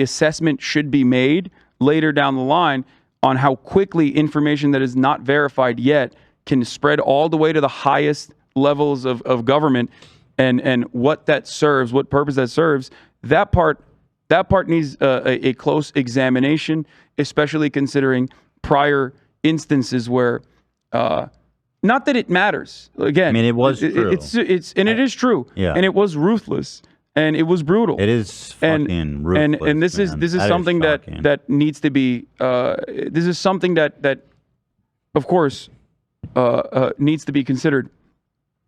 assessment should be made later down the line on how quickly information that is not verified yet can spread all the way to the highest levels of government, and what that serves, what purpose that serves, that part needs a close examination, especially considering prior instances where, not that it matters. Again, I mean, it was true. It is true. Yeah. And it was ruthless. And it was brutal. It is fucking ruthless. And this is something that needs to be. This is something that of course, needs to be considered.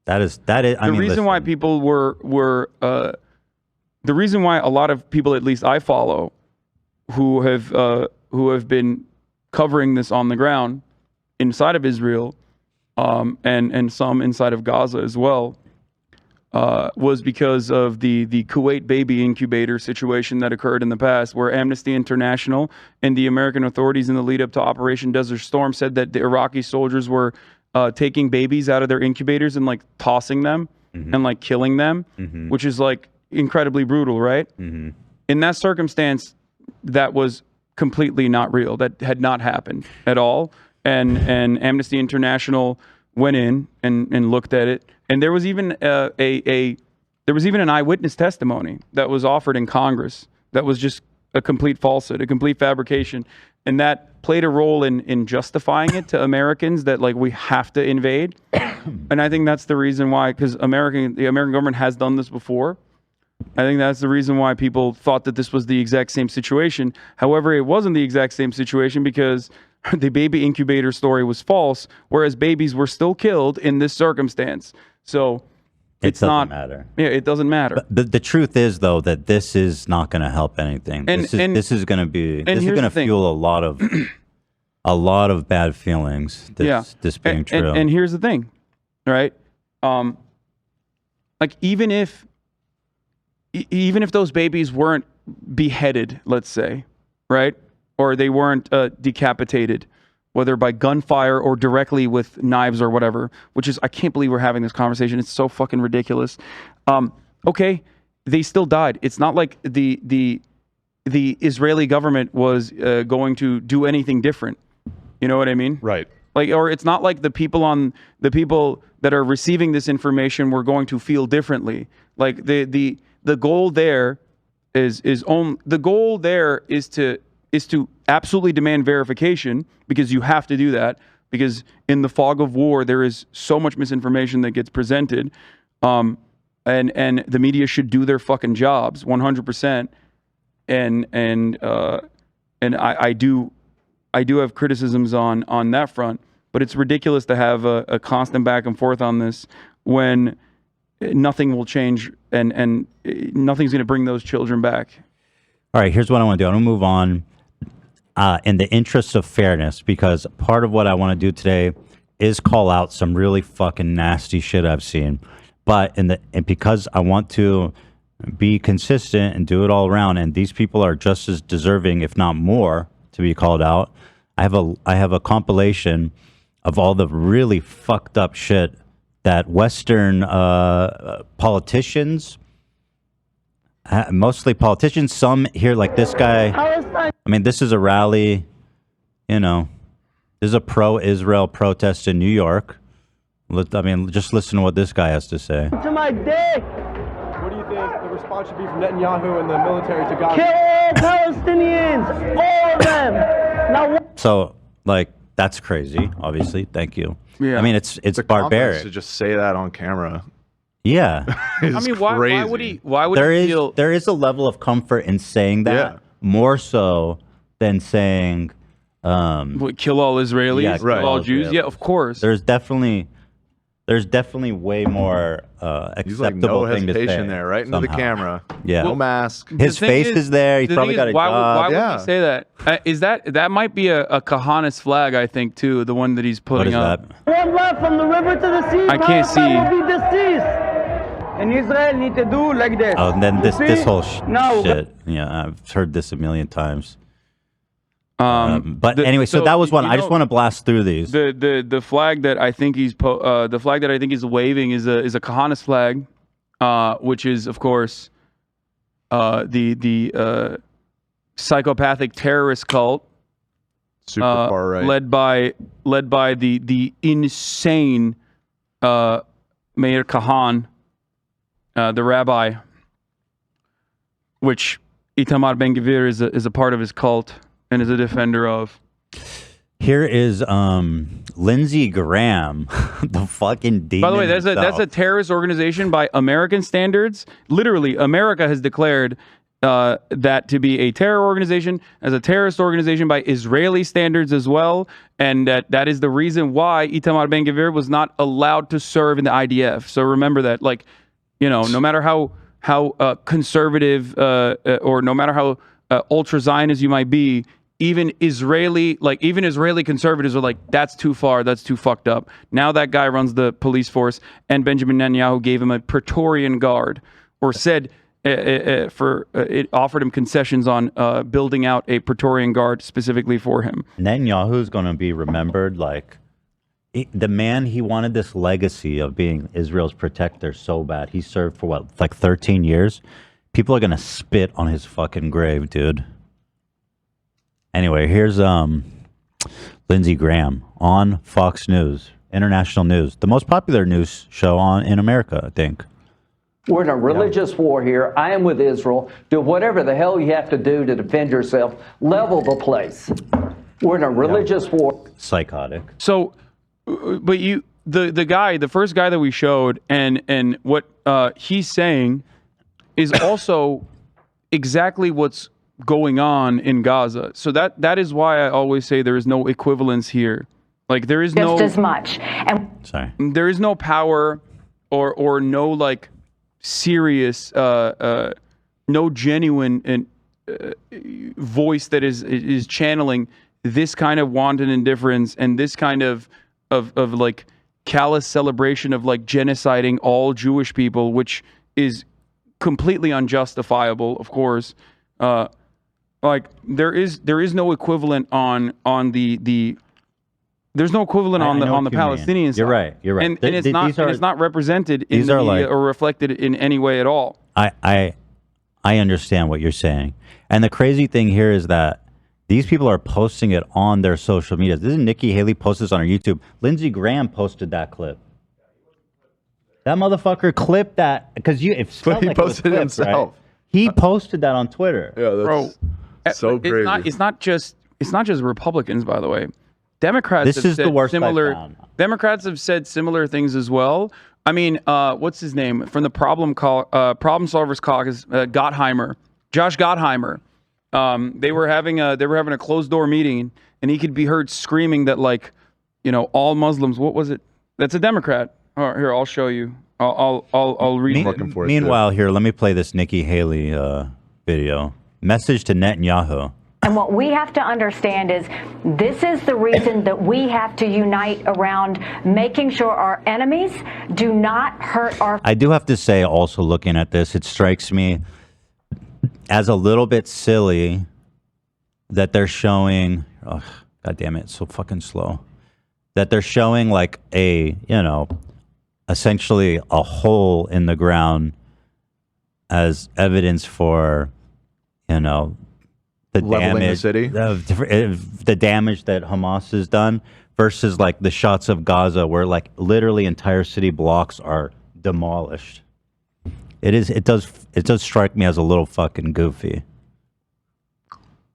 That is. I mean, reason why people were the reason why a lot of people, at least I follow, who have been covering this on the ground inside of Israel, and some inside of Gaza as well. Was because of the Kuwait baby incubator situation that occurred in the past, where Amnesty International and the American authorities in the lead up to Operation Desert Storm said that the Iraqi soldiers were taking babies out of their incubators and like tossing them and like killing them, which is like incredibly brutal, right? In that circumstance, that was completely not real. That had not happened at all. And Amnesty International went in and looked at it. And there was even an eyewitness testimony that was offered in Congress that was just a complete falsehood, a complete fabrication, and that played a role in justifying it to Americans that like we have to invade. And I think that's the reason why, because the American government has done this before. I think that's the reason why people thought that this was the exact same situation. However, it wasn't the exact same situation because the baby incubator story was false, whereas babies were still killed in this circumstance. So it doesn't matter. Yeah, it doesn't matter. But the truth is, though, that this is not going to help anything. This is going to fuel a lot of bad feelings. This being true. And here's the thing, right? Like even if those babies weren't beheaded, let's say, right? Or they weren't decapitated, whether by gunfire or directly with knives or whatever, which is, I can't believe we're having this conversation. It's so fucking ridiculous. Okay, they still died. It's not like the Israeli government was going to do anything different. You know what I mean? Right. Like, or it's not like the people that are receiving this information were going to feel differently. Like the goal there is to absolutely demand verification, because you have to do that, because in the fog of war there is so much misinformation that gets presented, and the media should do their fucking jobs 100%. And I do have criticisms on that front, but it's ridiculous to have a constant back and forth on this when nothing will change and nothing's going to bring those children back. All right, here's what I want to do. I'm going to move on in the interest of fairness, because part of what I want to do today is call out some really fucking nasty shit I've seen. But and because I want to be consistent and do it all around, and these people are just as deserving, if not more, to be called out. I have a compilation of all the really fucked up shit that Western politicians, mostly politicians, some here like this guy. I mean, this is a rally, you know, this is a pro-Israel protest in New York. I mean, just listen to what this guy has to say. To my dick! What do you think the response should be from Netanyahu and the military to Gaza? Kill all Palestinians! All of them! Now, so, like, that's crazy, obviously. Thank you. Yeah. I mean, it's barbaric to just say that on camera. Yeah. I mean, why would he feel... There is a level of comfort in saying that, more so than saying... kill all Israelis, yeah, kill all Jews? Yeah, of course. There's definitely way more acceptable no thing to say. hesitation there, right into the camera. Yeah. No mask. His face is there. He's probably got a why job. would he say that? Is that might be a Kahanis flag, I think, too, the one that he's putting up. one left from the river to the sea. I can't see. Will be deceased. And Israel need to do like this. Oh, and then this whole No. shit. Yeah, I've heard this a million times. But The- anyway, so that was one. I just want to blast through these. The flag that I think he's waving is a Kahanis flag, which is of course the psychopathic terrorist cult, super far right, led by the insane Meir Kahan, the rabbi, which Itamar Ben-Gvir is a part of his cult and is a defender of. Here is Lindsey Graham, the fucking demon. By the way, himself. that's a terrorist organization by American standards. Literally, America has declared that to be a terror organization, as a terrorist organization by Israeli standards as well, and that is the reason why Itamar Ben-Gvir was not allowed to serve in the IDF. So remember that, like, you know, no matter how conservative or no matter how ultra Zionist you might be, even Israeli conservatives are like, that's too far, that's too fucked up. Now that guy runs the police force, and Benjamin Netanyahu gave him a Praetorian Guard, or said it offered him concessions on building out a Praetorian Guard specifically for him. Netanyahu's going to be remembered like the man. He wanted this legacy of being Israel's protector so bad. He served for what, like 13 years? People are going to spit on his fucking grave, dude. Anyway, here's Lindsey Graham on Fox News, international news, the most popular news show in America, I think. We're in a religious war here. I am with Israel. Do whatever the hell you have to do to defend yourself. Level the place. We're in a religious war. Psychotic. So, but the first guy that we showed, and what he's saying is also exactly what's going on in Gaza. So that is why I always say there is no equivalence here. Like, there is just as much. And there is no power or no like serious no genuine voice that is channeling this kind of wanton indifference and this kind of like callous celebration of like genociding all Jewish people, which is completely unjustifiable, of course. Like there is no equivalent on the There's no equivalent on the Palestinian side. You're right. You're right. And it's not represented in the media or reflected in any way at all. I understand what you're saying, and the crazy thing here is that these people are posting it on their social media. This is Nikki Haley posted this on her YouTube. Lindsey Graham posted that clip. That motherfucker clipped that because he posted it himself. Right? He posted that on Twitter. Yeah, that's so crazy. It's not just Republicans, by the way. Democrats. This is the worst I found. Democrats have said similar things as well. I mean, what's his name from the Problem Solvers Caucus? Josh Gottheimer. They were having a closed door meeting, and he could be heard screaming that, like, all Muslims. What was it? That's a Democrat. Oh, here, I'll show you. I'll read it. Meanwhile, here, let me play this Nikki Haley video. Message to Netanyahu. And what we have to understand is this is the reason that we have to unite around making sure our enemies do not hurt our... I do have to say, also looking at this, it strikes me as a little bit silly that they're showing... Oh, God damn it, it's so fucking slow. That they're showing like essentially a hole in the ground as evidence for, the damage, the damage that Hamas has done, versus like the shots of Gaza where like literally entire city blocks are demolished. It does strike me as a little fucking goofy.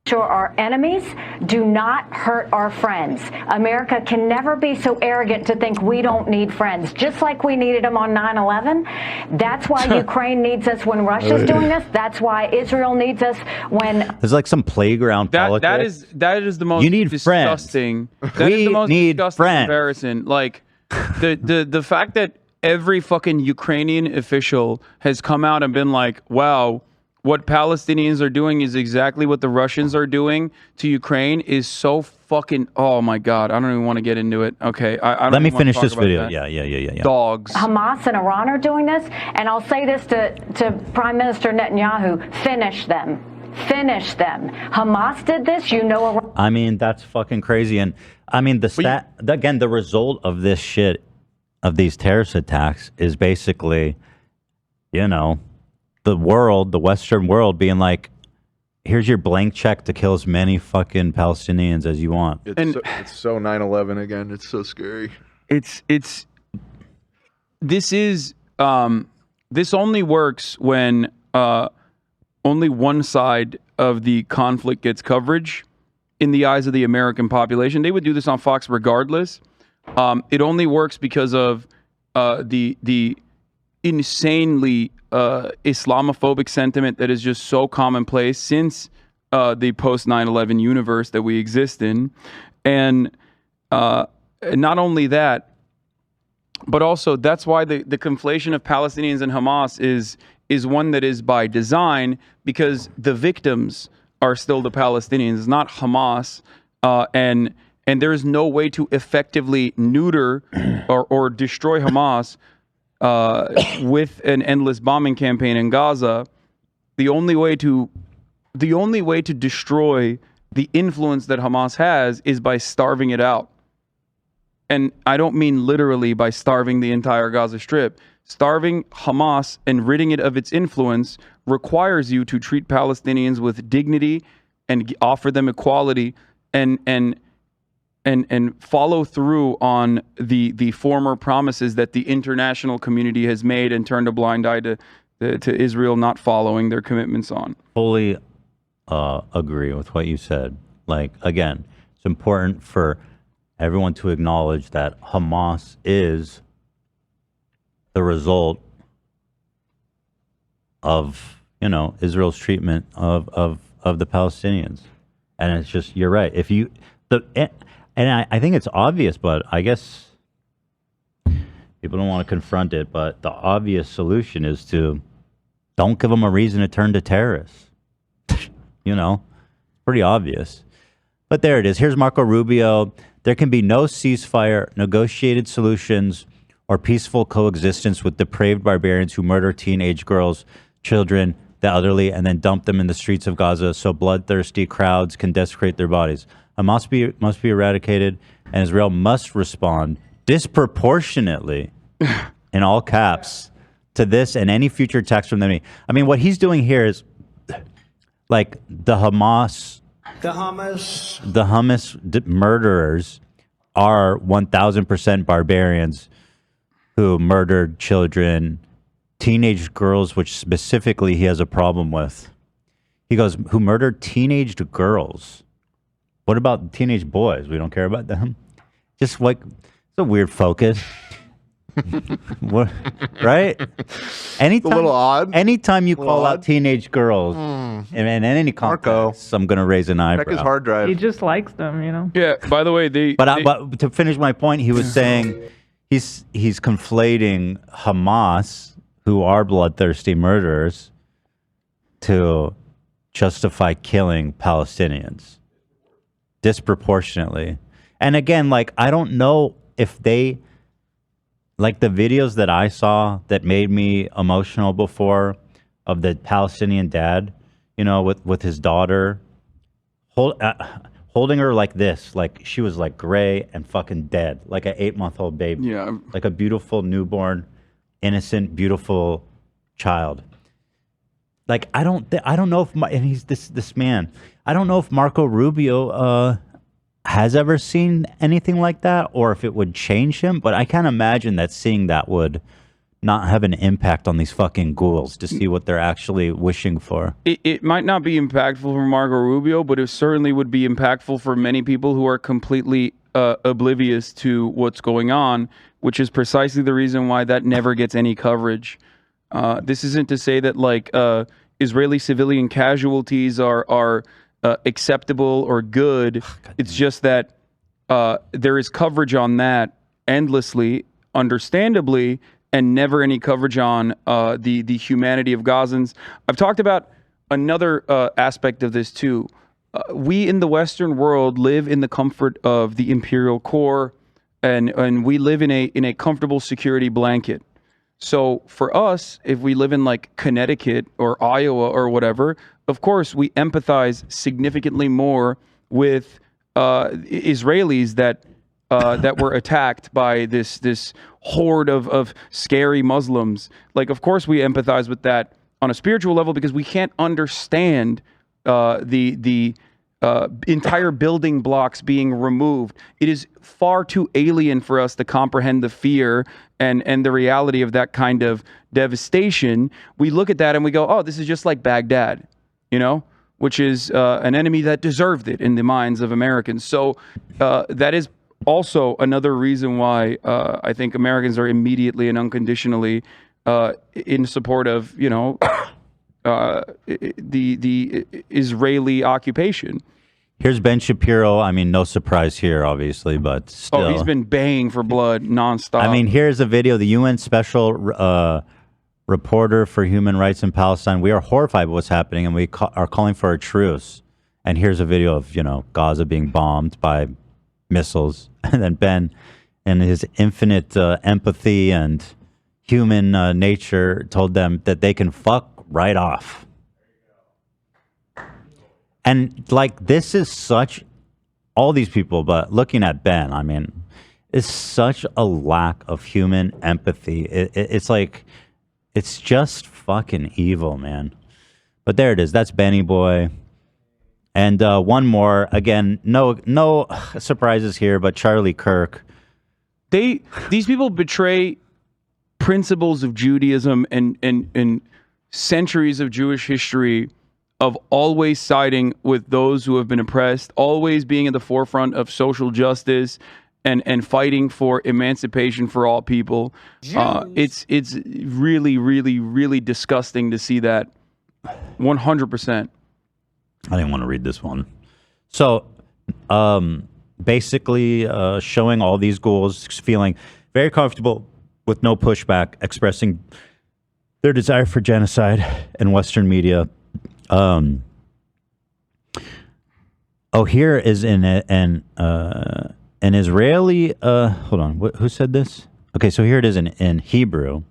Sure our enemies do not hurt our friends. America can never be so arrogant to think we don't need friends, just like we needed them on 9/11. That's why Ukraine needs us when Russia's doing this. That's why Israel needs us when... There's like some playground politics. That is the most disgusting. That is the most disgusting comparison. Like the fact that every fucking Ukrainian official has come out and been like, wow, what Palestinians are doing is exactly what the Russians are doing to Ukraine is so fucking... Oh, my God. I don't even want to get into it. Okay. Let me finish this video. Yeah. Dogs. Hamas and Iran are doing this. And I'll say this to Prime Minister Netanyahu. Finish them. Finish them. Hamas did this. I mean, that's fucking crazy. And I mean, the result of this shit, of these terrorist attacks is basically, the world, the Western world being like, here's your blank check to kill as many fucking Palestinians as you want. It's so 9/11 again. It's so scary. This only works when only one side of the conflict gets coverage in the eyes of the American population. They would do this on Fox regardless. It only works because of the insanely Islamophobic sentiment that is just so commonplace since the post 9/11 universe that we exist in, and not only that, but also that's why the conflation of Palestinians and Hamas is one that is by design, because the victims are still the Palestinians, it's not Hamas, and there is no way to effectively neuter or destroy Hamas with an endless bombing campaign in Gaza. The only way to destroy the influence that Hamas has is by starving it out. And I don't mean literally by starving the entire Gaza Strip. Starving Hamas and ridding it of its influence requires you to treat Palestinians with dignity and offer them equality and follow through on the former promises that the international community has made and turned a blind eye to Israel not following their commitments on. Fully agree with what you said. Like, again, it's important for everyone to acknowledge that Hamas is the result of, Israel's treatment of the Palestinians. And it's just, you're right. And I think it's obvious, but I guess people don't want to confront it. But the obvious solution is to don't give them a reason to turn to terrorists. Pretty obvious. But there it is. Here's Marco Rubio. There can be no ceasefire, negotiated solutions, or peaceful coexistence with depraved barbarians who murder teenage girls, children, the elderly, and then dump them in the streets of Gaza so bloodthirsty crowds can desecrate their bodies. Hamas must be eradicated, and Israel must respond disproportionately, in all caps, to this and any future attacks from the enemy. I mean, what he's doing here is like the Hamas murderers are 1,000% barbarians who murdered children, teenage girls, which specifically he has a problem with. He goes, who murdered teenage girls? What about teenage boys? We don't care about them. Just like, it's a weird focus. What, right? Anytime, a little odd. Anytime you call out teenage girls in any context, I'm going to raise an eyebrow. Check his hard drive. He just likes them, you know. Yeah. By the way, But to finish my point, he was saying he's conflating Hamas, who are bloodthirsty murderers, to justify killing Palestinians disproportionately. And again, like, I don't know if they, like the videos that I saw that made me emotional before of the Palestinian dad, you know, with his daughter, holding her like this, like she was like gray and fucking dead, like an 8-month-old baby. Yeah. Like a beautiful newborn, innocent, beautiful child. Like, I don't know if and he's this man. I don't know if Marco Rubio has ever seen anything like that, or if it would change him. But I can't imagine that seeing that would not have an impact on these fucking ghouls to see what they're actually wishing for. It might not be impactful for Marco Rubio, but it certainly would be impactful for many people who are completely oblivious to what's going on, which is precisely the reason why that never gets any coverage. This isn't to say that like Israeli civilian casualties are acceptable or good. It's just that there is coverage on that endlessly, understandably, and never any coverage on the humanity of Gazans. I've talked about another aspect of this too. We in the Western world live in the comfort of the imperial core, and we live in a comfortable security blanket. So for us, if we live in like Connecticut or Iowa or whatever, of course we empathize significantly more with Israelis that were attacked by this horde of scary Muslims. Like, of course we empathize with that on a spiritual level because we can't understand the entire building blocks being removed. It is far too alien for us to comprehend the fear and the reality of that kind of devastation. We look at that and we go, oh, this is just like Baghdad, you know, which is an enemy that deserved it in the minds of Americans. So that is also another reason why I think Americans are immediately and unconditionally in support of, you know, the Israeli occupation. Here's Ben Shapiro. I mean, no surprise here, obviously, but still. Oh, he's been baying for blood nonstop. I mean, here's a video. The UN Special Reporter for Human Rights in Palestine. We are horrified by what's happening, and we are calling for a truce. And here's a video of, you know, Gaza being bombed by missiles. And then Ben, in his infinite empathy and human nature, told them that they can fuck right off. And like, this is such, all these people, but looking at Ben, I mean, is such a lack of human empathy. It's like, it's just fucking evil, man. But there it is. That's Benny Boy. And one more, again, no surprises here, but Charlie Kirk. These people betray principles of Judaism and centuries of Jewish history of always siding with those who have been oppressed, always being at the forefront of social justice and fighting for emancipation for all people. It's really, really, really disgusting to see that. 100%. I didn't want to read this one. So basically showing all these ghouls feeling very comfortable with no pushback, expressing their desire for genocide in Western media. Here is an Israeli, hold on, who said this? Okay, so here it is in Hebrew.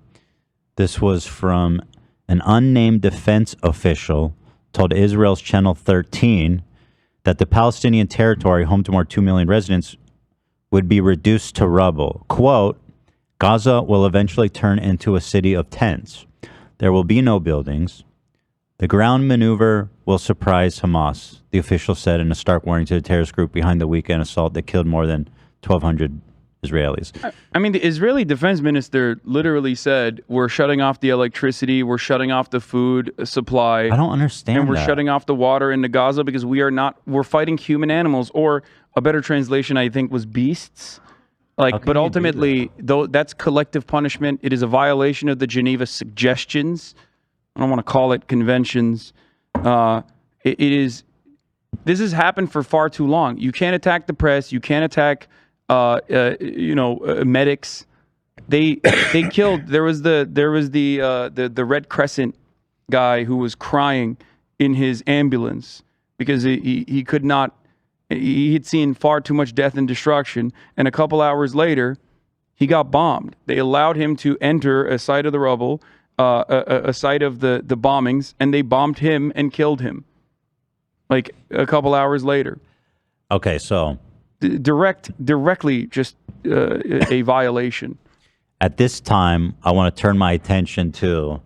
This was from an unnamed defense official told Israel's Channel 13 that the Palestinian territory, home to more 2 million residents, would be reduced to rubble. Quote, Gaza will eventually turn into a city of tents. There will be no buildings. The ground maneuver will surprise Hamas, the official said in a stark warning to the terrorist group behind the weekend assault that killed more than 1,200 Israelis. I mean, the Israeli defense minister literally said, we're shutting off the electricity, we're shutting off the food supply. I don't understand And we're that. shutting off the water into Gaza because we're fighting human animals, or a better translation, I think, was beasts. But ultimately, though, that's collective punishment. It is a violation of the Geneva Suggestions. I don't want to call it conventions. This has happened for far too long. You can't attack the press. You can't attack, medics. They killed. There was the Red Crescent guy who was crying in his ambulance because he could not. He had seen far too much death and destruction, and a couple hours later, he got bombed. They allowed him to enter a site of the rubble, a site of the bombings, and they bombed him and killed him. Like a couple hours later. Okay, so directly just a violation. At this time, I want to turn my attention to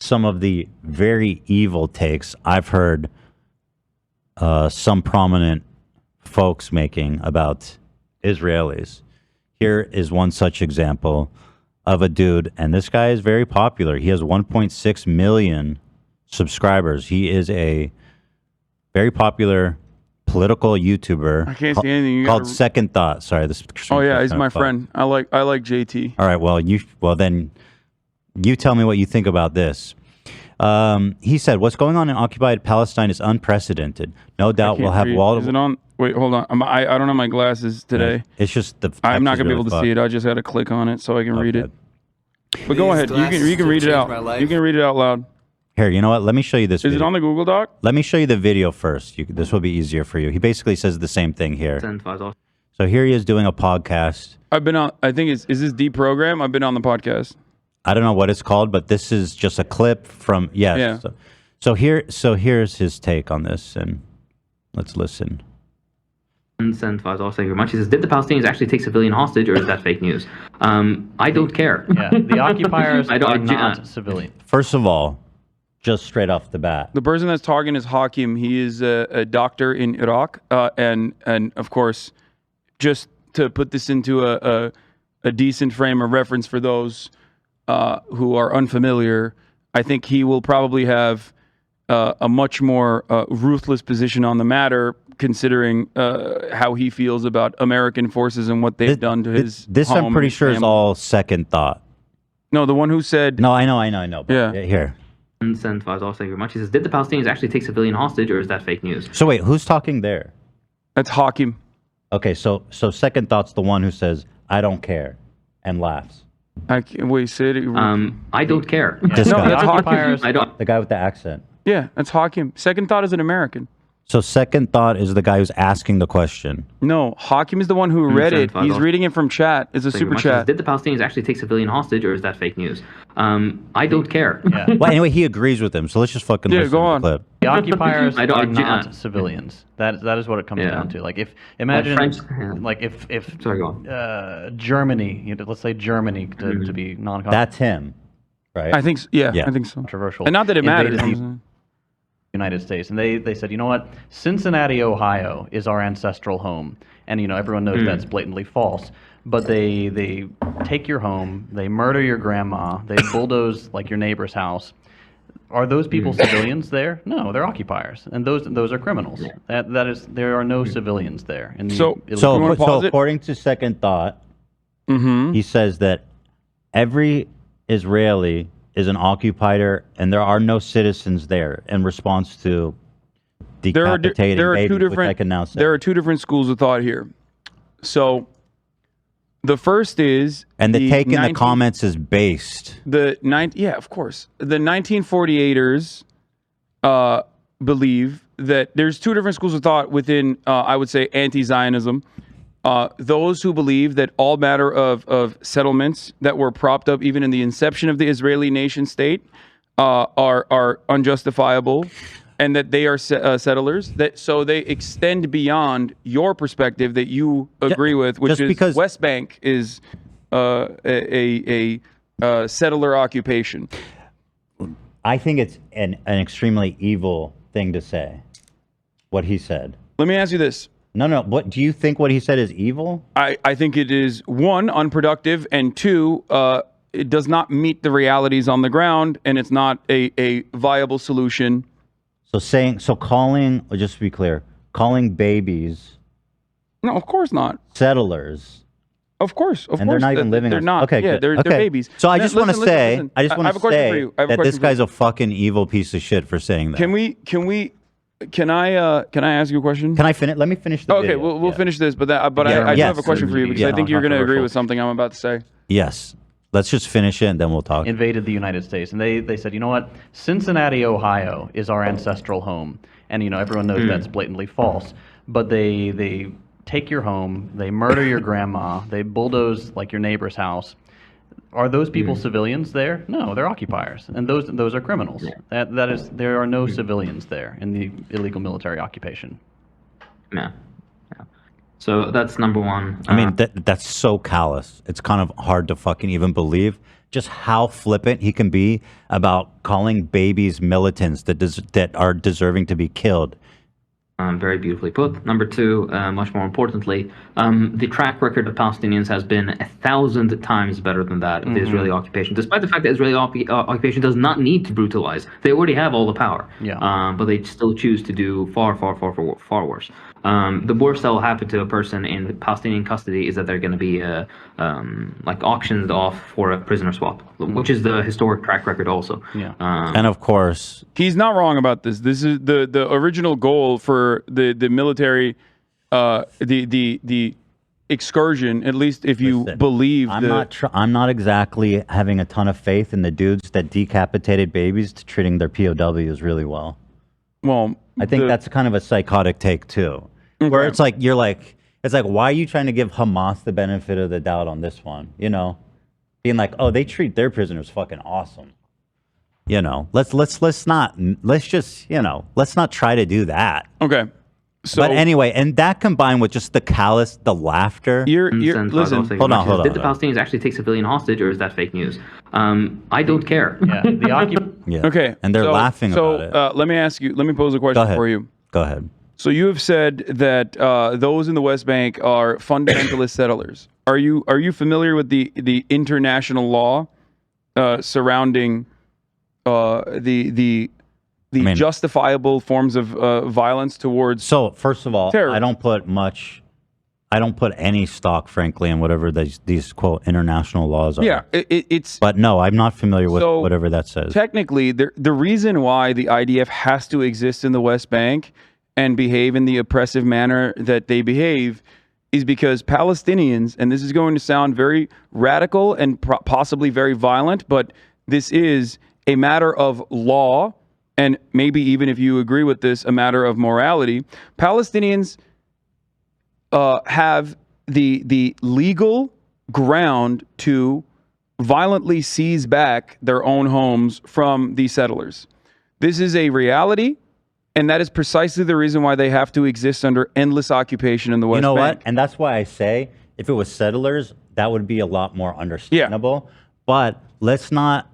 some of the very evil takes I've heard some prominent folks making about Israelis. Here is one such example of a dude, and this guy is very popular. He has 1.6 million subscribers. He is a very popular political YouTuber. I can't see anything. Called Second Thought. Sorry, this. Oh yeah, he's my friend. I like JT. All right. Well then, you tell me what you think about this. He said, "What's going on in occupied Palestine is unprecedented. No doubt we'll have wall." Is it on? Wait, hold on. I don't have my glasses today. It's just the. I'm not gonna be able to see it. I just had to click on it so I can read it. But go ahead. You can read it out. You can read it out loud. Here, you know what? Let me show you this. Is it on the Google Doc? Let me show you the video first. This will be easier for you. He basically says the same thing here. So here he is doing a podcast. I've been on. I think is this Deprogram? I've been on the podcast. I don't know what it's called, but this is just a clip from Yeah. So here's his take on this, and let's listen. Send files off. Thank you very much. He says, did the Palestinians actually take civilian hostage, or is that fake news? I don't care. Yeah, the occupiers are not civilian. First of all, just straight off the bat, the person that's talking is Hakim. He is a doctor in Iraq, and of course, just to put this into a decent frame of reference for those who are unfamiliar, I think he will probably have a much more ruthless position on the matter, considering how he feels about American forces and what they've done to his This home I'm pretty and sure is family. all Second Thought. No, the one who said... No, I know. But Yeah. Here. Send files off. Thank you very much. He says, did the Palestinians actually take civilian hostage, or is that fake news? So wait, who's talking there? That's Hakim. Okay, so Second Thought's the one who says, I don't care, and laughs. Wait, say it. I don't care. This No, guy. that's Hakim. I don't. The guy with the accent. Yeah, that's Hakim. Second Thought is an American. So Second Thought is the guy who's asking the question. No, Hakim is the one who read it. He's reading it from chat. It's a Thank you super very much. He says, chat. did the Palestinians actually take civilian hostage, or is that fake news? I don't care. Well, anyway, he agrees with him, so let's just fucking listen to the clip. The occupiers I don't- are not yeah. civilians. That is what it comes Yeah. down to. Like imagine French- if Sorry, go on. Germany, let's say Germany to be non. That's him, right? I think. I think so. Controversial. And not that it invaded matters. the United States, and they said, you know what, Cincinnati, Ohio is our ancestral home, and everyone knows that's blatantly false. But they take your home, they murder your grandma, they bulldoze like your neighbor's house. Are those people civilians there? No, they're occupiers, and those are criminals. That is, there are no civilians there. And So according to Second Thought, he says that every Israeli is an occupier, and there are no citizens there. In response to decapitating babies, which I can now say. There are two different schools of thought here. So, the first is, and the take in the comments is based. Yeah, of course. The 1948ers believe that there's two different schools of thought within, I would say, anti-Zionism. Those who believe that all matter of settlements that were propped up even in the inception of the Israeli nation state are unjustifiable, and that they are settlers. So they extend beyond your perspective that you agree with, which is because West Bank is a settler occupation. I think it's an extremely evil thing to say. What he said. Let me ask you this. No. What do you think? What he said is evil? I think it is, one, unproductive, and two, it does not meet the realities on the ground, and it's not a viable solution. Calling, just to be clear, calling babies. No, of course not. Settlers. Of course. And they're not even living. They're not. Okay, yeah, good. they're babies. So I just want to say, I have a question for you. that this guy's a fucking evil piece of shit for saying that. Can I ask you a question? Can I finish? Let me finish the Okay, video. we'll finish this, but I do have a question for you because I think you're going to agree with something I'm about to say. Yes. Let's just finish it and then we'll talk. Invaded the United States, and they said, you know what? Cincinnati, Ohio is our ancestral home, and everyone knows that's blatantly false. But they take your home, they murder your grandma, they bulldoze like your neighbor's house. Are those people civilians there? No, they're occupiers, and those are criminals. Yeah. That is, there are no civilians there in the illegal military occupation. Yeah. So that's number one. I mean, that's so callous. It's kind of hard to fucking even believe just how flippant he can be about calling babies militants that are deserving to be killed. Very beautifully put. Number two, much more importantly, the track record of Palestinians has been 1,000 times better than that of the Israeli occupation, despite the fact that Israeli occupation does not need to brutalize. They already have all the power, but they still choose to do far worse. The worst that will happen to a person in Palestinian custody is that they're going to be like auctioned off for a prisoner swap, which is the historic track record also. And of course, he's not wrong about this. This is the original goal for the military, the excursion. At least if you believe. I'm not exactly having a ton of faith in the dudes that decapitated babies to treating their POWs really well. Well, I think that's kind of a psychotic take too, where it's like it's like, why are you trying to give Hamas the benefit of the doubt on this one? Being like, oh, they treat their prisoners fucking awesome. Let's not try to do that. Okay. So, but anyway, and that combined with just the callous, the laughter. Listen, hold on. Did the Palestinians actually take civilian hostage, or is that fake news? I don't care. Okay. And they're laughing about it. Let me ask you. Let me pose a question for you. Go ahead. So you have said that those in the West Bank are fundamentalist settlers. Are you familiar with the international law surrounding the justifiable forms of violence towards? So first of all, terror. I don't put any stock, frankly, in whatever these quote international laws are. Yeah, it's. But no, I'm not familiar with whatever that says. Technically, the reason why the IDF has to exist in the West Bank and behave in the oppressive manner that they behave is because Palestinians, and this is going to sound very radical and possibly very violent, but this is a matter of law, and maybe even if you agree with this, a matter of morality. Palestinians have the legal ground to violently seize back their own homes from the settlers. This is a reality, and that is precisely the reason why they have to exist under endless occupation in the West Bank. You know what? And that's why I say, if it was settlers, that would be a lot more understandable. But let's not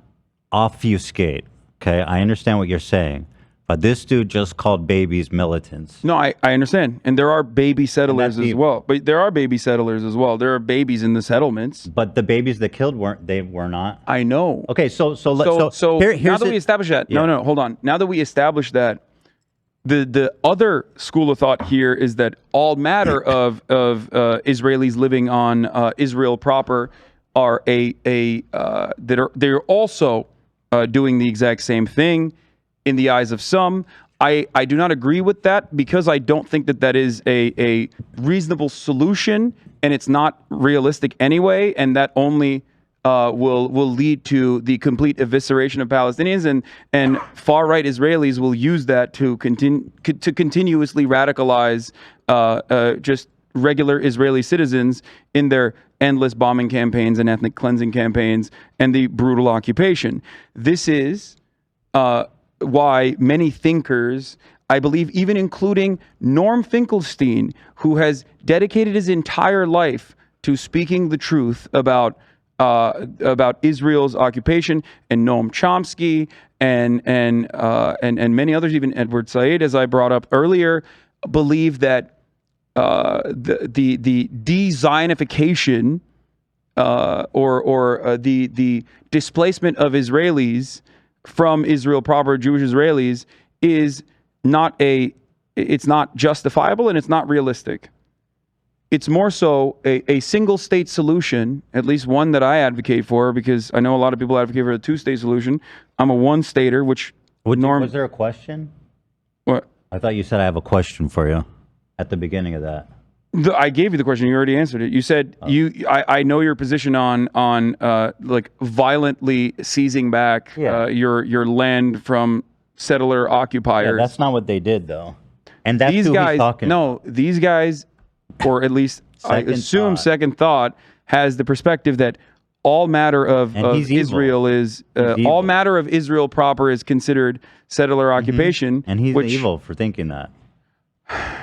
obfuscate, okay? I understand what you're saying, but this dude just called babies militants. No, I understand. And there are baby settlers as well. But there are baby settlers as well. There are babies in the settlements. But the babies that killed were not. I know. Okay, so here's now that we established that. Yeah. No, hold on. Now that we established that, the other school of thought here is that all matter of Israelis living on Israel proper are they're also doing the exact same thing in the eyes of some. I do not agree with that because I don't think that is a reasonable solution, and it's not realistic anyway, and that only will lead to the complete evisceration of Palestinians, and far-right Israelis will use that to continuously radicalize just regular Israeli citizens in their endless bombing campaigns and ethnic cleansing campaigns and the brutal occupation. This is why many thinkers, I believe even including Norm Finkelstein, who has dedicated his entire life to speaking the truth about Israel's occupation, and Noam Chomsky and many others, even Edward Said, as I brought up earlier, believe that the de-Zionification or the displacement of Israelis from Israel proper, Jewish Israelis, is it's not justifiable and it's not realistic. It's more so a single state solution, at least one that I advocate for, because I know a lot of people advocate for a two-state solution. I'm a one-stater, which Was there a question? What? I thought you said I have a question for you at the beginning of that. I gave you the question. You already answered it. You said I know your position on like violently seizing back your land from settler occupiers. Yeah, that's not what they did, though. And that's these who guys. he's talking No, these guys, or at least I assume second thought, has the perspective that all matter of Israel is all matter of Israel proper is considered settler occupation, and he's evil for thinking that.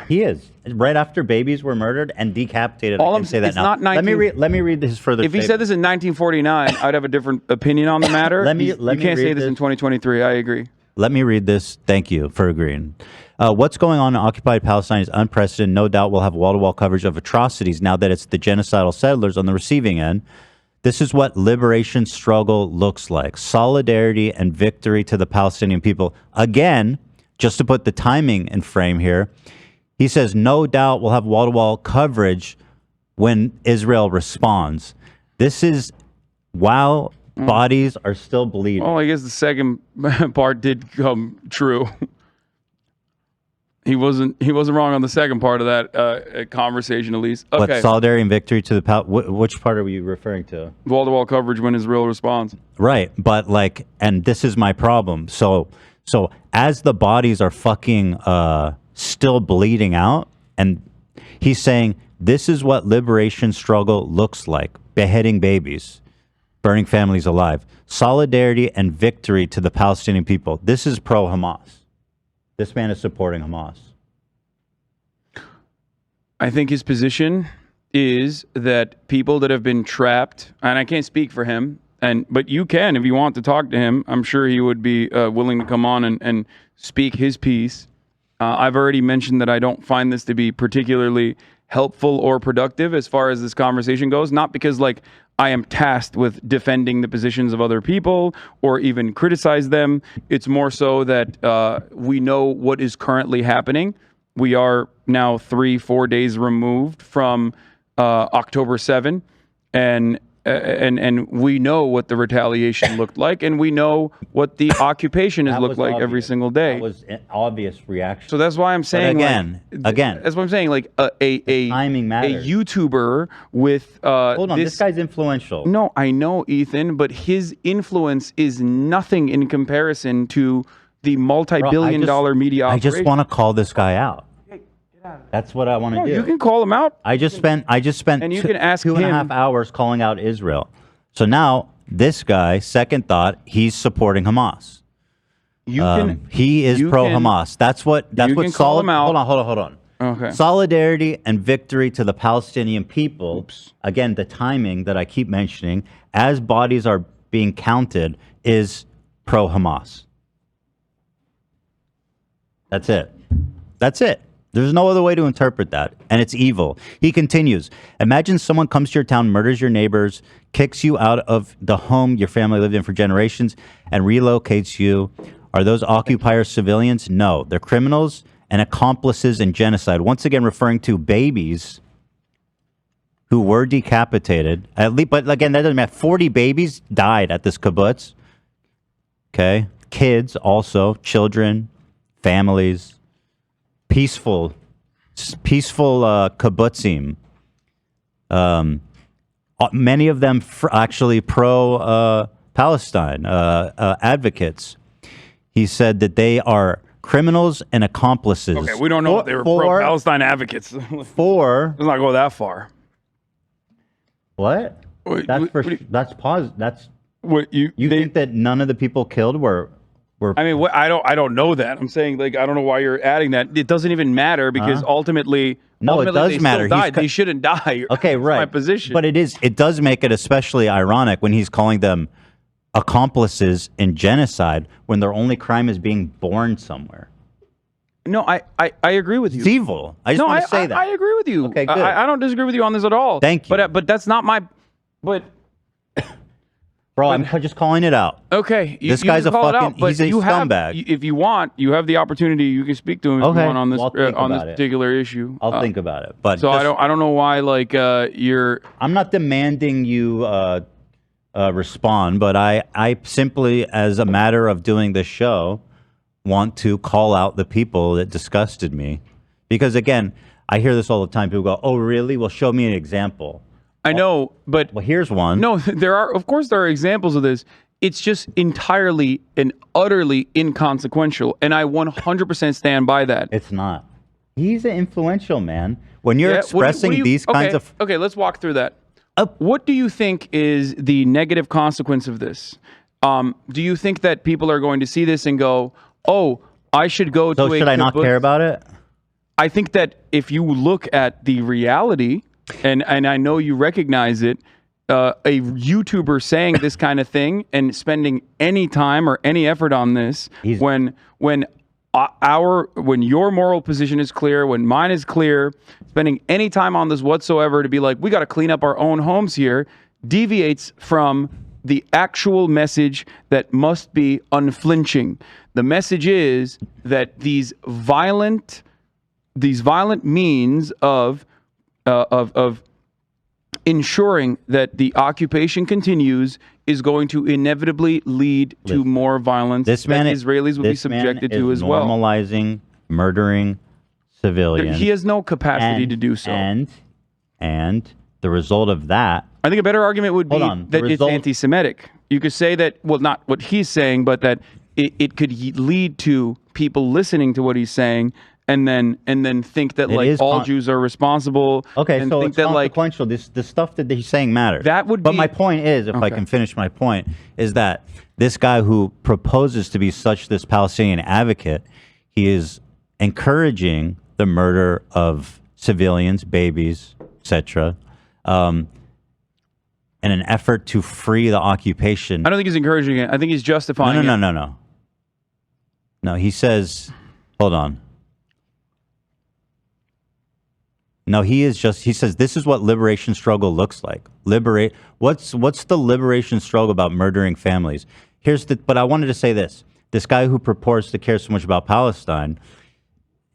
He is. Right after babies were murdered and decapitated. All I can say that it's now. not 19, let me read this further. If he said this in 1949, I'd have a different opinion on the matter. You can't say this in 2023. I agree. Let me read this. Thank you for agreeing. What's going on in occupied Palestine is unprecedented. No doubt we'll have wall-to-wall coverage of atrocities now that it's the genocidal settlers on the receiving end. This is what liberation struggle looks like. Solidarity and victory to the Palestinian people. Again, just to put the timing in frame here, he says, no doubt we'll have wall-to-wall coverage when Israel responds. This is while bodies are still bleeding. Well, I guess the second part did come true. He wasn't wrong on the second part of that conversation, at least. Okay. What, solidarity and victory to the which part are we referring to? Wall-to-wall coverage when Israel responds. Right, but like, and this is my problem. So as the bodies are fucking still bleeding out, and he's saying this is what liberation struggle looks like: beheading babies, burning families alive, solidarity and victory to the Palestinian people. This is pro-Hamas. This man is supporting Hamas. I think his position is that people that have been trapped, and I can't speak for him, but you can if you want to talk to him. I'm sure he would be willing to come on and speak his piece. I've already mentioned that I don't find this to be particularly helpful or productive as far as this conversation goes, not because like I am tasked with defending the positions of other people or even criticize them. It's more so that we know what is currently happening. We are now 3-4 days removed from October 7, and we know what the retaliation looked like, and we know what the occupation has looked like every single day. That was an obvious reaction. So that's why I'm saying, again, that's what I'm saying. Like a timing matters. A YouTuber with hold on, this guy's influential. No, I know, Ethan, but his influence is nothing in comparison to the multi-billion-dollar media operation. I just want to call this guy out. That's what I want to do. You can call him out. I just spent and you can ask 2.5 hours calling out Israel. So now this guy, second thought, he's supporting Hamas. He is pro-Hamas. That's what call him out. Hold on. Okay. Solidarity and victory to the Palestinian people. Oops. Again, the timing that I keep mentioning, as bodies are being counted, is pro-Hamas. That's it. There's no other way to interpret that, and it's evil. He continues, imagine someone comes to your town, murders your neighbors, kicks you out of the home your family lived in for generations, and relocates you. Are those occupiers civilians? No, they're criminals and accomplices in genocide. Once again, referring to babies who were decapitated. At least, but again, that doesn't matter. 40 babies died at this kibbutz. Okay, kids also, children, families. Peaceful kibbutzim. Many of them actually pro-Palestine advocates. He said that they are criminals and accomplices. Okay, we don't know if they were pro-Palestine advocates. Let's not go that far. What? That's positive. That's what you think that none of the people killed were I mean, I don't know that. I'm saying, like, I don't know why you're adding that. It doesn't even matter because ultimately, it does they matter. Still died. They shouldn't die. Okay, right. My position. But it does make it especially ironic when he's calling them accomplices in genocide when their only crime is being born somewhere. No, I agree with you. It's evil. I just want to say that. I agree with you. Okay, good. I don't disagree with you on this at all. Thank you. But that's not my. But bro, I'm just calling it out. Okay, this guy's a fucking. He's a scumbag. If you want, you have the opportunity. You can speak to him if you want on this particular issue. I'll think about it. But so I don't know why you're. I'm not demanding you respond, but I simply, as a matter of doing this show, want to call out the people that disgusted me, because again, I hear this all the time. People go, "Oh, really? Well, show me an example." I know, but here's one. No, of course there are examples of this. It's just entirely and utterly inconsequential, and I 100% stand by that. It's not. He's an influential man. When you're expressing these kinds of... Okay, let's walk through that. What do you think is the negative consequence of this? Do you think that people are going to see this and go, "Oh, I should go to a..." So should I not care about it? I think that if you look at the reality, and I know you recognize it, a YouTuber saying this kind of thing and spending any time or any effort on this, when your moral position is clear, when mine is clear, spending any time on this whatsoever to be like, we got to clean up our own homes here, deviates from the actual message that must be unflinching. The message is that these violent means of ensuring that the occupation continues is going to inevitably lead to more violence that Israelis will be subjected to as well. Normalizing murdering civilians. He has no capacity to do so. And the result of that, I think a better argument would be that it's anti-Semitic. You could say that, well, not what he's saying, but that it could lead to people listening to what he's saying and then think that all Jews are responsible. Okay, and so think it's that consequential. The stuff that he's saying matters. That would But my point is, if I can finish my point, is that this guy who proposes to be this Palestinian advocate, he is encouraging the murder of civilians, babies, etc., in an effort to free the occupation. I don't think he's encouraging it. I think he's justifying it. No. No, he says, hold on. No, he says this is what liberation struggle looks like. What's the liberation struggle about murdering families? But I wanted to say this. This guy who purports to care so much about Palestine,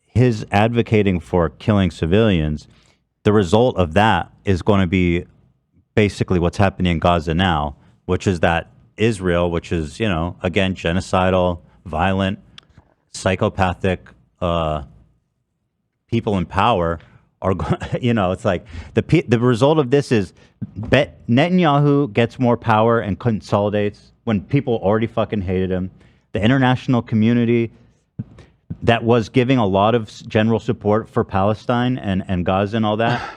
his advocating for killing civilians, the result of that is going to be basically what's happening in Gaza now, which is that Israel, which is, again, genocidal, violent, psychopathic people in power are, it's like the result of this is Netanyahu gets more power and consolidates when people already fucking hated him. The international community that was giving a lot of general support for Palestine and Gaza and all that.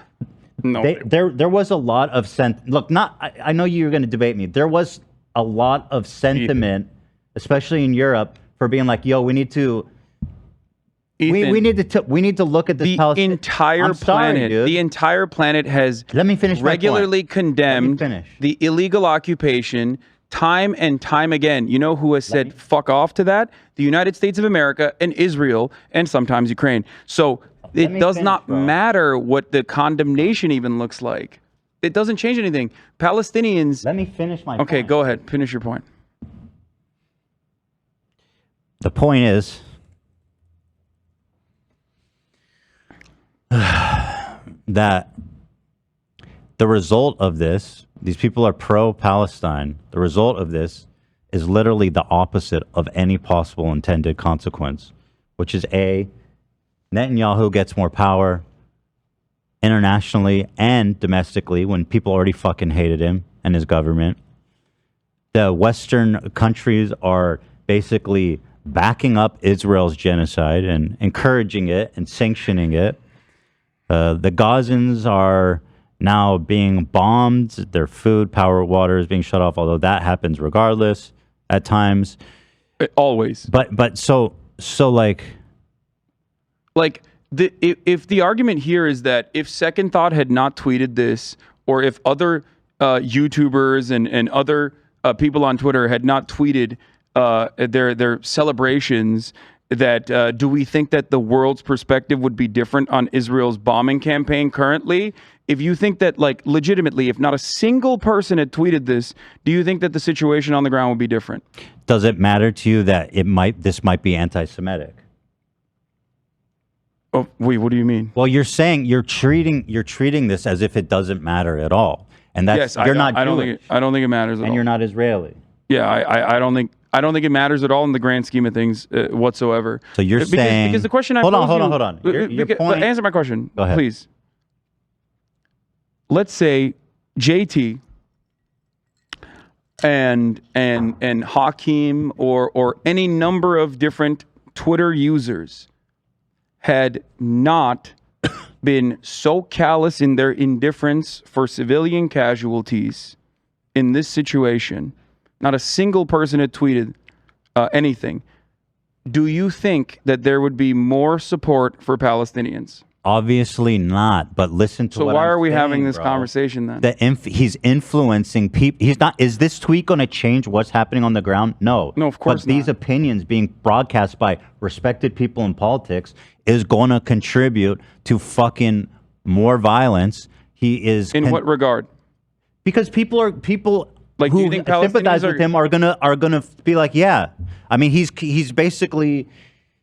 There was a lot of I know you're going to debate me. There was a lot of sentiment, especially in Europe, for being like, "Yo, we need to, we need to look at this." The entire planet, the entire planet has regularly condemned the illegal occupation time and time again. You know who has said "fuck off" to that? The United States of America and Israel, and sometimes Ukraine. So. It does not matter what the condemnation even looks like. It doesn't change anything. Palestinians... Let me finish my point. Okay, go ahead. Finish your point. The point is that the result of this, these people are pro-Palestine. The result of this is literally the opposite of any possible intended consequence, which is Netanyahu gets more power internationally and domestically when people already fucking hated him and his government. The Western countries are basically backing up Israel's genocide and encouraging it and sanctioning it. The Gazans are now being bombed. Their food, power, water is being shut off, although that happens regardless at times. Always. But so like if the argument here is that if Second Thought had not tweeted this, or if other YouTubers and other people on Twitter had not tweeted their celebrations, that do we think that the world's perspective would be different on Israel's bombing campaign currently? If you think that, like, legitimately, if not a single person had tweeted this, do you think that the situation on the ground would be different? Does it matter to you that this might be anti-Semitic? Oh, wait, what do you mean? Well, you're saying you're treating this as if it doesn't matter at all, and that's yes, you're not. I don't think it matters at all. And you're not Israeli. Yeah, I don't think it matters at all in the grand scheme of things whatsoever. So you're saying because the question I hold posed on. Your point. Answer my question, Go ahead. please. Let's say JT and Hakeem or any number of different Twitter users had not been so callous in their indifference for civilian casualties in this situation. Not a single person had tweeted anything. Do you think that there would be more support for Palestinians? Obviously not, but listen to so what why I'm are we saying, having this bro. conversation then? He's influencing people. He's not. Is this tweet going to change what's happening on the ground? No. No, of course But these opinions being broadcast by respected people in politics is going to contribute to fucking more violence. He is in what regard? Because people like, who do you think sympathize Palestinians with him are gonna be like, yeah. I mean, he's basically.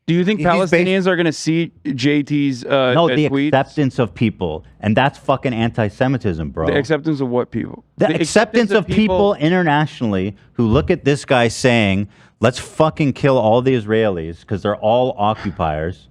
Do you think Palestinians are going to see JT's no, the tweets? acceptance of people, and that's fucking anti-Semitism, bro. The acceptance of what people? The acceptance of people internationally who look at this guy saying, "Let's fucking kill all the Israelis because they're all occupiers."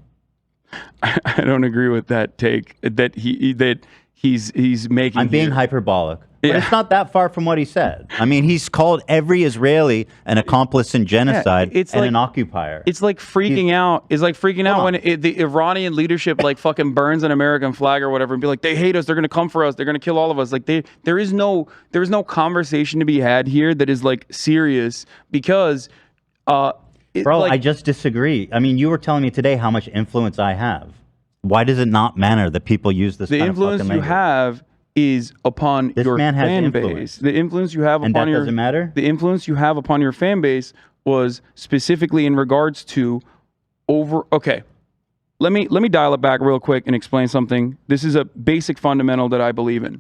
I don't agree with that take. That he's making. I'm being hyperbolic. But it's not that far from what he said. I mean, he's called every Israeli an accomplice in genocide and an occupier. It's like freaking out. It's like freaking out when the Iranian leadership like fucking burns an American flag or whatever and be like, they hate us. They're going to come for us. They're going to kill all of us. Like there is no conversation to be had here that is like serious because, bro, I just disagree. I mean, you were telling me today how much influence I have. Why does it not matter that people use this? The kind influence of you have is upon your fan base. The influence you have upon your doesn't matter? The influence you have upon your fan base was specifically in regards to okay. Let me dial it back real quick and explain something. This is a basic fundamental that I believe in.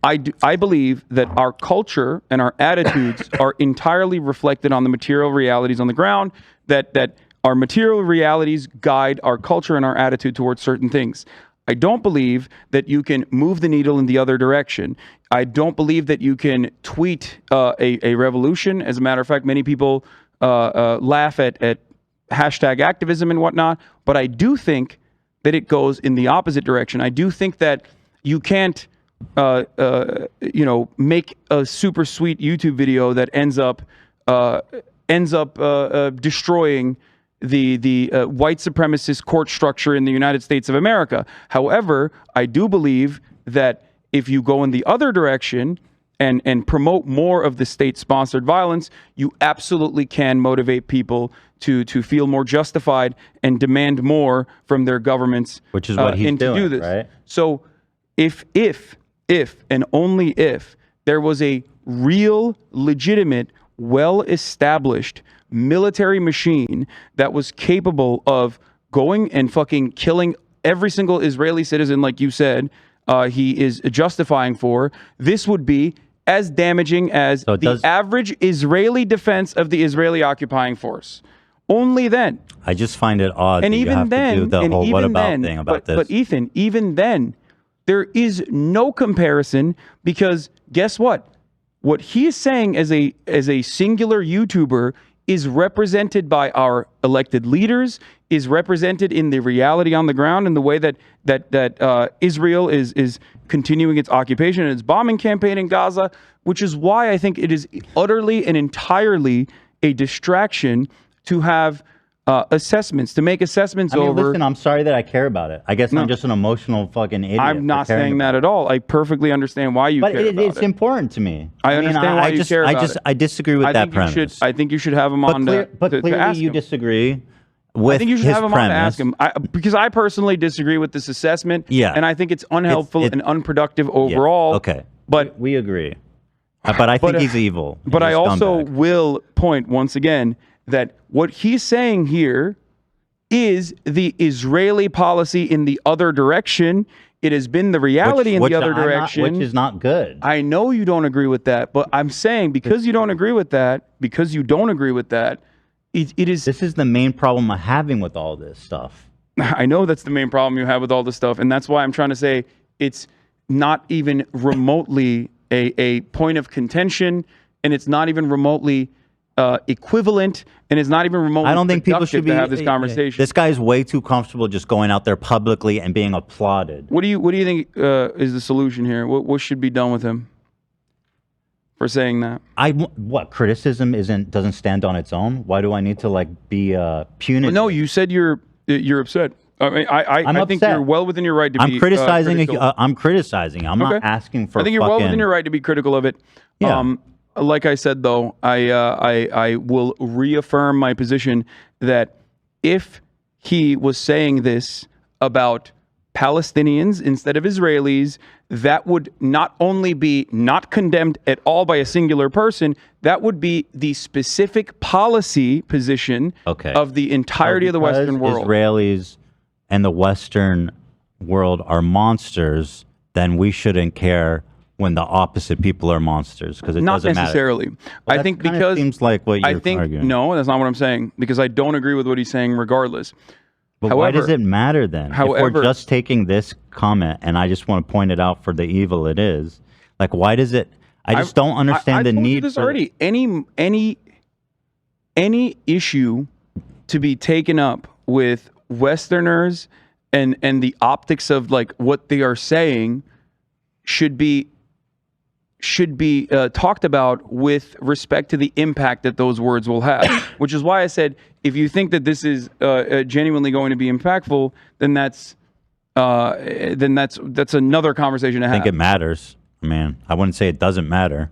I believe that our culture and our attitudes are entirely reflected on the material realities on the ground, that our material realities guide our culture and our attitude towards certain things. I don't believe that you can move the needle in the other direction. I don't believe that you can tweet a revolution. As a matter of fact, many people laugh at hashtag activism and whatnot, but I do think that it goes in the opposite direction. I do think that you can't, make a super sweet YouTube video that ends up destroying the white supremacist court structure in the United States of America. However, I do believe that if you go in the other direction and promote more of the state-sponsored violence, you absolutely can motivate people to feel more justified and demand more from their governments. Which is what he's doing, do this. Right? So if and only if there was a real, legitimate, well-established military machine that was capable of going and fucking killing every single Israeli citizen, like you said, he is justifying for, this would be as damaging as the average Israeli defense of the Israeli occupying force. Only then. I just find it odd And that you even have then, to do the and whole even what about then, thing about this. But Ethan, even then, there is no comparison because guess what? What he is saying as a singular YouTuber is represented by our elected leaders, is represented in the reality on the ground in the way that Israel is continuing its occupation and its bombing campaign in Gaza, which is why I think it is utterly and entirely a distraction to have assessments, to make assessments I mean, over. listen, I'm sorry that I care about it. I guess I'm just an emotional fucking idiot. I'm not saying that at all. I perfectly understand why you but care about it's important to me. I understand why you care about it. I disagree with that premise. I think you should have him on to clearly ask you him. disagree with I think you should his have him premise. on to ask him. Because I personally disagree with this assessment. Yeah. And I think it's unhelpful and unproductive overall. Yeah, okay. But we agree. But I think he's evil. But He's I a also scumbag. will point once again that what he's saying here is the Israeli policy in the other direction. It has been the reality in the other direction. Which is not good. I know you don't agree with that, but I'm saying because you don't agree with that, it is... This is the main problem I'm having with all this stuff. I know that's the main problem you have with all this stuff, and that's why I'm trying to say it's not even remotely a point of contention, and it's not even remotely equivalent, and it's not even remotely I don't think people should be to have this conversation. This guy's way too comfortable just going out there publicly and being applauded. What do you think is the solution here? What should be done with him for saying that? What criticism doesn't stand on its own? Why do I need to be punitive? No, you said you're upset. I mean, I think you're well within your right to be. I'm criticizing. critical. I'm criticizing. I'm not asking for. I think you're well within your right to be critical of it. Yeah. Like I said, though, I will reaffirm my position that if he was saying this about Palestinians instead of Israelis, that would not only be not condemned at all by a singular person, that would be the specific policy position of the entirety of the Western world. Israelis and the Western world are monsters, then we shouldn't care when the opposite people are monsters, because it not doesn't necessarily. matter. Well, I think kinda because seems like what you're arguing. No, that's not what I'm saying, because I don't agree with what he's saying regardless. But however, why does it matter then? However, if we're just taking this comment and I just want to point it out for the evil it is, why does it? I just don't understand the told need you this for already. Any issue to be taken up with Westerners and the optics of what they are saying should be talked about with respect to the impact that those words will have. Which is why I said, if you think that this is genuinely going to be impactful, then that's another conversation to have. I think it matters. I mean, I wouldn't say it doesn't matter,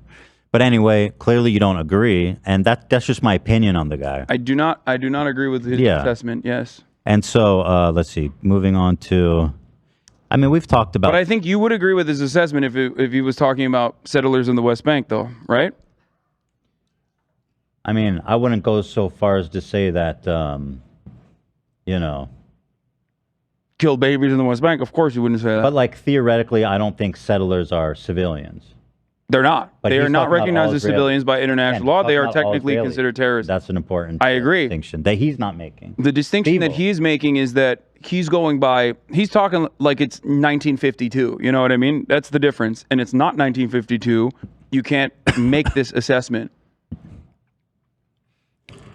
but anyway, clearly you don't agree, and that's just my opinion on the guy. I do not agree with his assessment. Yes. And so let's see. Moving on to. I mean, we've talked about. But I think you would agree with his assessment if he was talking about settlers in the West Bank, though, right? I mean, I wouldn't go so far as to say that, kill babies in the West Bank. Of course, you wouldn't say that. But theoretically, I don't think settlers are civilians. They're not. But they are he's not talking about recognized all as Israelis. civilians by international law. They are technically considered terrorists. That's an important I agree. distinction that he's not making. The distinction that he is making is that he's talking like it's 1952. You know what I mean? That's the difference. And it's not 1952. You can't make this assessment.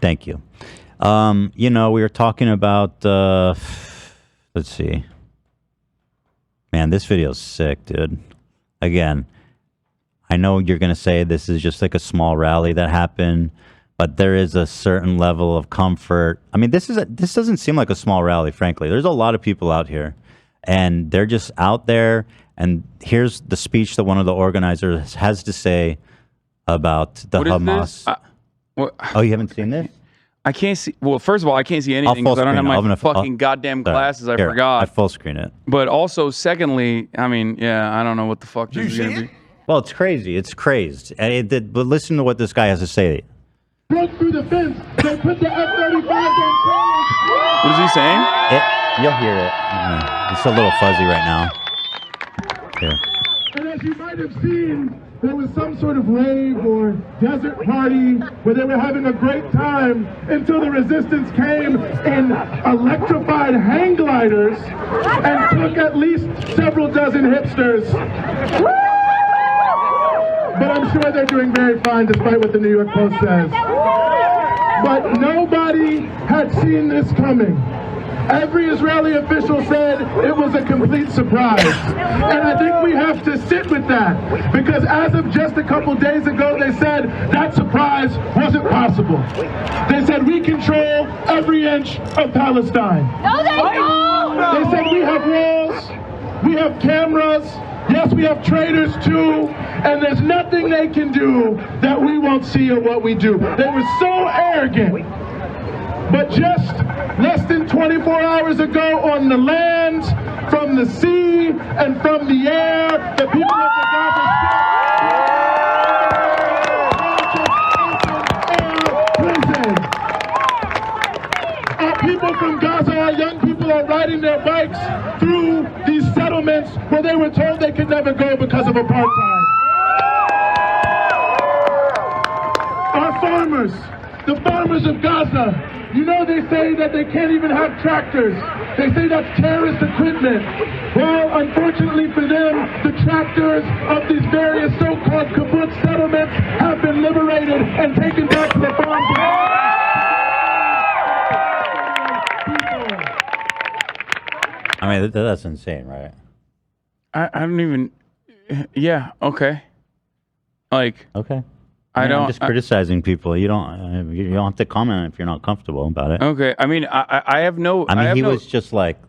Thank you. We were talking about, let's see. Man, this video's sick, dude. Again, I know you're going to say this is just like a small rally that happened, but there is a certain level of comfort. I mean, this doesn't seem like a small rally, frankly. There's a lot of people out here, and they're just out there. And here's the speech that one of the organizers has to say about the Hamas. Oh, you haven't seen this? I can't see. Well, first of all, I can't see anything because I don't have my fucking goddamn glasses. I forgot. I full screen it. But also, secondly, I mean, I don't know what the fuck this is going to be. Well, it's crazy. It's crazed. But listen to what this guy has to say. Broke through the fence. They put the F-35 on. What is he saying? You'll hear it. It's a little fuzzy right now. Here. And as you might have seen, there was some sort of rave or desert party where they were having a great time until the resistance came in electrified hang gliders and took at least several dozen hipsters. But I'm sure they're doing very fine despite what the New York Post says. But nobody had seen this coming. Every Israeli official said it was a complete surprise. And I think we have to sit with that, because as of just a couple days ago, they said that surprise wasn't possible. They said we control every inch of Palestine. No, they don't! They said we have walls, we have cameras, yes, we have traitors too, and there's nothing they can do that we won't see of what we do. They were so arrogant. But just less than 24 hours ago, on the land, from the sea, and from the air, the people of the Gaza Strip, our people from Gaza, our young people are riding their bikes through these settlements where they were told they could never go because of apartheid. Our farmers, the farmers of Gaza, you know, they say that they can't even have tractors. They say that's terrorist equipment. Well, unfortunately for them, the tractors of these various so-called kibbutz settlements have been liberated and taken back to the farms. I mean, that's insane, right? I don't even. Yeah. Okay. Like. Okay. I don't. I'm just criticizing people. You don't have to comment if you're not comfortable about it. Okay. I mean, I have no. I mean, he was just like,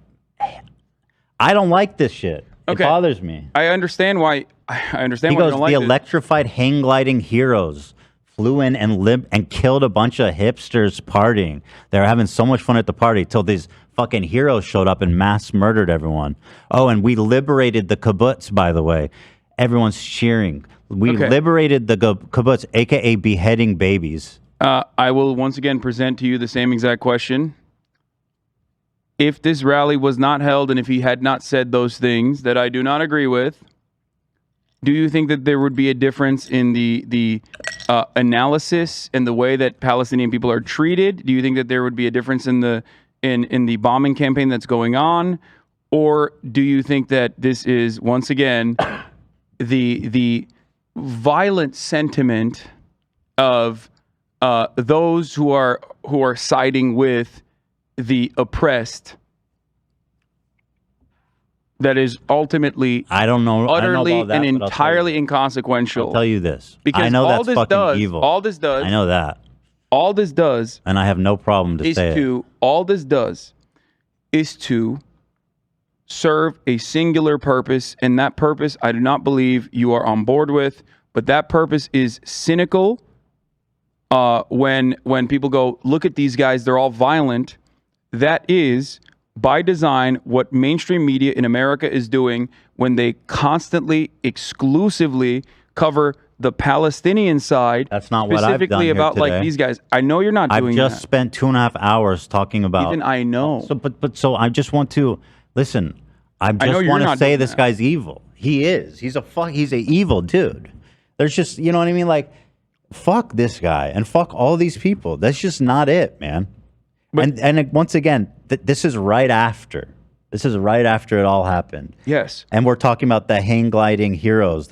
I don't like this shit. Okay. It bothers me. I understand why. I understand why you don't like the it. electrified hang gliding heroes flew in and killed a bunch of hipsters partying. They were having so much fun at the party till these fucking heroes showed up and mass murdered everyone. Oh, and we liberated the kibbutz, by the way. Everyone's cheering. We liberated the kibbutz, a.k.a. beheading babies. I will once again present to you the same exact question. If this rally was not held and if he had not said those things that I do not agree with, do you think that there would be a difference in the analysis and the way that Palestinian people are treated? Do you think that there would be a difference in the bombing campaign that's going on? Or do you think that this is, once again, the violent sentiment of those who are siding with the oppressed that is ultimately utterly and entirely inconsequential? I'll tell you this. Because I know all that's fucking evil. All this does. I know that. All this does. And I have no problem to say it. All this does is to serve a singular purpose, and that purpose I do not believe you are on board with, but that purpose is cynical. When people go, look at these guys, they're all violent. That is, by design, what mainstream media in America is doing when they constantly, exclusively cover the Palestinian side. That's not what I've done specifically here about today. like these guys. I know you're not doing I've just that. spent 2.5 hours talking about. Even I know. So I just want to listen. I just want to say this guy's evil. He is. He's a evil dude. There's just, you know what I mean? Like, fuck this guy and fuck all these people. That's just not it, man. And once again, this is right after. This is right after it all happened. Yes. And we're talking about the hang gliding heroes.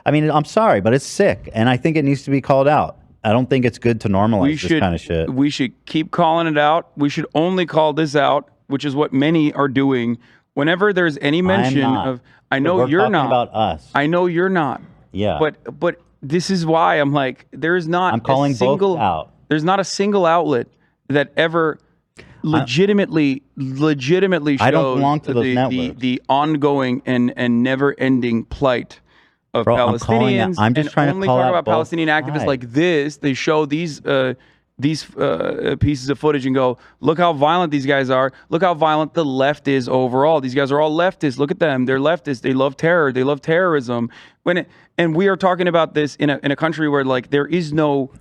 I mean, I'm sorry, but it's sick. And I think it needs to be called out. I don't think it's good to normalize this kind of shit. We should keep calling it out. We should only call this out, which is what many are doing. Whenever there's any mention of, I know We're you're talking not. about us. I know you're not. Yeah. But this is why I'm like, there's not. I'm calling both out. There's not a single outlet that ever legitimately shows I don't belong to those networks. the ongoing and never-ending plight of Palestinians. I'm just trying to only call talk out about both Palestinian activists sides. like this. They show these pieces of footage and go, look how violent these guys are. Look how violent the left is overall. These guys are all leftists. Look at them. They're leftists. They love terror. They love terrorism. And we are talking about this in a country where like there is no,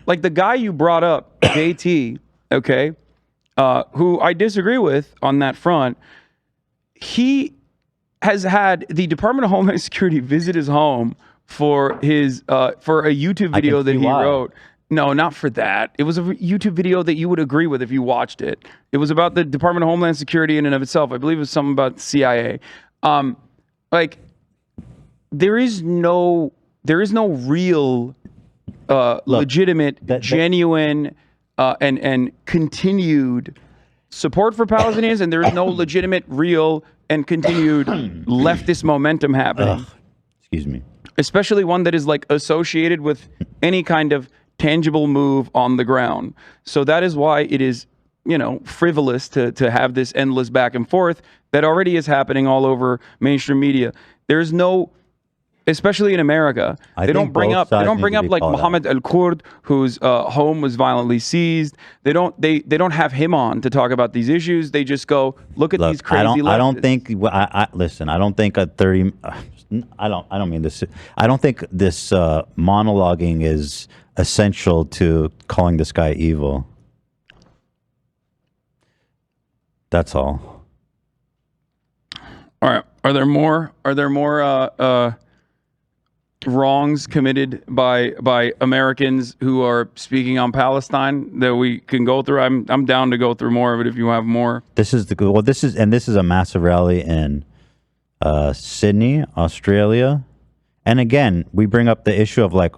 like the guy you brought up, JT, okay, who I disagree with on that front. He has had the Department of Homeland Security visit his home for his for a YouTube video that he wrote. No, not for that. It was a YouTube video that you would agree with if you watched it. It was about the Department of Homeland Security in and of itself. I believe it was something about the CIA. Like there is no real legitimate, genuine, and continued support for Palestinians, and there is no legitimate, real, and continued leftist momentum happening. Excuse me. Especially one that is like associated with any kind of tangible move on the ground. So that is why it is, frivolous to have this endless back and forth that already is happening all over mainstream media. There's no, especially in America, they don't bring up like Mohammed al-Kurd, whose home was violently seized. They don't have him on to talk about these issues. They just go, look at these crazy leftists. I don't think. Listen. I don't think a 30. I don't mean this. I don't think this monologuing is essential to calling this guy evil. That's all. All right. Are there more wrongs committed by Americans who are speaking on Palestine that we can go through? I'm down to go through more of it if you have more. This is a massive rally in Sydney, Australia. And again, we bring up the issue of like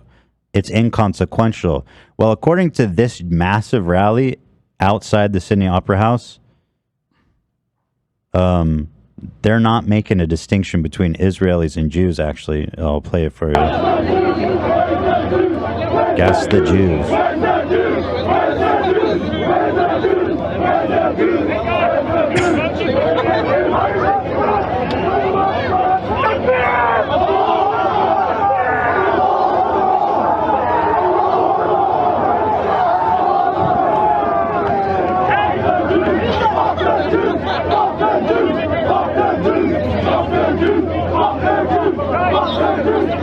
it's inconsequential. Well, according to this massive rally outside the Sydney Opera House, they're not making a distinction between Israelis and Jews, actually. I'll play it for you. Gas the Jews.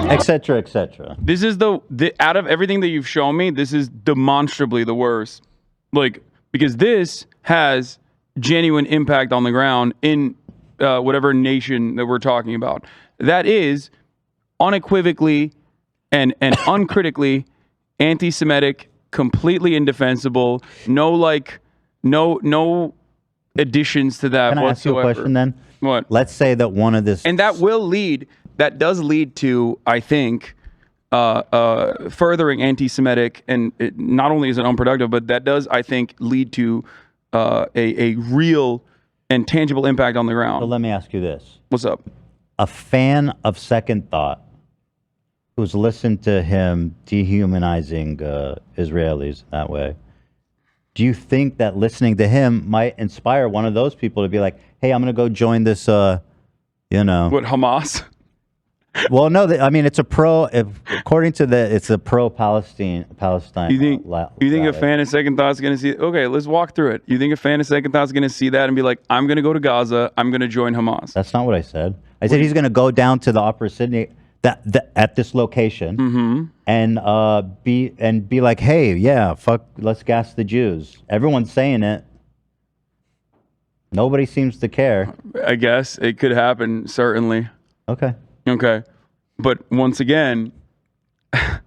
Etc. Etc. This is the out of everything that you've shown me, this is demonstrably the worst. Like, because this has genuine impact on the ground in whatever nation that we're talking about. That is unequivocally and uncritically anti-Semitic, completely indefensible. No additions to that Can I whatsoever. ask you a question then? What? Let's say that one of this... And that does lead to, I think, furthering anti-Semitic, and it not only is it unproductive, but that does, I think, lead to a real and tangible impact on the ground. So let me ask you this. What's up? A fan of Second Thought who's listened to him dehumanizing Israelis that way, do you think that listening to him might inspire one of those people to be like, hey, I'm going to go join this, What, Hamas? Well, no, I mean, it's a according to it's a pro-Palestine. You think a fan of Second Thought's going to see? Okay, let's walk through it. You think a fan of Second Thought's going to see that and be like, I'm going to go to Gaza. I'm going to join Hamas. That's not what I said. I said he's going to go down to the Opera Sydney at this location and be like, hey, yeah, fuck, let's gas the Jews. Everyone's saying it. Nobody seems to care. I guess it could happen. Certainly. Okay. But once again, I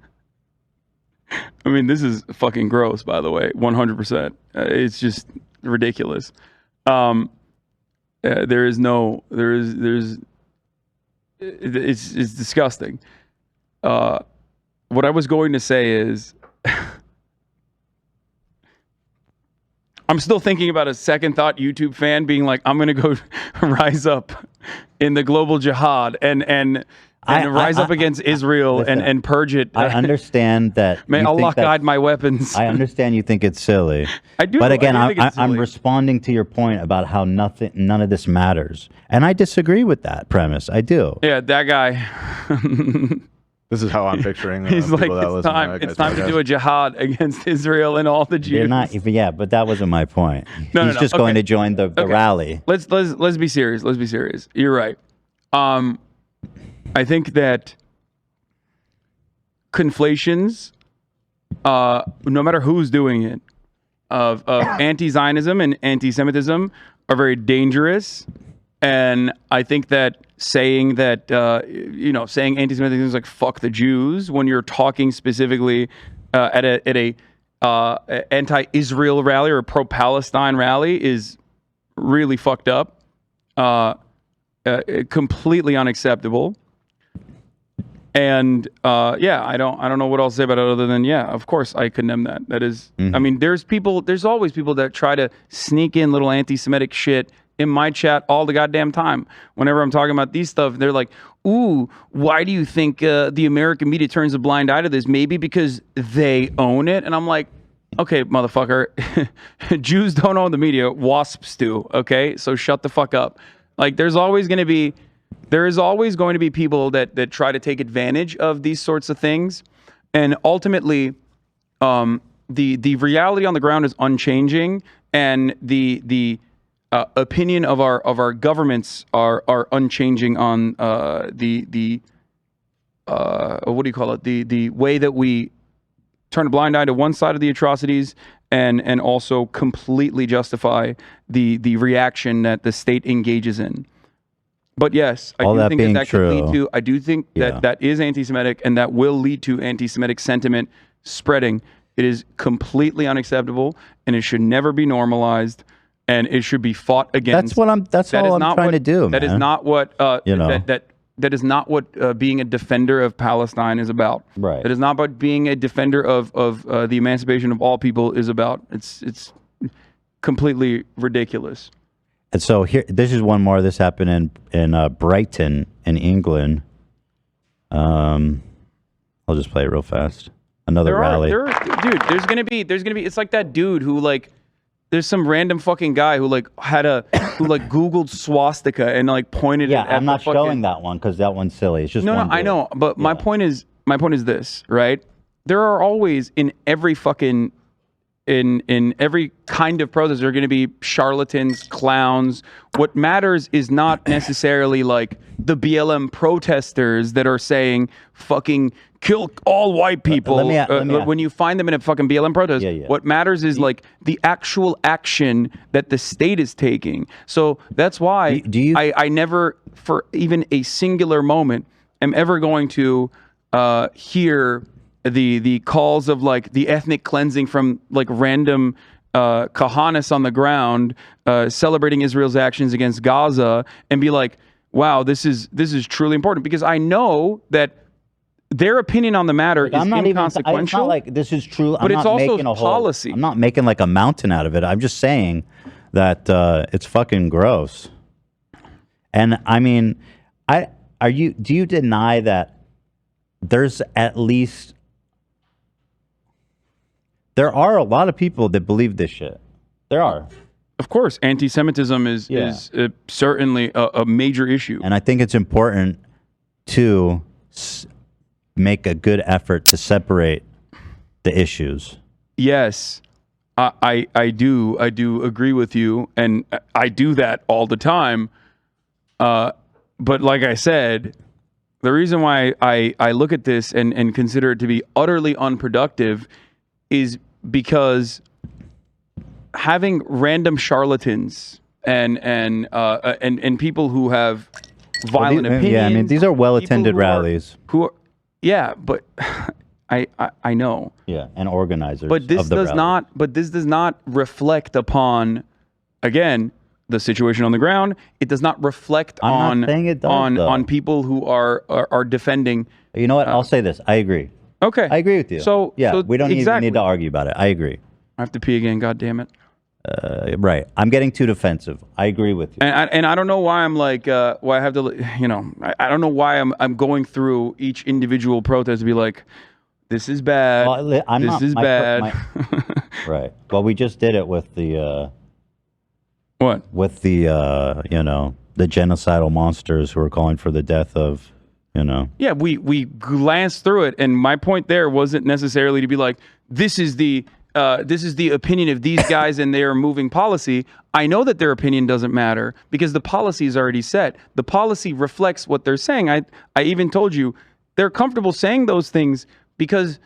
mean, this is fucking gross, by the way, 100%. It's just ridiculous. It's disgusting. What I was going to say is, I'm still thinking about a Second Thought YouTube fan being like, I'm going to go rise up in the global jihad and rise up against Israel and purge it. I understand that. May Allah guide my weapons. I understand you think it's silly. I do. But again, think it's I'm silly. responding to your point about how none of this matters. And I disagree with that premise. I do. Yeah, that guy. This is how I'm picturing. He's like, people that listen to it's time to do a jihad against Israel and all the Jews. They're not, yeah, but that wasn't my point. He's just going to join the rally. Let's be serious. Let's be serious. You're right. I think that conflations, no matter who's doing it, of anti-Zionism and anti-Semitism are very dangerous. And I think that saying anti-Semitism is like fuck the Jews when you're talking specifically at a anti-Israel rally or a pro-Palestine rally is really fucked up, completely unacceptable. And yeah, I don't know what else to say about it other than yeah, of course I condemn that. That is, I mean, there's always people that try to sneak in little anti-Semitic shit in my chat all the goddamn time. Whenever I'm talking about these stuff, they're like, "Ooh, why do you think the American media turns a blind eye to this? Maybe because they own it." And I'm like, "Okay, motherfucker, Jews don't own the media, wasps do. Okay, so shut the fuck up." Like, there is always going to be people that try to take advantage of these sorts of things, and ultimately, the reality on the ground is unchanging, and the opinion of our governments are unchanging on what do you call it? The way that we turn a blind eye to one side of the atrocities and also completely justify the reaction that the state engages in. But yes, I do think that could lead to. I do think that is anti-Semitic, and that will lead to anti-Semitic sentiment spreading. It is completely unacceptable, and it should never be normalized, and it should be fought against. That's all I'm trying to do, man. That is not what that is not what being a defender of Palestine is about. Right. That is not about being a defender of the emancipation of all people is about. It's completely ridiculous. And so here, this is one more. This happened in Brighton, in England. I'll just play it real fast. Another rally. Dude, there's gonna be. It's like that dude who like. There's some random fucking guy who like Googled swastika and like pointed. Yeah, it at I'm not the showing that one because that one's silly. It's just no, I know. But my point is this, right? There are always in every fucking in every kind of protest, there are going to be charlatans, clowns. What matters is not necessarily like the BLM protesters that are saying fucking kill all white people. When you find them in a fucking BLM protest, what matters is like the actual action that the state is taking. So that's why I never, for even a singular moment, am ever going to hear the calls of like the ethnic cleansing from like random Kahanis on the ground celebrating Israel's actions against Gaza and be like, wow, this is truly important, because I know that their opinion on the matter is inconsequential. It's not like this is true, but it's also policy. I'm not making like a mountain out of it. I'm just saying that it's fucking gross. And I mean, do you deny that there's at least there are a lot of people that believe this shit? There are. Of course, anti-Semitism is certainly a major issue. And I think it's important to make a good effort to separate the issues. Yes, I do agree with you, and I do that all the time. But like I said, the reason why I look at this and consider it to be utterly unproductive is because having random charlatans and people who have violent opinions. Yeah, I mean, these are well-attended rallies. But I know. Yeah, and organizers. But this does not. But this does not reflect upon, again, the situation on the ground. It does not reflect on people who are defending. You know what? I'll say this. I agree. Okay. I agree with you. So we don't even need to argue about it. I agree. I have to pee again. God damn it. Right. I'm getting too defensive. I agree with you. And I don't know why I'm like why I have to, I don't know why I'm going through each individual protest to be like, this is bad. This is bad. Right. Well, we just did it with the what? With the the genocidal monsters who are calling for the death of Yeah, we glanced through it, and my point there wasn't necessarily to be like, this is the opinion of these guys and they are moving policy. I know that their opinion doesn't matter because the policy is already set. The policy reflects what they're saying. I even told you they're comfortable saying those things because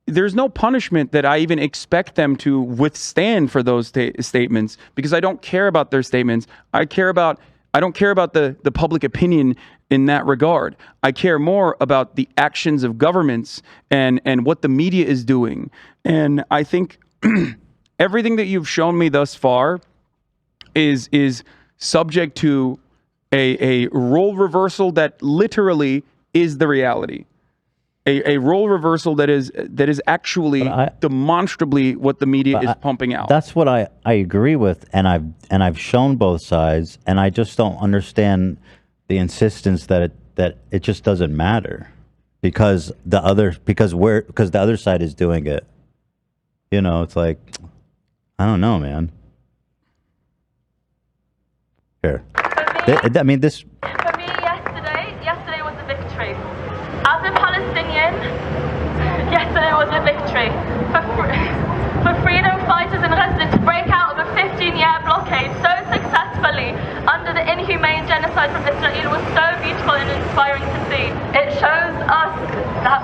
there's no punishment that I even expect them to withstand for those statements, because I don't care about their statements. I don't care about the public opinion in that regard. I care more about the actions of governments and what the media is doing. And I think everything that you've shown me thus far is subject to a role reversal that literally is the reality. a role reversal that is actually demonstrably what the media is pumping out. That's what I agree with, and I've shown both sides, and I just don't understand the insistence that it just doesn't matter because the other side is doing it. You know, it's like, I don't know, man. Here, I mean this. For me, yesterday was a victory. As a Palestinian, yesterday was a victory. For freedom fighters in Gaza to break out of a 15-year blockade so successfully under the inhumane genocide from Israel was so beautiful and inspiring to see. It shows us as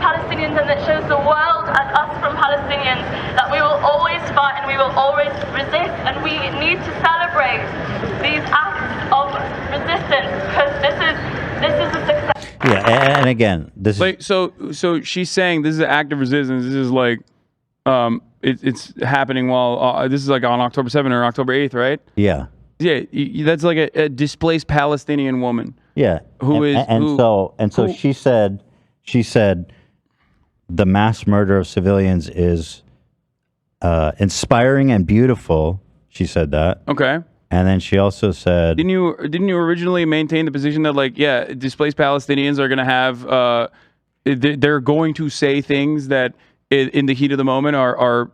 Palestinians, and it shows the world as us from Palestinians that we will always fight and we will always resist, and we need to celebrate these acts of resistance because this is a success. Yeah, and again, this is like so she's saying this is an act of resistance. This is like it's happening while this is like on October 7th or October 8th, right? Yeah. Yeah, that's like a displaced Palestinian woman. Yeah. So she said the mass murder of civilians is inspiring and beautiful. She said that. Okay. And then she also said, Didn't you originally maintain the position that like displaced Palestinians are going to have they're going to say things that in the heat of the moment are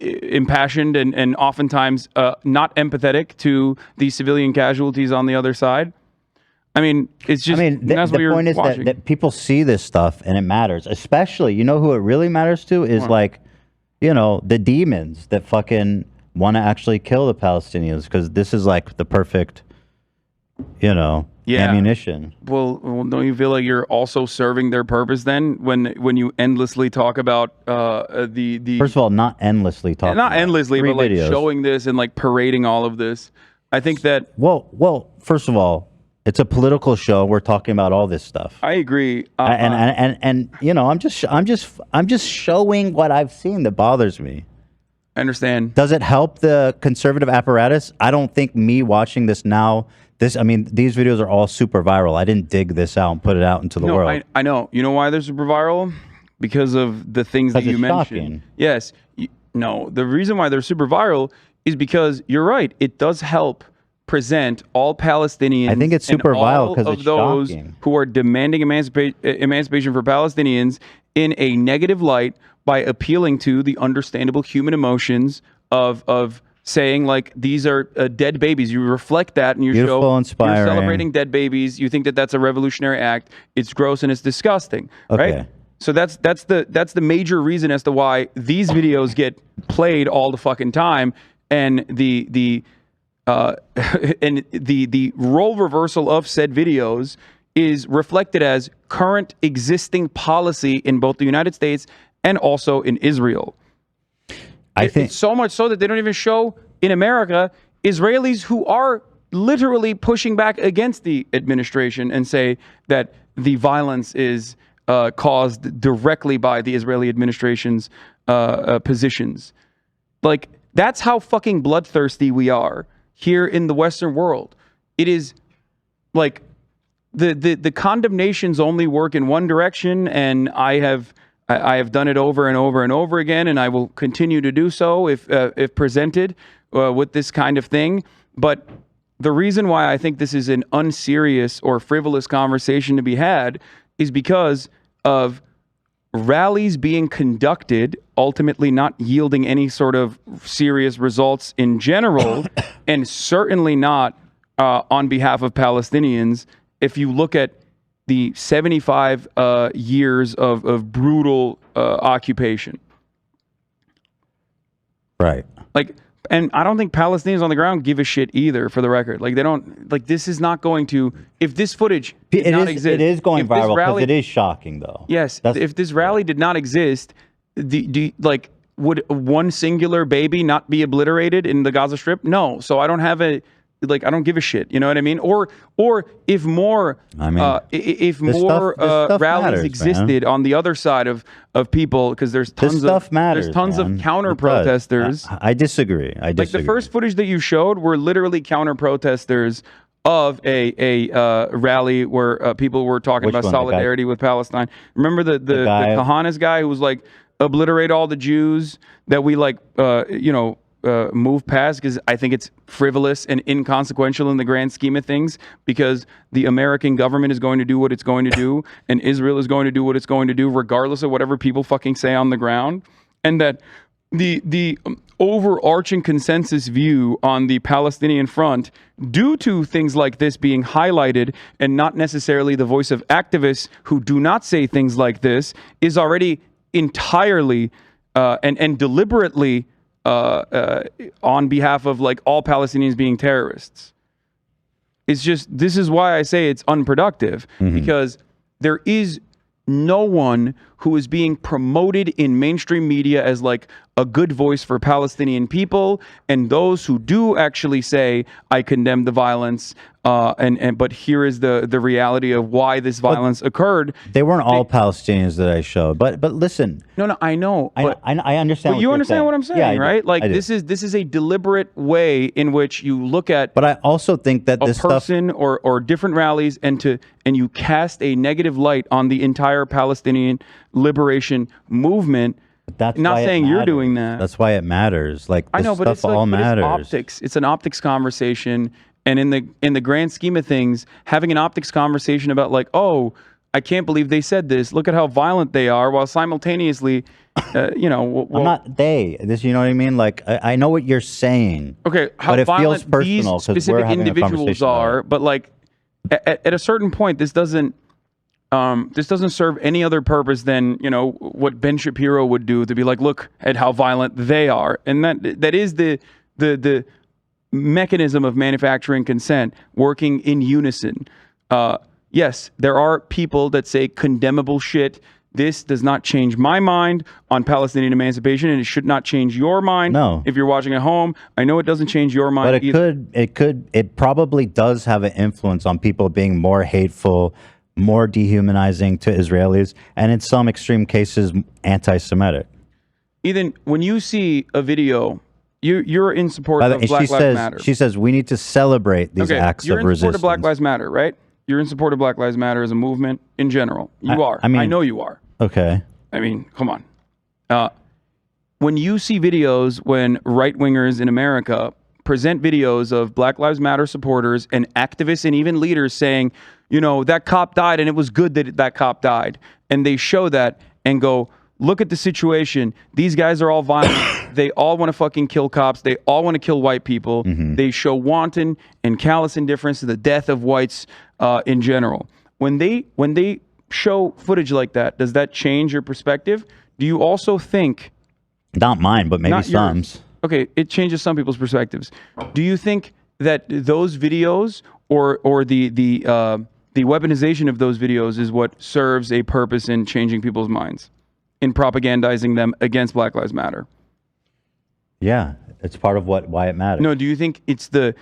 impassioned and oftentimes not empathetic to the civilian casualties on the other side? I mean, it's just that's what the you're point is watching. that people see this stuff and it matters. Especially, you know who it really matters to is like, the demons that fucking want to actually kill the Palestinians because this is like the perfect, ammunition. Well, don't you feel like you're also serving their purpose then when you endlessly talk about the First of all, not endlessly talking. not endlessly, but like videos. showing this and like parading all of this. I think that well, first of all, it's a political show. We're talking about all this stuff. I agree, and I'm just showing what I've seen that bothers me. I understand. Does it help the conservative apparatus? I don't think me watching this now. These videos are all super viral. I didn't dig this out and put it out into the world. I know. You know why they're super viral? Because of the things that you mentioned. Shocking. Yes. No, the reason why they're super viral is because you're right. It does help present all Palestinians. I think it's super viral because it's those shocking. who are demanding emancipation for Palestinians in a negative light by appealing to the understandable human emotions of saying like these are dead babies. You reflect that in your Beautiful, show. inspiring. You're celebrating dead babies. You think that that's a revolutionary act. It's gross and it's disgusting. Okay. Right? So that's the major reason as to why these videos get played all the fucking time, and the role reversal of said videos is reflected as current existing policy in both the United States and also in Israel. I think it's so much so that they don't even show in America Israelis who are literally pushing back against the administration and say that the violence is caused directly by the Israeli administration's positions. Like, that's how fucking bloodthirsty we are here in the Western world. It is like the condemnations only work in one direction, and I have done it over and over and over again, and I will continue to do so if presented with this kind of thing. But the reason why I think this is an unserious or frivolous conversation to be had is because of rallies being conducted, ultimately not yielding any sort of serious results in general, and certainly not on behalf of Palestinians. If you look at the 75 years of brutal occupation. Right. Like, and I don't think Palestinians on the ground give a shit either, for the record. Like, they don't, like, this is not going to, if this footage did not exist. It is going viral because it is shocking, though. Yes. If this rally did not exist, would one singular baby not be obliterated in the Gaza Strip? No. So I don't have I don't give a shit. You know what I mean? Or if more, rallies matters, existed on the other side of people, because there's tons of counter protesters. I disagree. Like the first footage that you showed were literally counter protesters of a rally where people were talking Which about one? The guy- solidarity with Palestine. Remember the guy- Kahanas guy who was like, obliterate all the Jews that we like, move past, because I think it's frivolous and inconsequential in the grand scheme of things, because the American government is going to do what it's going to do, and Israel is going to do what it's going to do, regardless of whatever people fucking say on the ground. And that the overarching consensus view on the Palestinian front, due to things like this being highlighted and not necessarily the voice of activists who do not say things like this, is already entirely and deliberately on behalf of like all Palestinians being terrorists. It's just, this is why I say it's unproductive, because there is no one who is being promoted in mainstream media as like a good voice for Palestinian people, and those who do actually say, I condemn the violence, but here is the reality of why this violence occurred. They weren't all Palestinians that I showed, but listen. No, I know. But, I understand. But you understand what I'm saying, Yeah, I do. right? Like I do. this is a deliberate way in which you look at. But I also think that a this stuff. person or different rallies, and you cast a negative light on the entire Palestinian liberation movement. That's not why it saying you're matters. doing that. That's why it matters. Like, I this know, but stuff it's like all but matters. it's optics. It's an optics conversation, and in the grand scheme of things, having an optics conversation about like, oh, I can't believe they said this. Look at how violent they are, while simultaneously, I'm not they. This, you know what I mean? Like, I know what you're saying. Okay, how but it feels violent personal these 'cause we're specific having a individuals conversation about are, but like at a certain point, this doesn't serve any other purpose than what Ben Shapiro would do, to be like, look at how violent they are, and that is the mechanism of manufacturing consent working in unison. Yes, there are people that say condemnable shit. This does not change my mind on Palestinian emancipation, and it should not change your mind. No. If you're watching at home, I know it doesn't change your mind. But it probably does have an influence on people being more hateful, more dehumanizing to Israelis, and in some extreme cases, anti-Semitic. Ethan, when you see a video, you're in support of Black Lives Matter. She says we need to celebrate these acts you're of in support resistance. of Black Lives Matter, right? You're in support of Black Lives Matter as a movement in general. You are. I mean, I know you are. Okay. I mean, come on. When you see videos when right-wingers in America present videos of Black Lives Matter supporters and activists and even leaders saying, that cop died and it was good that cop died, and they show that and go, look at the situation. These guys are all violent. They all want to fucking kill cops. They all want to kill white people. They show wanton and callous indifference to the death of whites in general. When they show footage like that, does that change your perspective? Do you also think... Not mine, but maybe Not yours. some's. Okay, it changes some people's perspectives. Do you think that those videos or the weaponization of those videos is what serves a purpose in changing people's minds, in propagandizing them against Black Lives Matter? Yeah, it's part of why it matters. No, do you think it's the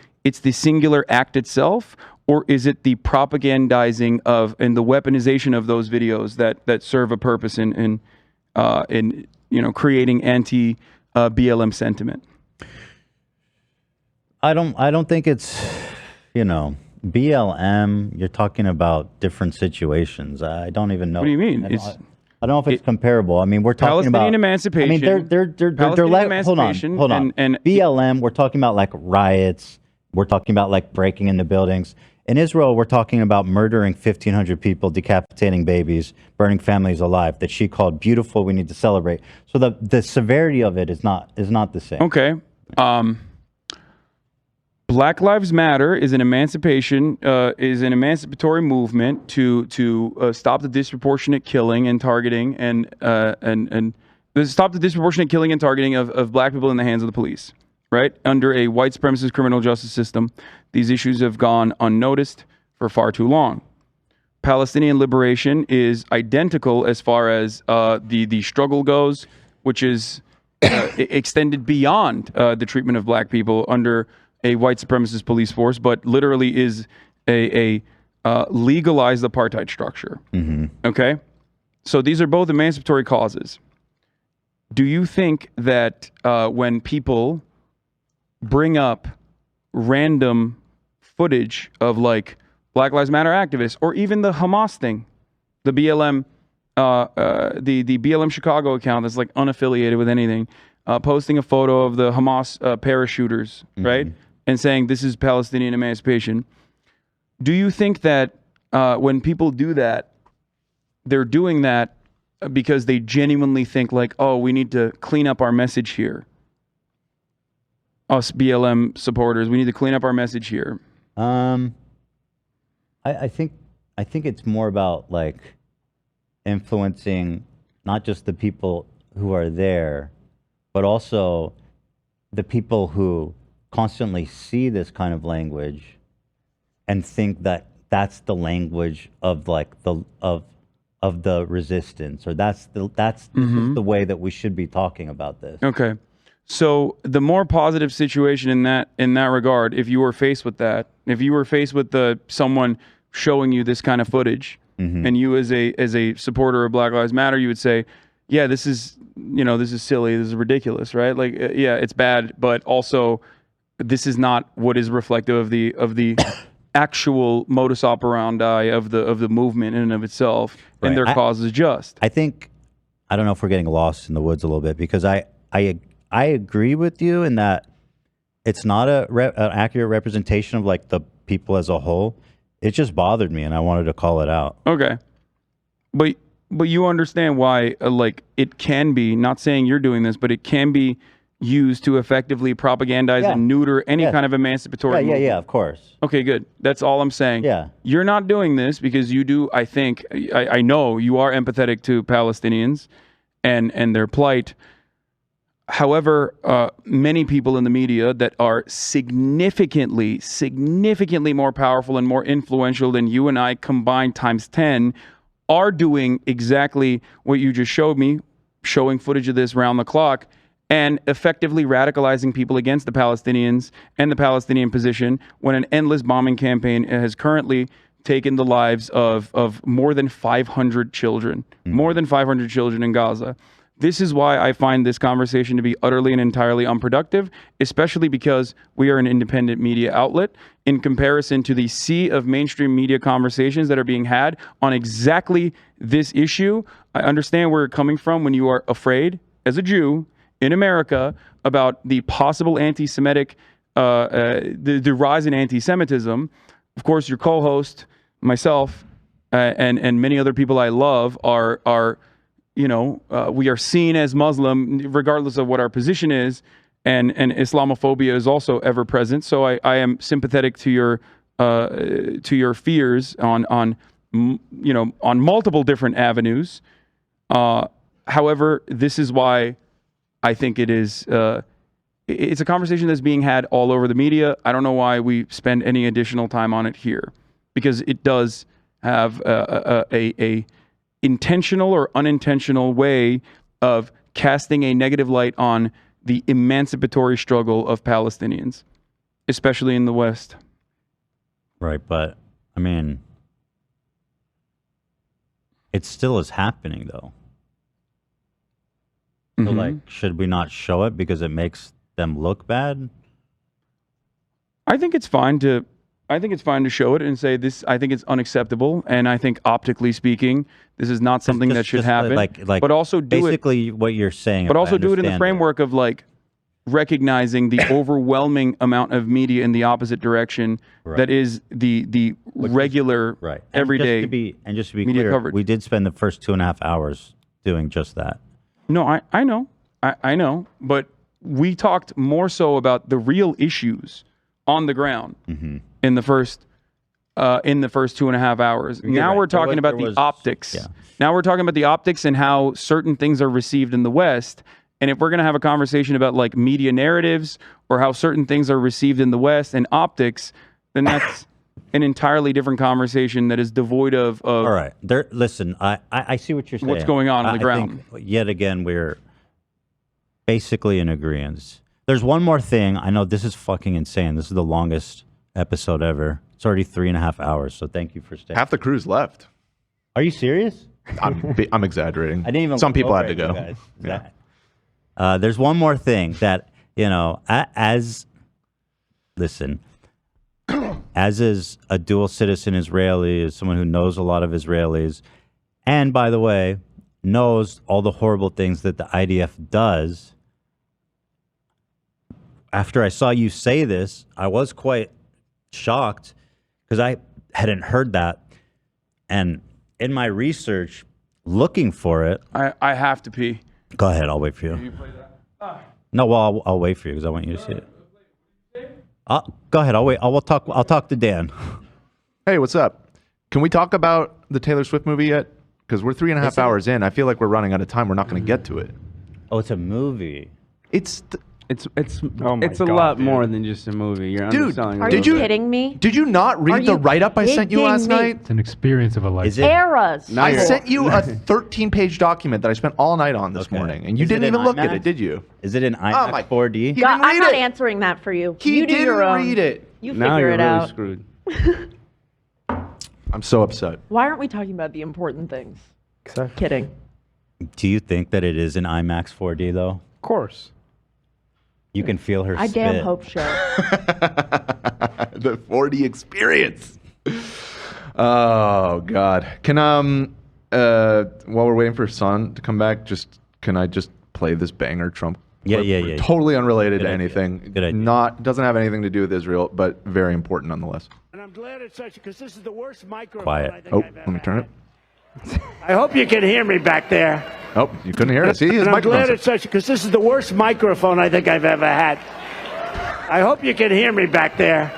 singular act itself, or is it the propagandizing of and the weaponization of those videos that serve a purpose in creating anti BLM sentiment? I don't think it's BLM. You're talking about different situations. I don't even know. What do you mean? I don't know if it's comparable. I mean, we're talking about Palestinian emancipation. I mean, they're hold on. And BLM. We're talking about like riots. We're talking about like breaking into buildings. In Israel, we're talking about murdering 1,500 people, decapitating babies, burning families alive. That she called beautiful. We need to celebrate. So the severity of it is not the same. Okay. Black Lives Matter is an emancipatory movement to stop the disproportionate killing and targeting and stop the disproportionate killing and targeting of black people in the hands of the police. Right? Under a white supremacist criminal justice system, these issues have gone unnoticed for far too long. Palestinian liberation is identical as far as the struggle goes, which is extended beyond the treatment of black people under a white supremacist police force, but literally is a legalized apartheid structure. Okay? So these are both emancipatory causes. Do you think that when people bring up random footage of like Black Lives Matter activists, or even the Hamas thing, the BLM, the BLM Chicago account that's like unaffiliated with anything, posting a photo of the Hamas parachuters, right, and saying this is Palestinian emancipation. Do you think that when people do that, they're doing that because they genuinely think like, oh, we need to clean up our message here? Us BLM supporters, we need to clean up our message here. I think it's more about like influencing not just the people who are there, but also the people who constantly see this kind of language and think that that's the language of like the resistance, or this is the way that we should be talking about this. Okay. So the more positive situation in that regard, if you were faced with that, if you were faced with someone showing you this kind of footage, and you as a supporter of Black Lives Matter, you would say, yeah, this is silly, this is ridiculous, right? Like, yeah, it's bad, but also this is not what is reflective of the actual modus operandi of the movement in and of itself, and their cause is just. I think, I don't know if we're getting lost in the woods a little bit, because I agree with you in that it's not an accurate representation of like the people as a whole. It just bothered me, and I wanted to call it out. Okay, but you understand why like it can be, not saying you're doing this, but it can be used to effectively propagandize and neuter any kind of emancipatory movement. Yeah, of course. Okay, good. That's all I'm saying. Yeah. You're not doing this because you do, I think, I know you are empathetic to Palestinians and their plight. However, many people in the media that are significantly more powerful and more influential than you and I combined times 10 are doing exactly what you just showed me, showing footage of this round the clock, and effectively radicalizing people against the Palestinians and the Palestinian position, when an endless bombing campaign has currently taken the lives of more than 500 children, more than 500 children in Gaza. This is why I find this conversation to be utterly and entirely unproductive, especially because we are an independent media outlet in comparison to the sea of mainstream media conversations that are being had on exactly this issue. I understand where you're coming from when you are afraid, as a Jew in America, about the possible anti-Semitic, the rise in anti-Semitism. Of course, your co-host, myself, and many other people I love are we are seen as Muslim regardless of what our position is, and Islamophobia is also ever present. So I am sympathetic to your fears on multiple different avenues. However, this is why I think it's a conversation that's being had all over the media. I don't know why we spend any additional time on it here, because it does have a intentional or unintentional way of casting a negative light on the emancipatory struggle of Palestinians, especially in the West. Right, but I mean, it still is happening though. So like, should we not show it because it makes them look bad? I think it's fine to show it and say this. I think it's unacceptable, and I think optically speaking, this is not something that should happen. But also do basically what you're saying. But also do it in the framework of like recognizing the overwhelming amount of media in the opposite direction that is the regular everyday just to be media clear, coverage. We did spend the first 2.5 hours doing just that. No, I know. I know. But we talked more so about the real issues on the ground in the first 2.5 hours. Now we're talking about the optics. Yeah. Now we're talking about the optics and how certain things are received in the West. And if we're going to have a conversation about like media narratives or how certain things are received in the West and optics, then that's an entirely different conversation that is devoid of all right. Listen, I see what you're saying. What's going on the ground. I think, yet again, we're basically in agreement. There's one more thing. I know this is fucking insane. This is the longest episode ever. It's already 3.5 hours, so thank you for staying. Half the crew's left. Are you serious? I'm exaggerating. I didn't even. Some people had to go. Yeah. There's one more thing that listen. as is a dual citizen Israeli, as someone who knows a lot of Israelis, and by the way, knows all the horrible things that the IDF does. After I saw you say this, I was quite shocked because I hadn't heard that. And in my research, looking for it, I have to pee. Go ahead, I'll wait for you. Can you play that? No, well, I'll wait for you because I want you to see it. Go ahead. I'll wait. I'll talk to Dan. Hey, what's up? Can we talk about the Taylor Swift movie yet? Because we're 3.5 hours in. I feel like we're running out of time. We're not going to get to it. Oh, it's a movie. It's a lot more than just a movie. You're underselling. Are you kidding me? Did you not read the write-up I sent you last night? It's an experience of a lifetime. Eras. I sent you a 13-page document that I spent all night on this morning, and you didn't even look at it, did you? Is it in IMAX 4D? God, I'm not answering that for you. You do your own. Read it. You Now figure you're it really out. screwed. I'm so upset. Why aren't we talking about the important things? Kidding. Do you think that it is in IMAX 4D though? Of course. You can feel her I spit. damn hope so. The 4D experience. Oh God. Can while we're waiting for Hasan to come back, can I just play this banger Trump? Yeah. Totally unrelated to idea. anything. Good idea. Doesn't have anything to do with Israel, but very important nonetheless. And I'm glad it's such because this is the worst microphone Quiet. I think Oh, I've let me ever turn it. I hope you can hear me back there. Oh, you couldn't hear it. See, his And I'm glad microphone's it's such because this is the worst microphone I think I've ever had. I hope you can hear me back there.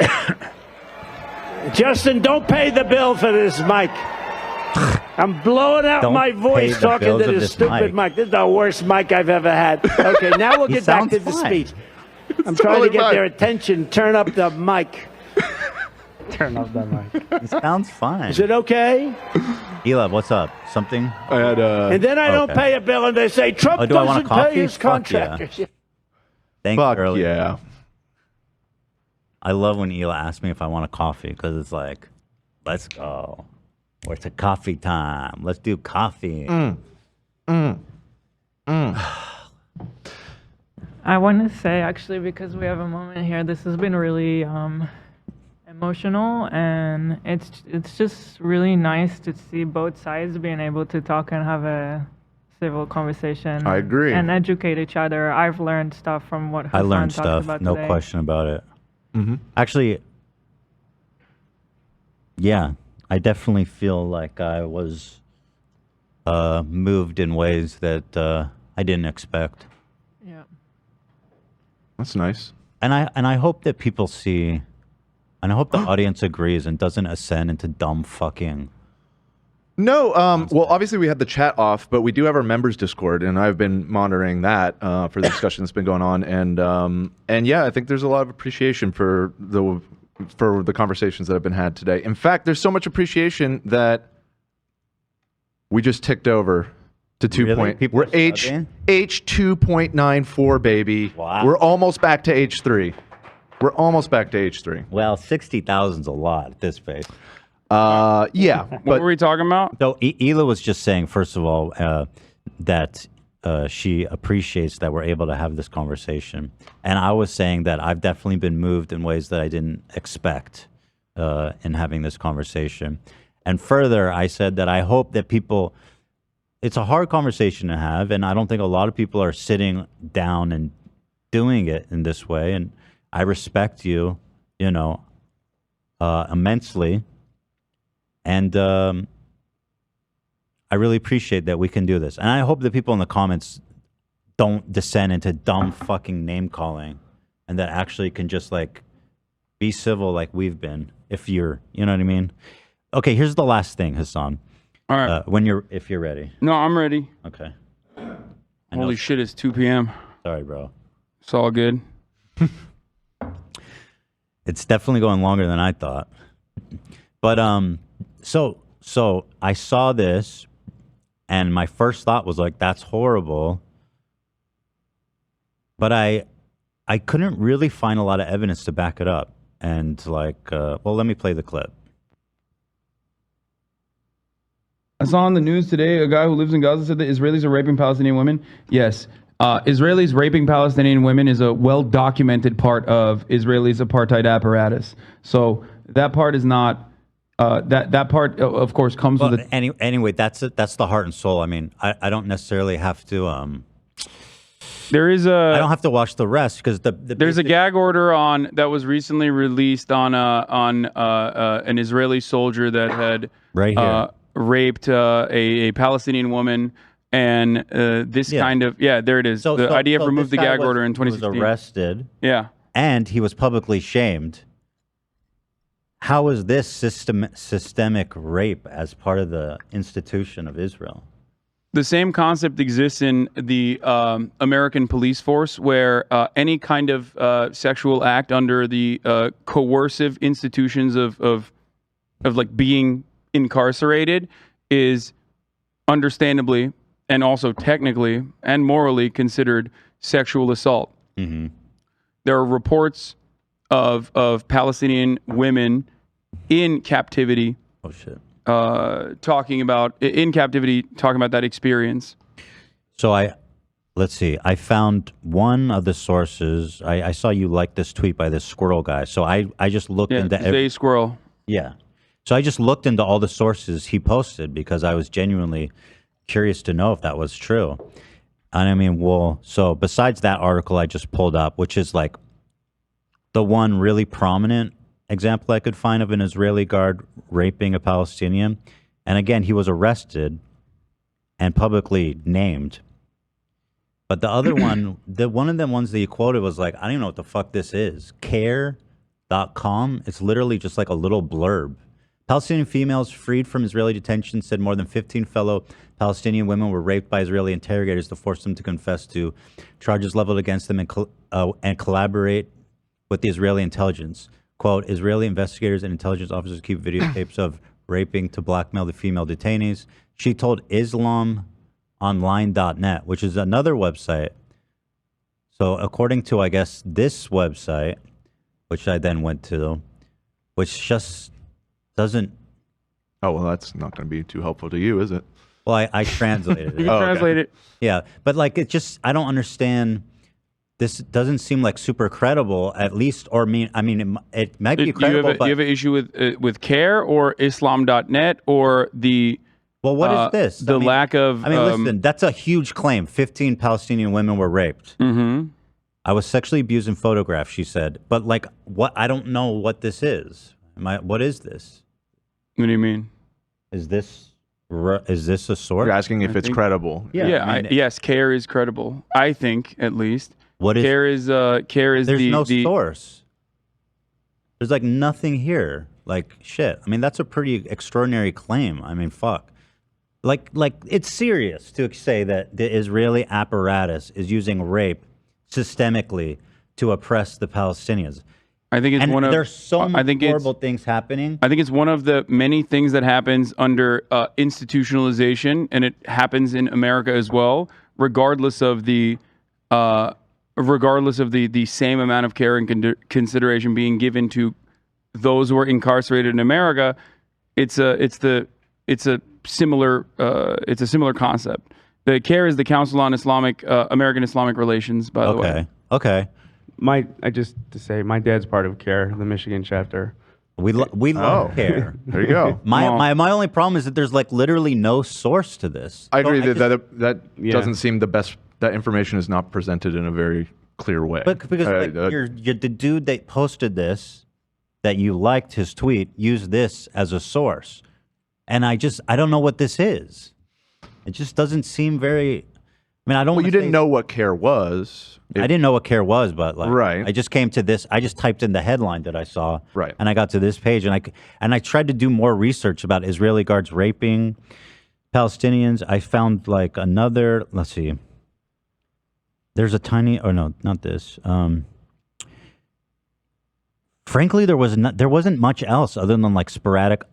Justin, don't pay the bill for this mic. I'm blowing out Don't my pay voice the talking bills to of this this stupid mic. mic. This is the worst mic I've ever had. Okay, now we'll He get back sounds to the fine. speech. I'm trying to totally get fine. their attention. Turn up the mic. Turn off that mic. It sounds fine. Is it okay? Elab, what's up? Something? I had And then I don't okay. pay a bill and they say Trump Oh, do I want a doesn't pay coffee? his Fuck yeah. contractors. Thanks, Fuck Early. yeah. I love when Ela asks me if I want a coffee because it's like, let's go. Or it's a coffee time. Let's do coffee. I want to say, actually, because we have a moment here, this has been really emotional, and it's just really nice to see both sides being able to talk and have a civil conversation. I agree. And educate each other. I've learned stuff from what I Hasan learned talked stuff, about no today. question about it. Mm-hmm. Actually, yeah, I definitely feel like I was moved in ways that I didn't expect. Yeah. That's nice. And I hope that people see, and I hope the audience agrees and doesn't ascend into dumb fucking. No, well, obviously we had the chat off, but we do have our members Discord, and I've been monitoring that for the discussion that's been going on, and yeah, I think there's a lot of appreciation for the conversations that have been had today. In fact, there's so much appreciation that we just ticked over to 2 Really? point. People We're are H subbing? H2.94, baby. Wow. We're almost back to H3. We're almost back to H3. Well, 60,000's a lot at this pace. Yeah. What were we talking about? So Ela was just saying, first of all, that she appreciates that we're able to have this conversation. And I was saying that I've definitely been moved in ways that I didn't expect in having this conversation. And further, I said that I hope that people, it's a hard conversation to have, and I don't think a lot of people are sitting down and doing it in this way. And I respect you, immensely. And I really appreciate that we can do this. And I hope that people in the comments don't descend into dumb fucking name calling and that actually can just like be civil like we've been if you're, you know what I mean? Okay, here's the last thing, Hasan. All right. If you're ready. No, I'm ready. Okay. Holy shit, it's 2 p.m. Sorry, bro. It's all good. It's definitely going longer than I thought. But so I saw this and my first thought was like, that's horrible. But I couldn't really find a lot of evidence to back it up. And well, let me play the clip. I saw on the news today a guy who lives in Gaza said that Israelis are raping Palestinian women. Yes, Israelis raping Palestinian women is a well-documented part of Israelis' apartheid apparatus. So that part is not. That part, of course, comes with it. Anyway, that's the heart and soul. I mean, I don't necessarily have to. There is I don't have to watch the rest because there's a gag order on that was recently released on an Israeli soldier that had raped a Palestinian woman, and this kind of there it is. The IDF removed the gag order in 2016. He was arrested. Yeah, and he was publicly shamed. How is this systemic rape as part of the institution of Israel? The same concept exists in the American police force, where any kind of sexual act under the coercive institutions of like being incarcerated is understandably and also technically and morally considered sexual assault. Mm-hmm. There are reports of Palestinian women in captivity. Oh shit. Talking about that experience. So let's see. I found one of the sources. I saw you like this tweet by this squirrel guy. So I just looked into every squirrel. Yeah. So I just looked into all the sources he posted because I was genuinely curious to know if that was true. And I mean, so besides that article I just pulled up, which is like the one really prominent example I could find of an Israeli guard raping a Palestinian. And again, he was arrested and publicly named. But the other one, one of the ones that you quoted was like, I don't even know what the fuck this is. Care.com. It's literally just like a little blurb. Palestinian females freed from Israeli detention said more than 15 fellow Palestinian women were raped by Israeli interrogators to force them to confess to charges leveled against them and collaborate with the Israeli intelligence. Quote, Israeli investigators and intelligence officers keep videotapes of raping to blackmail the female detainees. She told IslamOnline.net, which is another website. So according to, I guess, this website, which I then went to, which just doesn't... Oh, well, that's not going to be too helpful to you, is it? Well, I translated it. You can translate it. Yeah, but like it just, I don't understand... This doesn't seem like super credible, at least, or I mean, it might be credible. Do you have an issue with Care or Islam.net or the? Well, what is this? The lack of. I mean, listen, that's a huge claim. 15 Palestinian women were raped. Mm-hmm. I was sexually abused and photographed, she said. But like, what? I don't know what this is. What is this? What do you mean? Is this a source? You're asking if it's credible. Yeah. Yes, Care is credible. I think, at least. What is Care is there's no source. There's like nothing here. Like shit. I mean, that's a pretty extraordinary claim. I mean, fuck. Like it's serious to say that the Israeli apparatus is using rape systemically to oppress the Palestinians. I think it's one of there's so many horrible things happening. I think it's one of the many things that happens under institutionalization, and it happens in America as well, regardless of the same amount of care and consideration being given to those who are incarcerated in America. It's a similar concept. The CARE is the Council on American Islamic Relations, by the way. Okay. My dad's part of CARE, the Michigan chapter. We love CARE. There you go. My only problem is that there's like literally no source to this. I agree that doesn't seem the best. That information is not presented in a very clear way. But because you're the dude that posted this, that you liked his tweet, used this as a source, and I don't know what this is. It just doesn't seem very. I mean, I don't. Well, you didn't know what CARE was. I didn't know what CARE was, but like, right. I just came to this. I just typed in the headline that I saw, right, and I got to this page, and I tried to do more research about Israeli guards raping Palestinians. I found like another. Let's see. There's a tiny, or no, not this. Frankly, there wasn't much else other than like sporadic,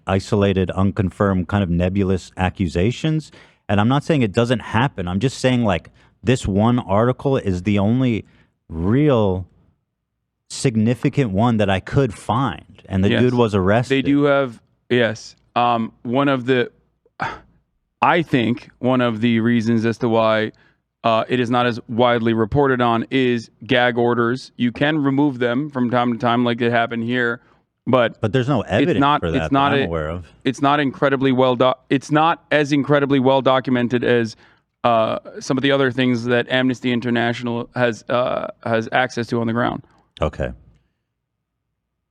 isolated, unconfirmed, kind of nebulous accusations. And I'm not saying it doesn't happen. I'm just saying like this one article is the only real significant one that I could find. And the dude was arrested. They do have, yes. I think one of the reasons as to why it is not as widely reported on, is gag orders. You can remove them from time to time, like it happened here, but there's no evidence for that It's not that I'm aware of. It's not incredibly it's not as incredibly well documented as some of the other things that Amnesty International has access to on the ground. Okay.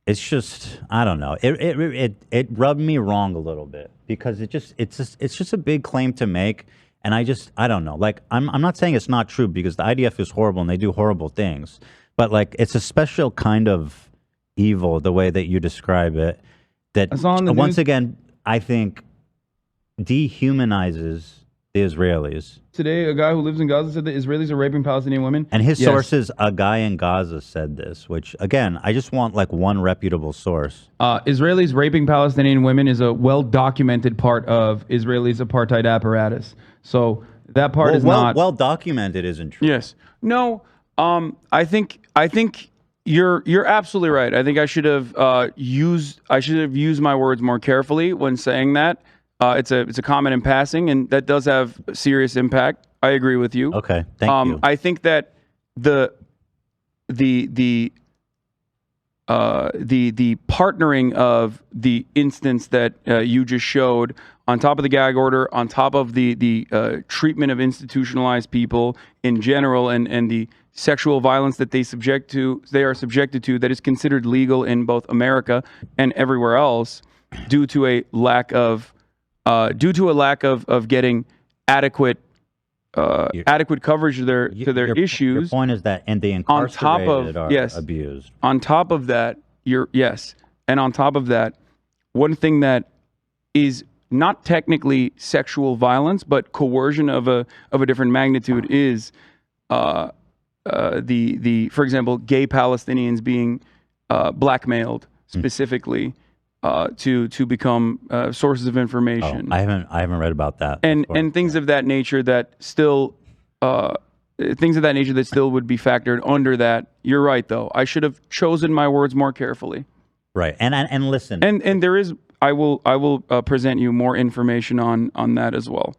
It's just, I don't know. It rubbed me wrong a little bit because it's just a big claim to make, and I don't know. Like I'm not saying it's not true because the IDF is horrible and they do horrible things, but like it's a special kind of evil the way that you describe it that once again I think dehumanizes the Israelis. Today, a guy who lives in Gaza said that Israelis are raping Palestinian women. And his Yes. sources, a guy in Gaza said this, which again, I just want like one reputable source. Israelis raping Palestinian women is a well-documented part of Israel's apartheid apparatus. So that part is not well documented, isn't true. Yes. No. I think you're absolutely right. I think I should have used my words more carefully when saying that. It's a comment in passing, and that does have serious impact. I agree with you. Okay, thank you. I think that the partnering of the instance that you just showed, on top of the gag order, on top of the treatment of institutionalized people in general, and the sexual violence that they are subjected to, that is considered legal in both America and everywhere else, due to a lack of getting adequate coverage to their issues. Your point is that and the incarcerated are abused. On top of that, and on top of that, one thing that is not technically sexual violence, but coercion of a different magnitude is for example, gay Palestinians being blackmailed specifically. To become sources of information. I haven't read about that. And things of that nature that still would be factored under that. You're right, though. I should have chosen my words more carefully. Right. And listen. And there is. I will present you more information on that as well.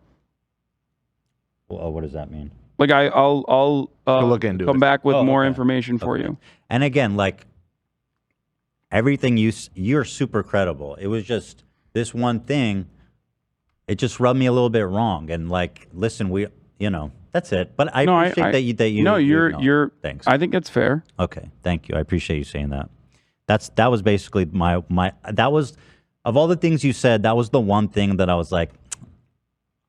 Well, what does that mean? Like I'll look into come it. back with more information for you. And again, like. Everything you're super credible. It was just this one thing. It just rubbed me a little bit wrong. And like, listen, that's it. But I appreciate that you. No, you're. Thanks. I think it's fair. Okay, thank you. I appreciate you saying that. That was basically my. That was of all the things you said. That was the one thing that I was like,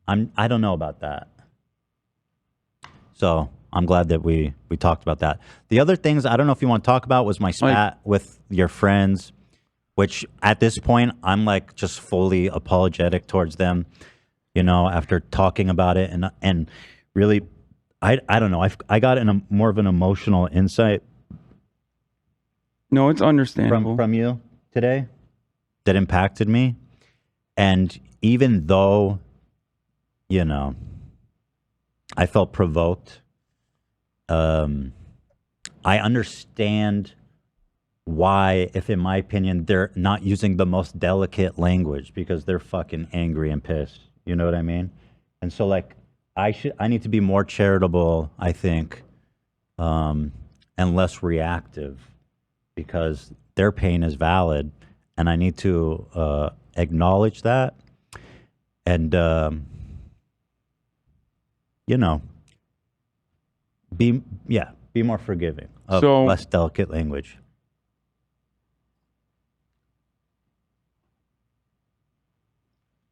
I don't know about that. So I'm glad that we talked about that. The other things I don't know if you want to talk about was my spat with your friends, which at this point I'm like just fully apologetic towards them, after talking about it and really, I don't know. I got more of an emotional insight. No, it's understandable from you today that impacted me, and even though, I felt provoked. I understand why, if in my opinion, they're not using the most delicate language because they're fucking angry and pissed. You know what I mean? And so like, I need to be more charitable, I think, and less reactive because their pain is valid and I need to acknowledge that and, be more forgiving of less delicate language.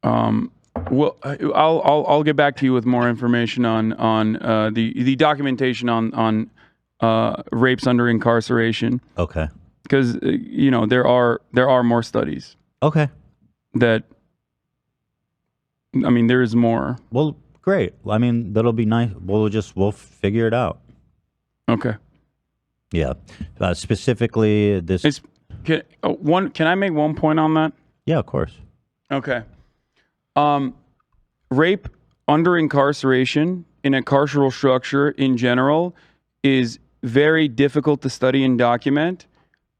Well, I'll get back to you with more information on the documentation on rapes under incarceration. Okay. Because there are more studies. Okay. That. I mean, there is more. Well, great. I mean, that'll be nice. We'll figure it out. Okay. Yeah. Specifically, this. Can I make one point on that? Yeah, of course. Okay. Rape under incarceration in a carceral structure in general is very difficult to study and document.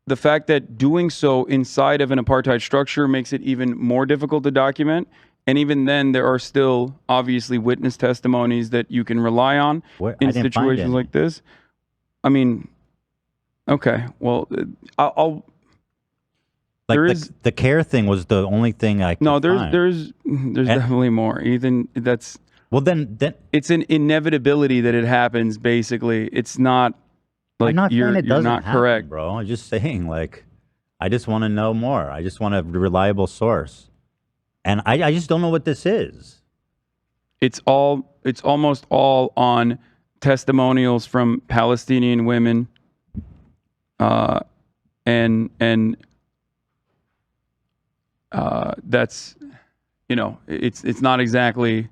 The fact that doing so inside of an apartheid structure makes it even more difficult to document. And even then, there are still obviously witness testimonies that you can rely on in situations like this. I mean, okay, well, I'll Like there the, is the care thing was the only thing I could no. find. There's definitely more. Ethan, that's well. Then it's an inevitability that it happens. Basically, it's not like I'm not you're saying it doesn't not happen, correct, bro. I'm just saying, like, I just want to know more. I just want a reliable source, and I just don't know what this is. It's almost all on testimonials from Palestinian women, and that's, you know, it's not exactly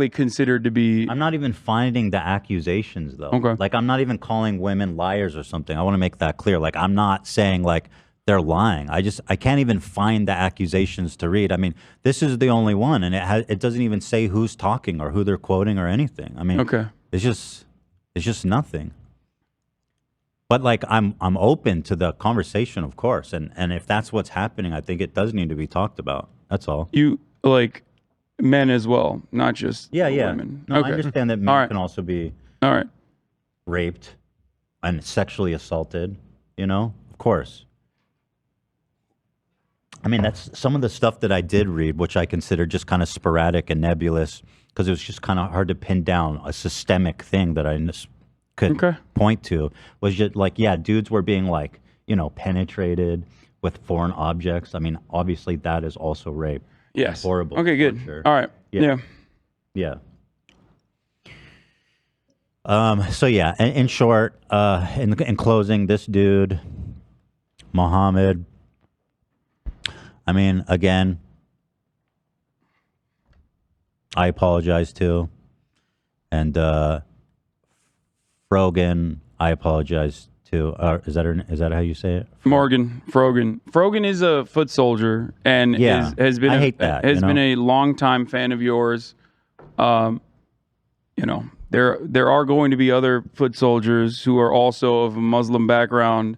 considered to be. I'm not even finding the accusations though. Okay. Like, I'm not even calling women liars or something. I want to make that clear. Like, I'm not saying like they're lying. I can't even find the accusations to read. I mean, this is the only one, and it doesn't even say who's talking or who they're quoting or anything. I mean, okay. It's just nothing. But like, I'm open to the conversation, of course, and if that's what's happening, I think it does need to be talked about. That's all. You like men as well, not just yeah. women. No, Okay. I understand that men All right. can also be all right raped and sexually assaulted. You know, of course. I mean, that's some of the stuff that I did read, which I consider just kind of sporadic and nebulous, because it was just kind of hard to pin down a systemic thing that I could point to. Was just like, yeah, dudes were being like, you know, penetrated with foreign objects. I mean, obviously that is also rape. Yes. Horrible. Okay, good. Sure. All right. Yeah. So yeah, in short, in closing, this dude, Mohammed, I mean, again, I apologize too. And Frogan, I apologize too. Is that how you say it? Morgan Frogan. Frogan is a foot soldier and Yeah, has been I hate that, has you know? been a longtime fan of yours. You know, there are going to be other foot soldiers who are also of a Muslim background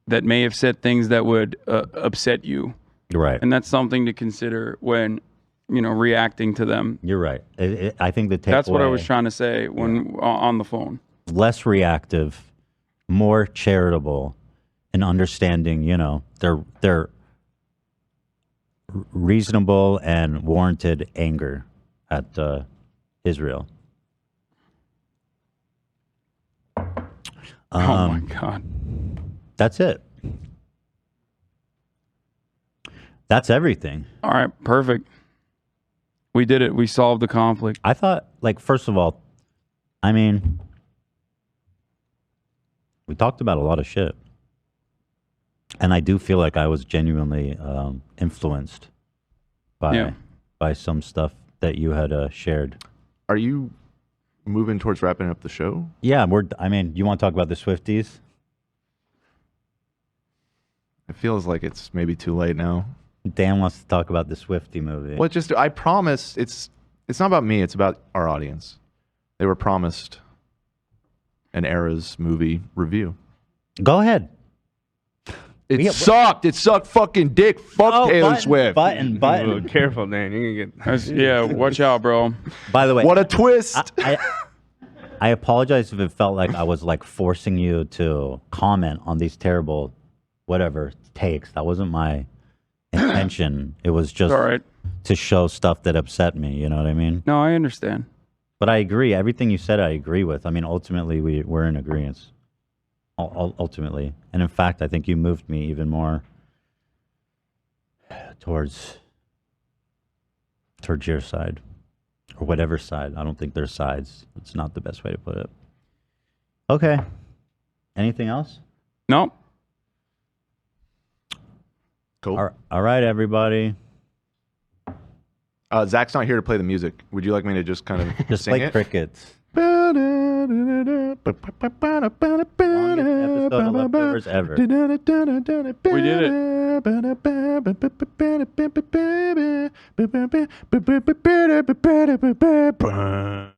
that may have said things that would upset you. Right. And that's something to consider when, you know, reacting to them. You're right. I think the takeaway, That's what I was trying to say when on the phone. less reactive, more charitable, and understanding, you know, their reasonable and warranted anger at Israel. Oh my God. That's it. That's everything. All right, perfect. We did it. We solved the conflict. I thought, like, first of all, I mean, we talked about a lot of shit. And I do feel like I was genuinely influenced by some stuff that you had shared. Are you moving towards wrapping up the show? Yeah, I mean, you want to talk about the Swifties? It feels like it's maybe too late now. Dan wants to talk about the Swiftie movie. Well, I promise it's not about me, it's about our audience. They were promised an Eras movie review. Go ahead. It sucked. It sucked fucking dick. Fuck Taylor Swift. Button. Oh, careful, Dan. You're gonna get. Yeah, watch out, bro. By the way, what a twist. I apologize if it felt like I was like forcing you to comment on these terrible whatever takes. That wasn't my intention. It was just to show stuff that upset me. You know what I mean? No, I understand. But I agree. Everything you said, I agree with. I mean, ultimately, we're in agreement. Ultimately. And in fact, I think you moved me even more towards your side. Or whatever side. I don't think there's sides. It's not the best way to put it. Okay. Anything else? No. Cool. All right, everybody. Zach's not here to play the music. Would you like me to just kind of just sing play it? crickets. Longest episode of Leftovers ever. We did it.